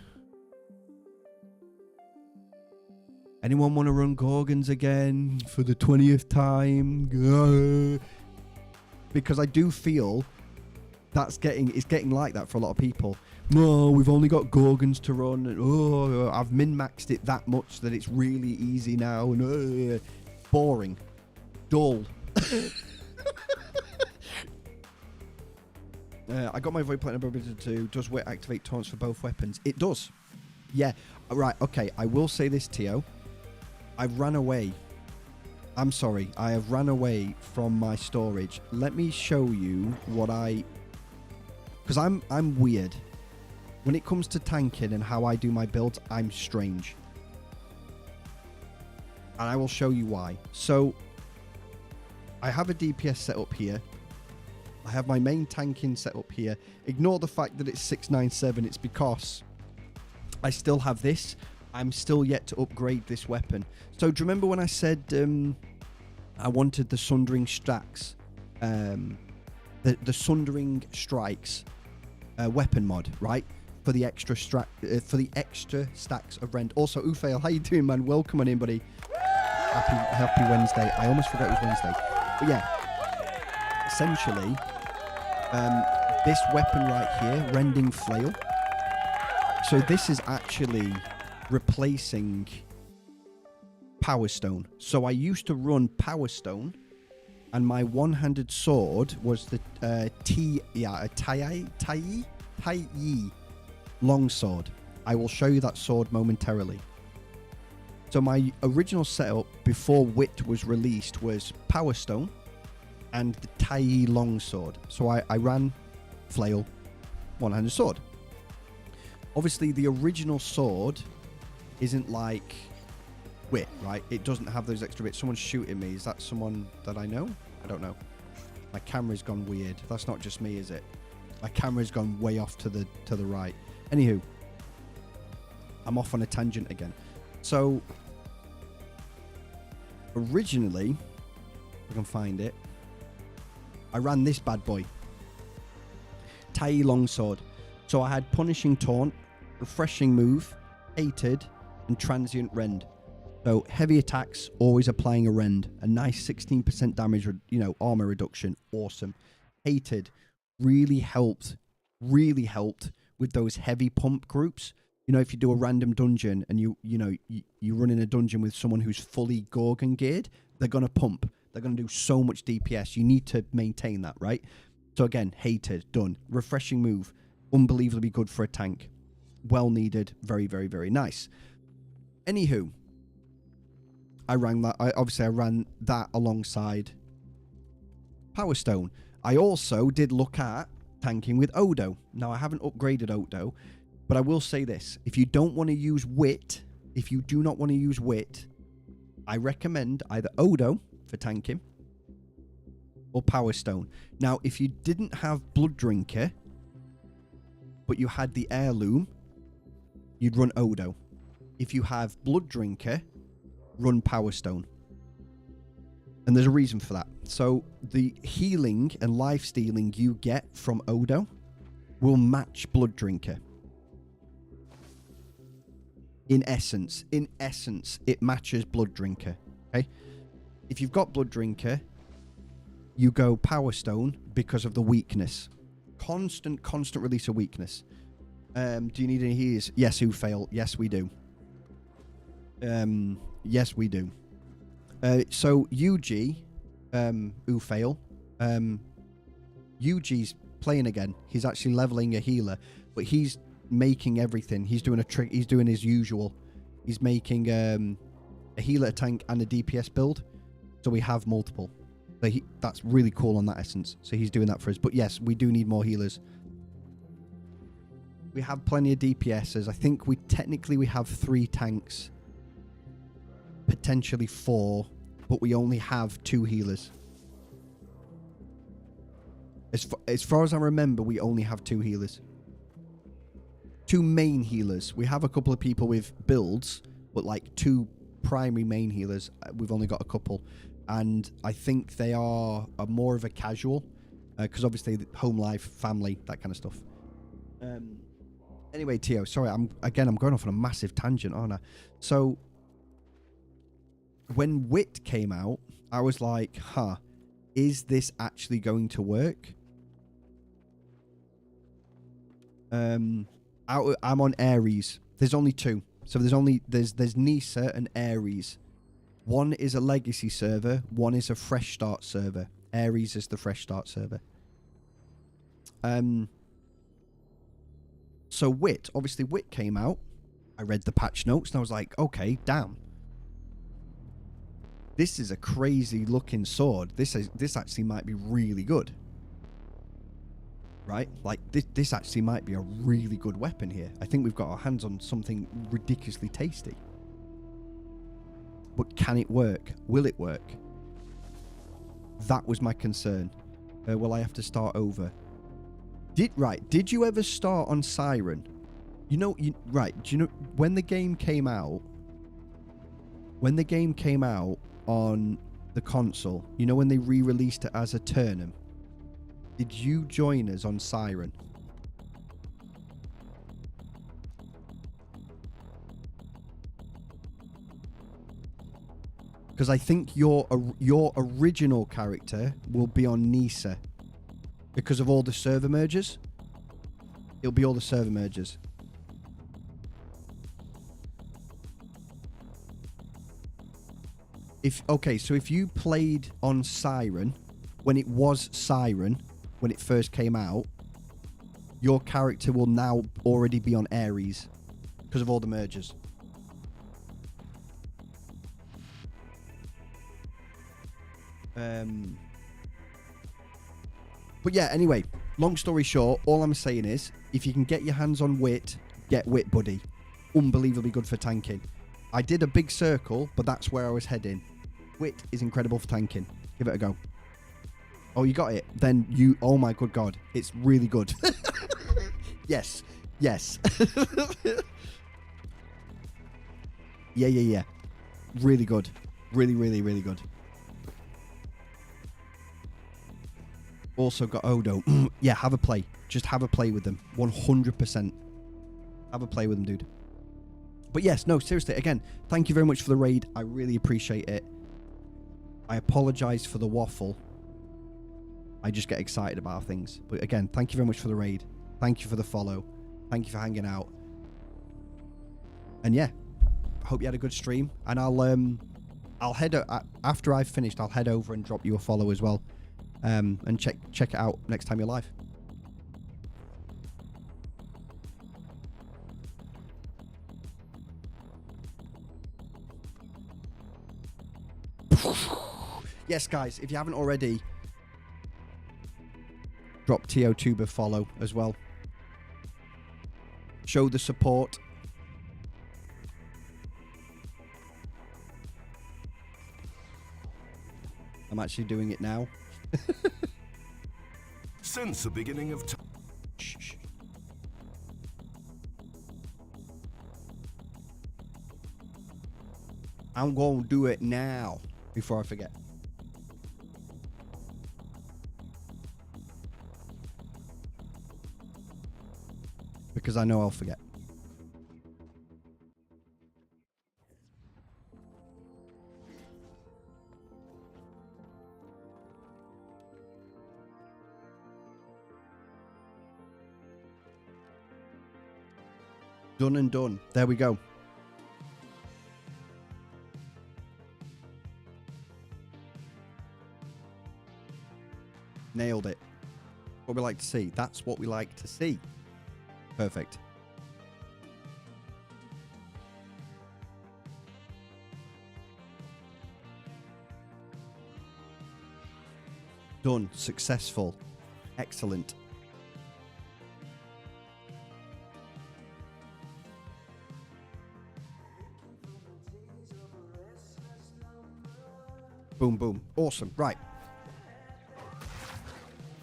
Anyone want to run Gorgons again for the 20th time? Because I do feel it's getting like that for a lot of people. No, we've only got Gorgons to run. And, oh, I've min-maxed it that much that it's really easy now. And boring, dull. I got my Void Platinum ability to does wit activate taunts for both weapons. It does. Yeah. Right. Okay. I will say this, Tio. I ran away. I'm sorry. I have ran away from my storage. Let me show you what because I'm weird. When it comes to tanking and how I do my builds, I'm strange. And I will show you why. So I have a DPS set up here. I have my main tanking set up here. Ignore the fact that it's 697. It's because I still have this. I'm still yet to upgrade this weapon. So do you remember when I said I wanted the Sundering Stacks, the Sundering Strikes weapon mod, right? For the extra stacks of rend. Also, Ufail, how you doing, man? Welcome on in, buddy. Happy Wednesday. I almost forgot it was Wednesday. But yeah, essentially, this weapon right here, Rending Flail. So this is actually replacing Power Stone. So I used to run Power Stone, and my one-handed sword was the Tai longsword. I will show you that sword momentarily. So my original setup before Wit was released was Power Stone and the Tai longsword. So I ran Flail, one-handed sword. Obviously, the original sword isn't like Wit, right? It doesn't have those extra bits. Someone's shooting me. Is that someone that I know? I don't know. My camera's gone weird. That's not just me, is it? My camera's gone way off to the right. Anywho, I'm off on a tangent again. So originally, if I can find it, I ran this bad boy, Tai longsword. So I had Punishing Taunt, Refreshing Move, Hated, and Transient Rend. So heavy attacks, always applying a rend. A nice 16% damage, armor reduction. Awesome. Hated really helped with those heavy pump groups. If you do a random dungeon and you run in a dungeon with someone who's fully Gorgon geared, they're going to pump. They're going to do so much DPS. You need to maintain that, right? So again, Hated, done. Refreshing Move, unbelievably good for a tank. Well needed, very, very, very nice. Anywho, I ran that alongside Power Stone. I also did look at tanking with Odo. Now, I haven't upgraded Odo, but I will say this. If you don't want to use Wit, if you do not want to use Wit, I recommend either Odo for tanking or Power Stone. Now, if you didn't have Blood Drinker, but you had the Heirloom, you'd run Odo. If you have Blood Drinker, run Power Stone. And there's a reason for that. So the healing and life stealing you get from Odo will match Blood Drinker. In essence, it matches Blood Drinker. Okay, if you've got Blood Drinker, you go Power Stone because of the weakness. Constant release of weakness. Do you need any heals? Yes, who fail? Yes, we do. Yes, we do. So UG, who fail? UG's playing again. He's actually leveling a healer, but he's making everything. He's doing a trick. He's doing his usual. He's making a healer, a tank, and a DPS build. So we have multiple. So that's really cool on that essence. So he's doing that for us. But yes, we do need more healers. We have plenty of DPSs. I think we have 3 tanks. Potentially 4. But we only have 2 healers. As far as I remember, we only have 2 healers. 2 main healers. We have a couple of people with builds, but like 2 primary main healers. We've only got a couple. And I think they are more of a casual. Because obviously home life, family, that kind of stuff. Anyway, Tio, sorry, I'm going off on a massive tangent, aren't I? So, when Wit came out, I was like, is this actually going to work? I'm on Aries. There's only 2. So there's Nisa and Aries. One is a legacy server, one is a fresh start server. Aries is the fresh start server. So Wit came out. I read the patch notes and I was like, okay, damn. This is a crazy looking sword. This actually might be really good. Right? Like, this actually might be a really good weapon here. I think we've got our hands on something ridiculously tasty. But can it work? Will it work? That was my concern. Will I have to start over? Did you ever start on Siren? Do you know when the game came out? When the game came out on the console, you know when they re-released it as Eternum? Did you join us on Siren? Because I think your original character will be on Nisa. Because of all the server mergers. It'll be all the server mergers. So if you played on Siren, when it was Siren, when it first came out, your character will now already be on Aries. Because of all the mergers. But yeah, anyway, long story short, all I'm saying is, if you can get your hands on Wit, get Wit, buddy. Unbelievably good for tanking. I did a big circle, but that's where I was heading. Wit is incredible for tanking. Give it a go. Oh, you got it? Then you... Oh my good God. It's really good. Yes. Yes. Yeah. Really good. Really, really, really good. Also got Odo. Yeah, have a play. Just have a play with them. 100%. Have a play with them, dude. But yes, no, seriously, again, thank you very much for the raid. I really appreciate it. I apologize for the waffle. I just get excited about things. But again, thank you very much for the raid. Thank you for the follow. Thank you for hanging out. And yeah, I hope you had a good stream. And I'll head after I've finished, I'll head over and drop you a follow as well. And check it out next time you're live. Yes, guys, if you haven't already, drop TO2 a follow as well. Show the support. I'm actually doing it now. Since the beginning of time. Shh. I'm going to do it now before I forget. Because I know I'll forget. Done and done. There we go. Nailed it. What we like to see. That's what we like to see. Perfect. Done. Successful. Excellent. Boom, boom. Awesome. Right.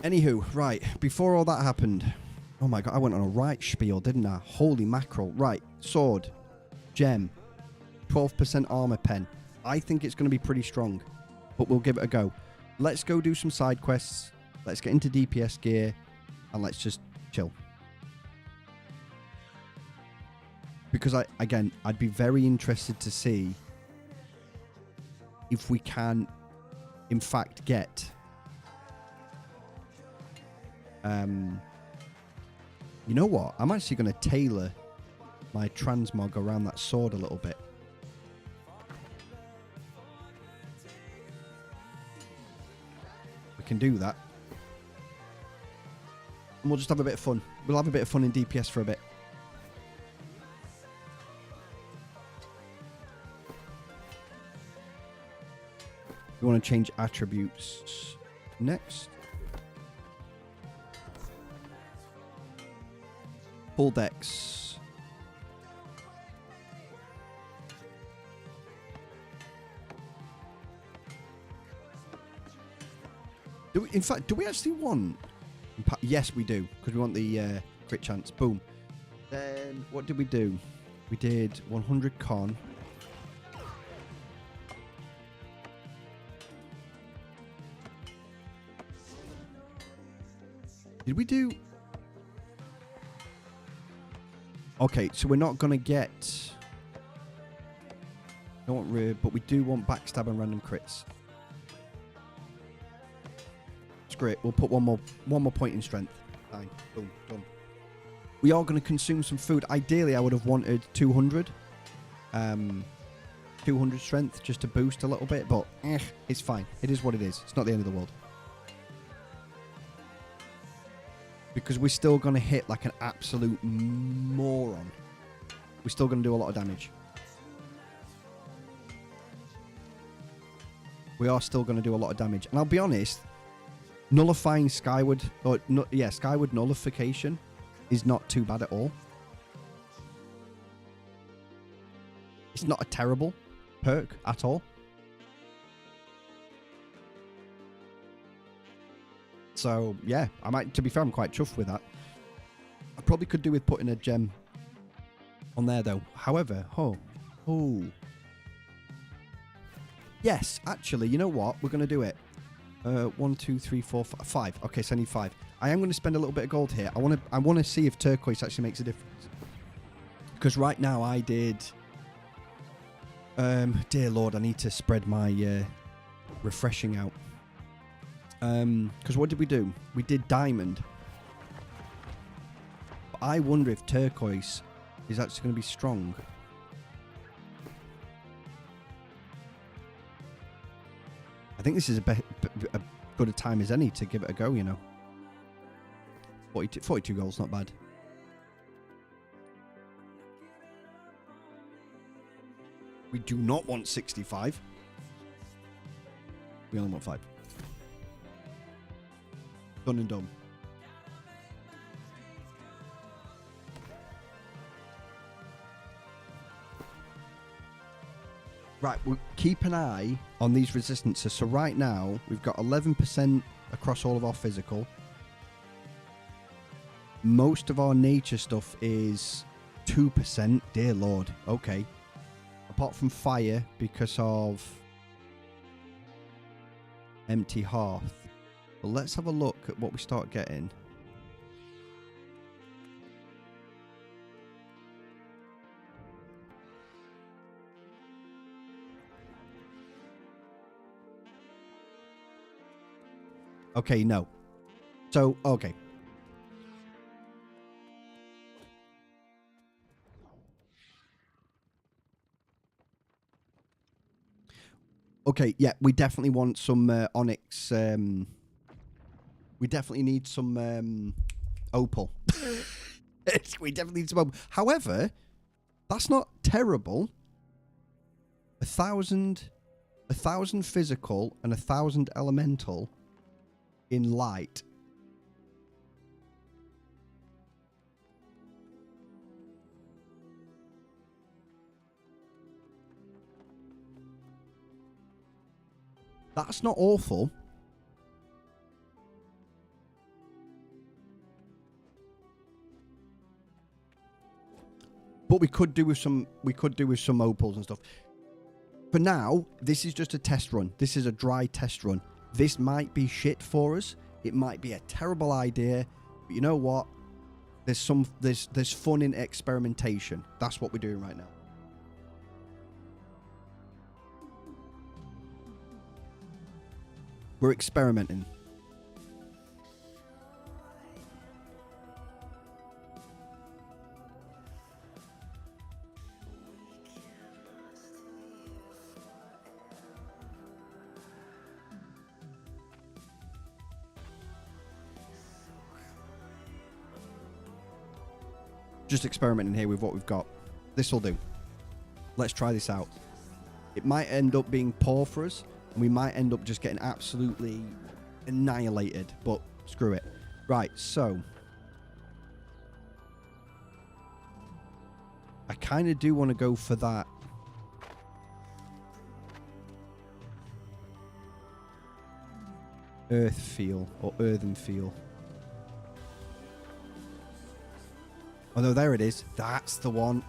Anywho, right. Before all that happened, oh my god, I went on a right spiel, didn't I? Holy mackerel. Right. Sword. Gem. 12% armor pen. I think it's going to be pretty strong, but we'll give it a go. Let's go do some side quests. Let's get into DPS gear, and let's just chill. Because I'd be very interested to see if we can, in fact, get you know what? I'm actually going to tailor my transmog around that sword a little bit. We can do that. And we'll just have a bit of fun. We'll have a bit of fun in DPS for a bit. We want to change attributes next. Full dex. In fact, do we actually want... Yes, we do, because we want the crit chance. Boom. Then, what did we do? We did 100 con. Did we do... Okay, so we're not going to get... But we do want backstab and random crits. Great. We'll put one more point in strength. Fine. Boom. Done. We are going to consume some food. Ideally, I would have wanted 200. 200 strength just to boost a little bit, but it's fine. It is what it is. It's not the end of the world. Because we're still going to hit like an absolute moron. We're still going to do a lot of damage. We are still going to do a lot of damage. And I'll be honest... Nullifying Skyward, Skyward Nullification is not too bad at all. It's not a terrible perk at all. So, yeah, to be fair, I'm quite chuffed with that. I probably could do with putting a gem on there, though. However, yes, actually, you know what? We're going to do it. 1, 2, 3, 4, 5. Okay, so I need 5. I am going to spend a little bit of gold here. I want to see if turquoise actually makes a difference. Because right now I did... dear Lord, I need to spread my refreshing out. Because what did we do? We did diamond. But I wonder if turquoise is actually going to be strong. I think this is a good a time as any to give it a go, you know. 42 goals, not bad. We do not want 65. We only want 5. Done and done. Right, we'll keep an eye on these resistances. So right now, we've got 11% across all of our physical. Most of our nature stuff is 2%. Dear Lord. Okay. Apart from fire, because of empty hearth. But let's have a look at what we start getting. Okay, no. So, okay. Okay, yeah, we definitely want some onyx. We definitely need some opal. We definitely need some opal. However, that's not terrible. 1,000 physical and 1,000 elemental in light. That's not awful. But we could do with some opals and stuff. For now, this is just a test run. This is a dry test run. This might be shit for us. It might be a terrible idea. But you know what? There's fun in experimentation. That's what we're doing right now. We're experimenting. Just experimenting here with what we've got. This will do. Let's try this out. It might end up being poor for us, and we might end up just getting absolutely annihilated, but screw it. Right, so I kind of do want to go for that. Earth feel, or earthen feel. Oh no, there it is. That's the one.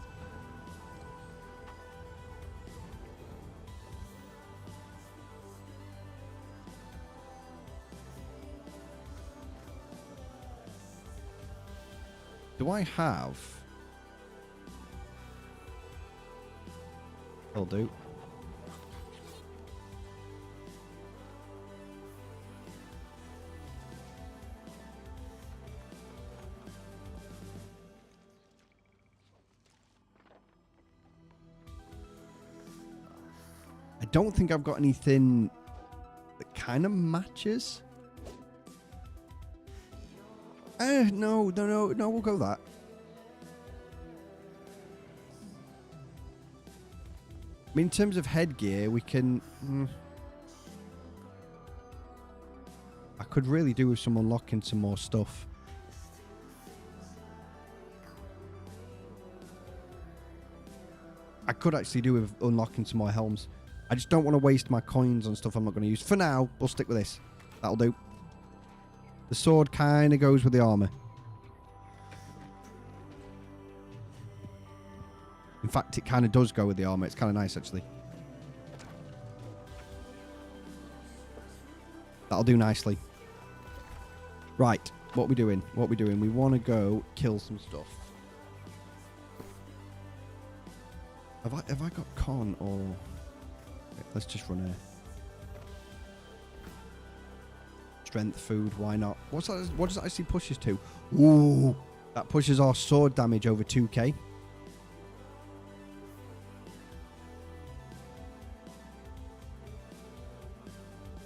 Do I have... Will do. I don't think I've got anything that kind of matches. No, we'll go that. I mean, in terms of headgear, we can... I could really do with some unlocking some more stuff. I could actually do with unlocking some more helms. I just don't want to waste my coins on stuff I'm not going to use. For now, we'll stick with this. That'll do. The sword kind of goes with the armor. In fact, it kind of does go with the armor. It's kind of nice, actually. That'll do nicely. Right. What we doing? What we doing? We want to go kill some stuff. Have I got con or... Okay, let's just run here. Strength, food, why not? What's that? What does that actually push us to? Ooh, that pushes our sword damage over 2k.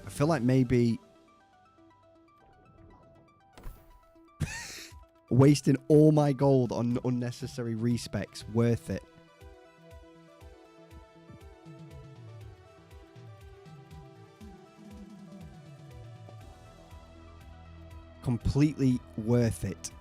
I feel like maybe wasting all my gold on unnecessary respecs worth it. Completely worth it.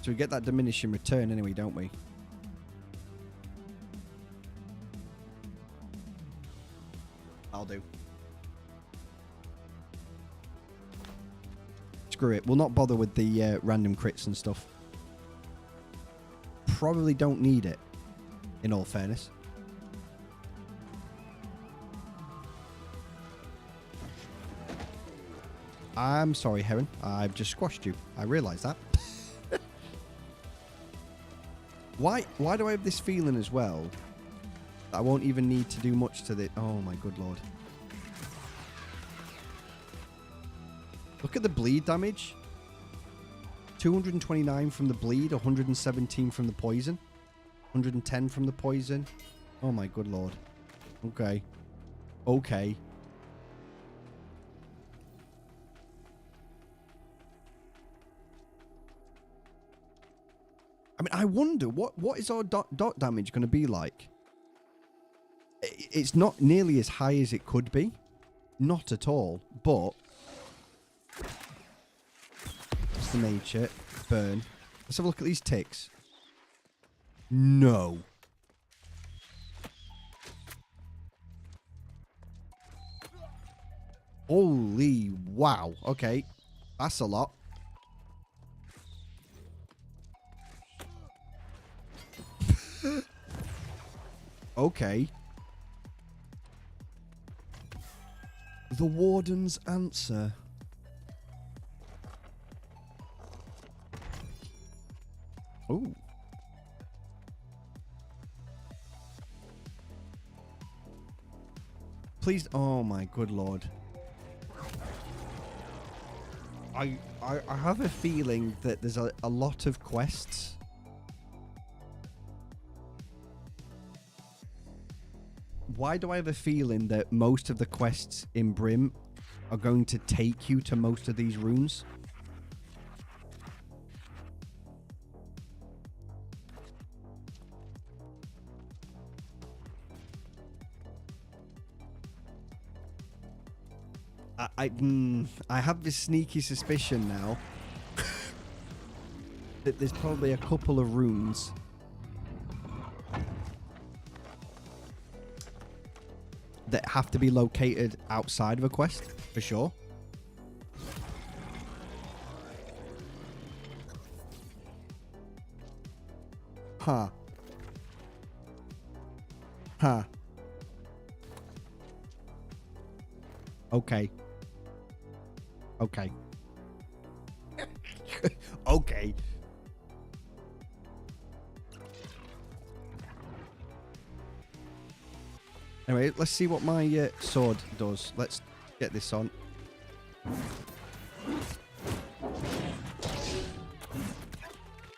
So we get that diminishing return anyway, don't we? I'll do. Screw it. We'll not bother with the random crits and stuff. Probably don't need it, in all fairness. I'm sorry, Heron. I've just squashed you. I realise that. Why do I have this feeling as well that I won't even need to do much to the... Oh my good lord. Look at the bleed damage. 229 from the bleed, 117 from the poison, 110 from the poison. Oh my good lord. Okay. Okay. I mean, I wonder what is our dot damage going to be like? It's not nearly as high as it could be. Not at all. But it's the nature. Burn. Let's have a look at these ticks. No. Holy wow. Okay. That's a lot. Okay. The Warden's answer. Oh. Please. Oh my good lord. I have a feeling that there's a lot of quests. Why do I have a feeling that most of the quests in Brim are going to take you to most of these runes? I have this sneaky suspicion now that there's probably a couple of runes that have to be located outside of a quest, for sure. Huh. Huh. Okay. Okay. Okay. Anyway, let's see what my sword does. Let's get this on.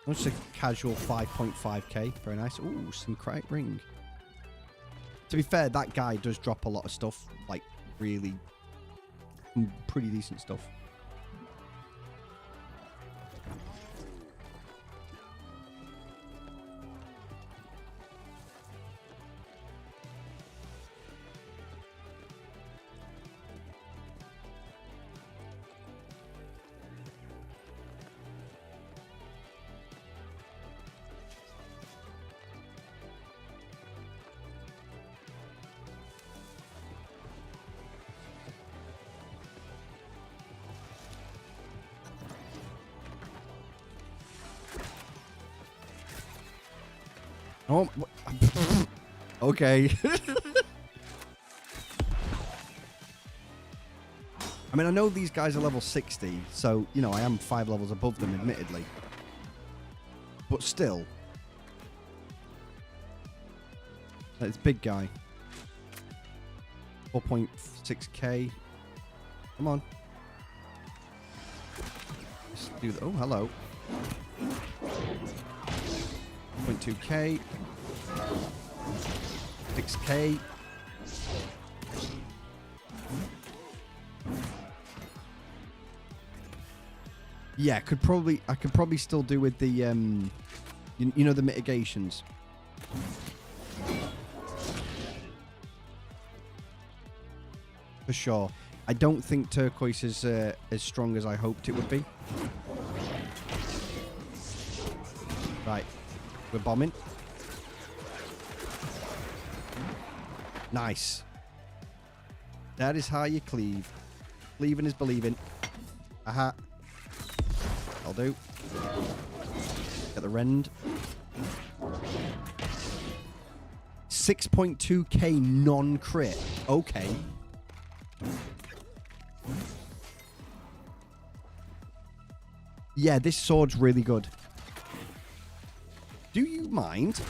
Just a casual 5.5k. Very nice. Ooh, some crate ring. To be fair, that guy does drop a lot of stuff. Like, really pretty decent stuff. Oh, okay. I mean, I know these guys are level 60, so, you know, I am 5 levels above them, admittedly. But still. It's big guy. 4.6k. Come on. Let's do that. Oh, hello. 0.2k. 6k. Yeah, I could probably still do with the you know, the mitigations. For sure. I don't think turquoise is as strong as I hoped it would be. Right. We're bombing. Nice. That is how you cleave. Cleaving is believing. Aha. I'll do. Get the rend. 6.2k non-crit. Okay. Yeah, this sword's really good. Do you mind?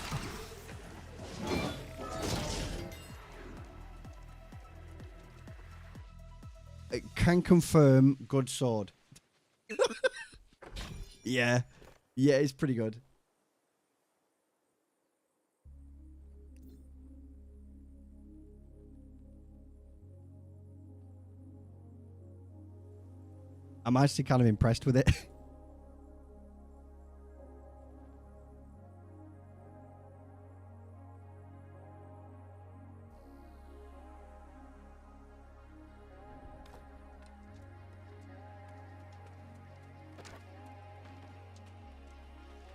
Can confirm, good sword. Yeah. Yeah, it's pretty good. I'm actually kind of impressed with it.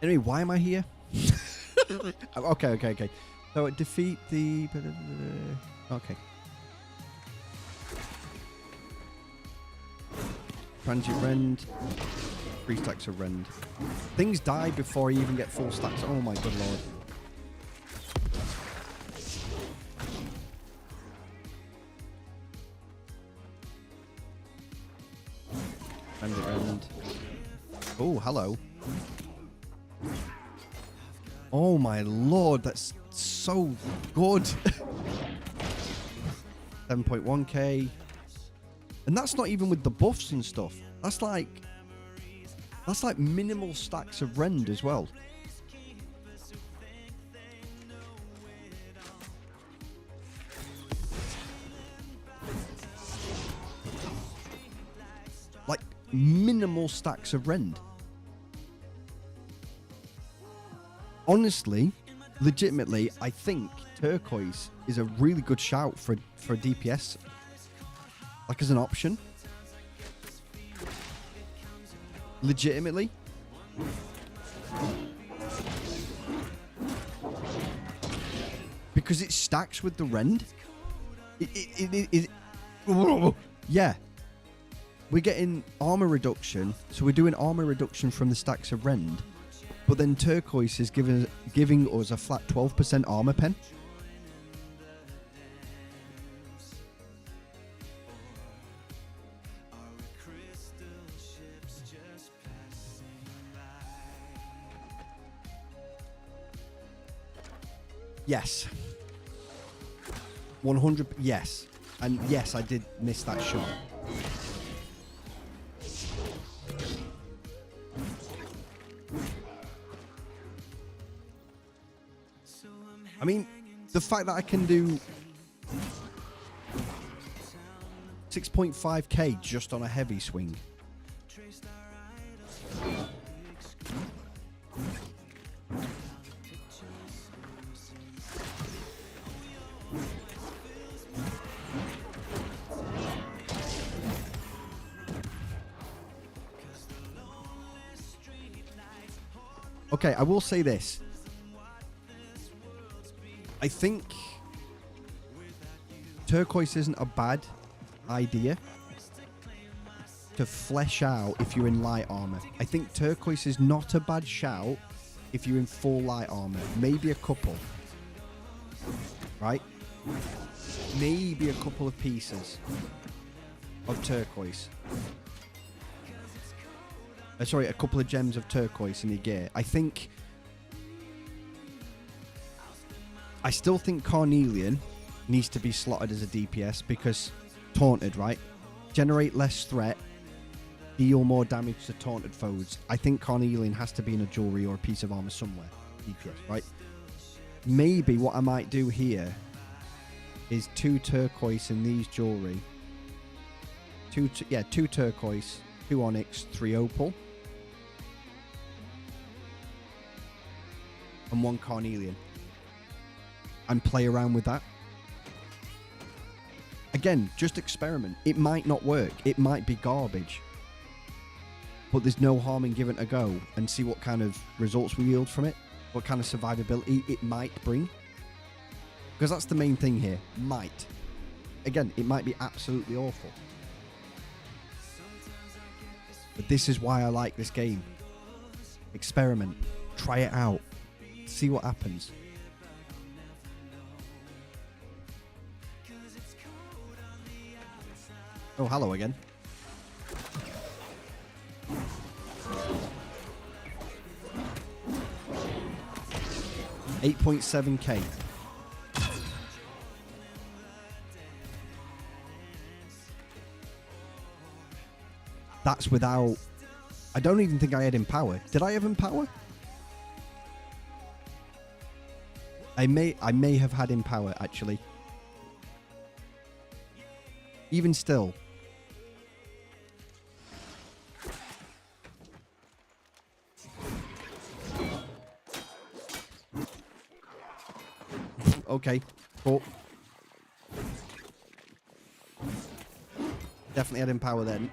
Anyway, why am I here? Okay. So defeat the... Okay. Transient Rend. 3 stacks of Rend. Things die before you even get 4 stacks. Oh my good lord. Rend. Oh, hello. Oh my lord, that's so good. 7.1k. And that's not even with the buffs and stuff. That's like minimal stacks of Rend as well. Like minimal stacks of Rend. Honestly, legitimately, I think turquoise is a really good shout for DPS. Like as an option. Legitimately. Because it stacks with the Rend. Yeah. We're getting armor reduction. So we're doing armor reduction from the stacks of Rend. But then turquoise is giving us a flat 12% armor pen. Yes. 100. Yes. And yes, I did miss that shot. I mean, the fact that I can do 6.5k just on a heavy swing. Okay, I will say this. I think turquoise isn't a bad idea to flesh out if you're in light armor. I think turquoise is not a bad shout if you're in full light armor. Maybe a couple. Right? Maybe a couple of pieces of turquoise. Sorry, a couple of gems of turquoise in your gear. I still think Carnelian needs to be slotted as a DPS because taunted, right? Generate less threat, deal more damage to taunted foes. I think Carnelian has to be in a jewelry or a piece of armor somewhere. DPS, right? Maybe what I might do here is 2 turquoise in these jewelry. 2 turquoise, 2 onyx, 3 opal. And 1 carnelian. And play around with that. Again, just experiment. It might not work. It might be garbage. But there's no harm in giving it a go and see what kind of results we yield from it. What kind of survivability it might bring. Because that's the main thing here. Might. Again, it might be absolutely awful. But this is why I like this game. Experiment. Try it out. See what happens. Oh, hello again. 8.7k. That's without... I don't even think I had Empower. Did I have Empower? I may have had Empower, actually. Even still. Okay, cool. Definitely had Empower then.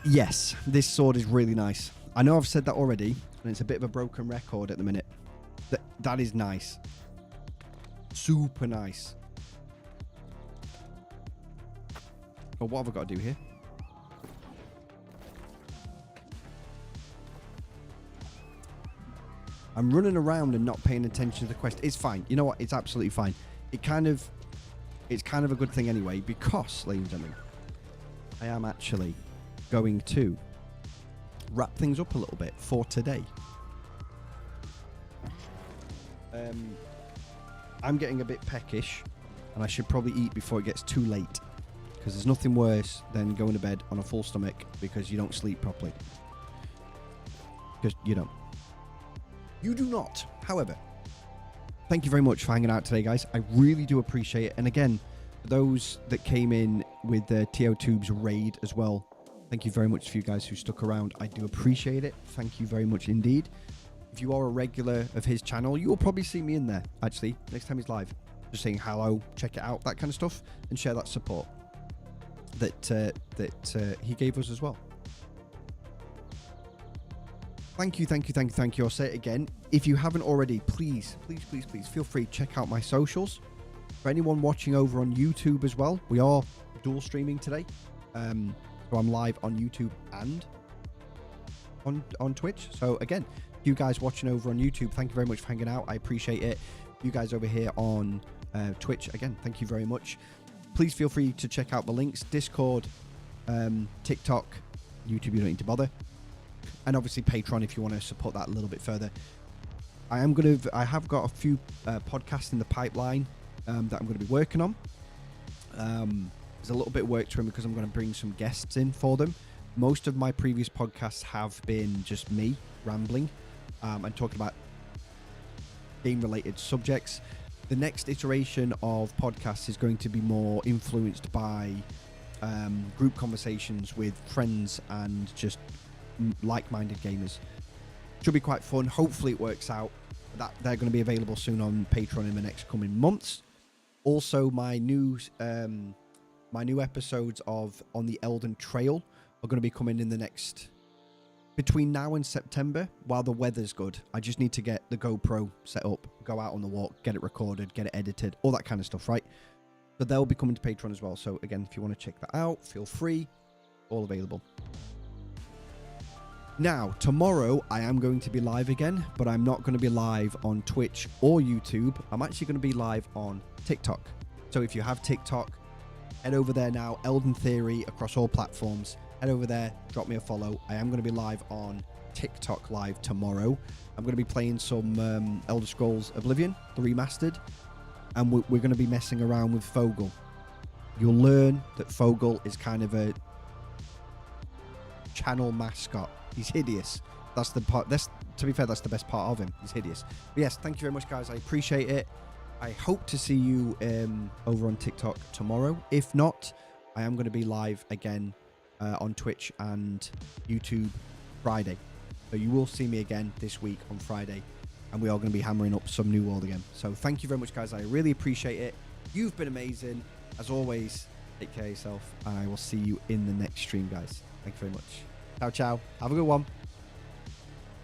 Yes, this sword is really nice. I know I've said that already, and it's a bit of a broken record at the minute. That is nice. Super nice. Oh, what have I got to do here? I'm running around and not paying attention to the quest. It's fine. You know what? It's absolutely fine. It's kind of a good thing anyway, because, ladies and gentlemen, I am actually going to wrap things up a little bit for today. I'm getting a bit peckish, and I should probably eat before it gets too late, because there's nothing worse than going to bed on a full stomach because you don't sleep properly. Because you don't. You do not. However, thank you very much for hanging out today, guys. I really do appreciate it. And again, for those that came in with the TO Tubes raid as well, thank you very much for you guys who stuck around. I do appreciate it. Thank you very much indeed. If you are a regular of his channel, you'll probably see me in there, actually, next time he's live. Just saying hello, check it out, that kind of stuff, and share that support that he gave us as well. Thank you. I'll say it again. If you haven't already, please feel free to check out my socials. For anyone watching over on YouTube as well, we are dual streaming today. So I'm live on YouTube and on Twitch. So again, you guys watching over on YouTube, thank you very much for hanging out. I appreciate it. You guys over here on Twitch, again, thank you very much. Please feel free to check out the links: Discord, TikTok, YouTube, you don't need to bother, and obviously Patreon if you want to support that a little bit further. I have got a few podcasts in the pipeline that I'm going to be working on. There's a little bit of work to them because I'm going to bring some guests in for them. Most of my previous podcasts have been just me rambling and talking about game-related subjects. The next iteration of podcasts is going to be more influenced by group conversations with friends and just like-minded gamers. Should be quite fun. Hopefully it works out. They're going to be available soon on Patreon in the next coming months. Also, my new episodes of On the Elden Trail are going to be coming in the next... between now and September, while the weather's good. I just need to get the GoPro set up, go out on the walk, get it recorded, get it edited, all that kind of stuff, right? So they'll be coming to Patreon as well. So again, if you want to check that out, feel free. All available. Now, tomorrow I am going to be live again, but I'm not going to be live on Twitch or YouTube. I'm actually going to be live on TikTok. So if you have TikTok, head over there now. Elden Theory across all platforms. Head over there, drop me a follow. I am going to be live on TikTok live tomorrow. I'm going to be playing some Elder Scrolls Oblivion, the remastered, and we're going to be messing around with Fogel. You'll learn that Fogel is kind of a channel mascot. He's hideous. That's the part. To be fair, that's the best part of him. He's hideous. But yes, thank you very much, guys. I appreciate it. I hope to see you over on TikTok tomorrow. If not, I am going to be live again on Twitch and YouTube Friday. So you will see me again this week on Friday, and we are going to be hammering up some New World again. So thank you very much, guys. I really appreciate it. You've been amazing. As always, take care of yourself, and I will see you in the next stream, guys. Thank you very much. Ciao, ciao. Have a good one.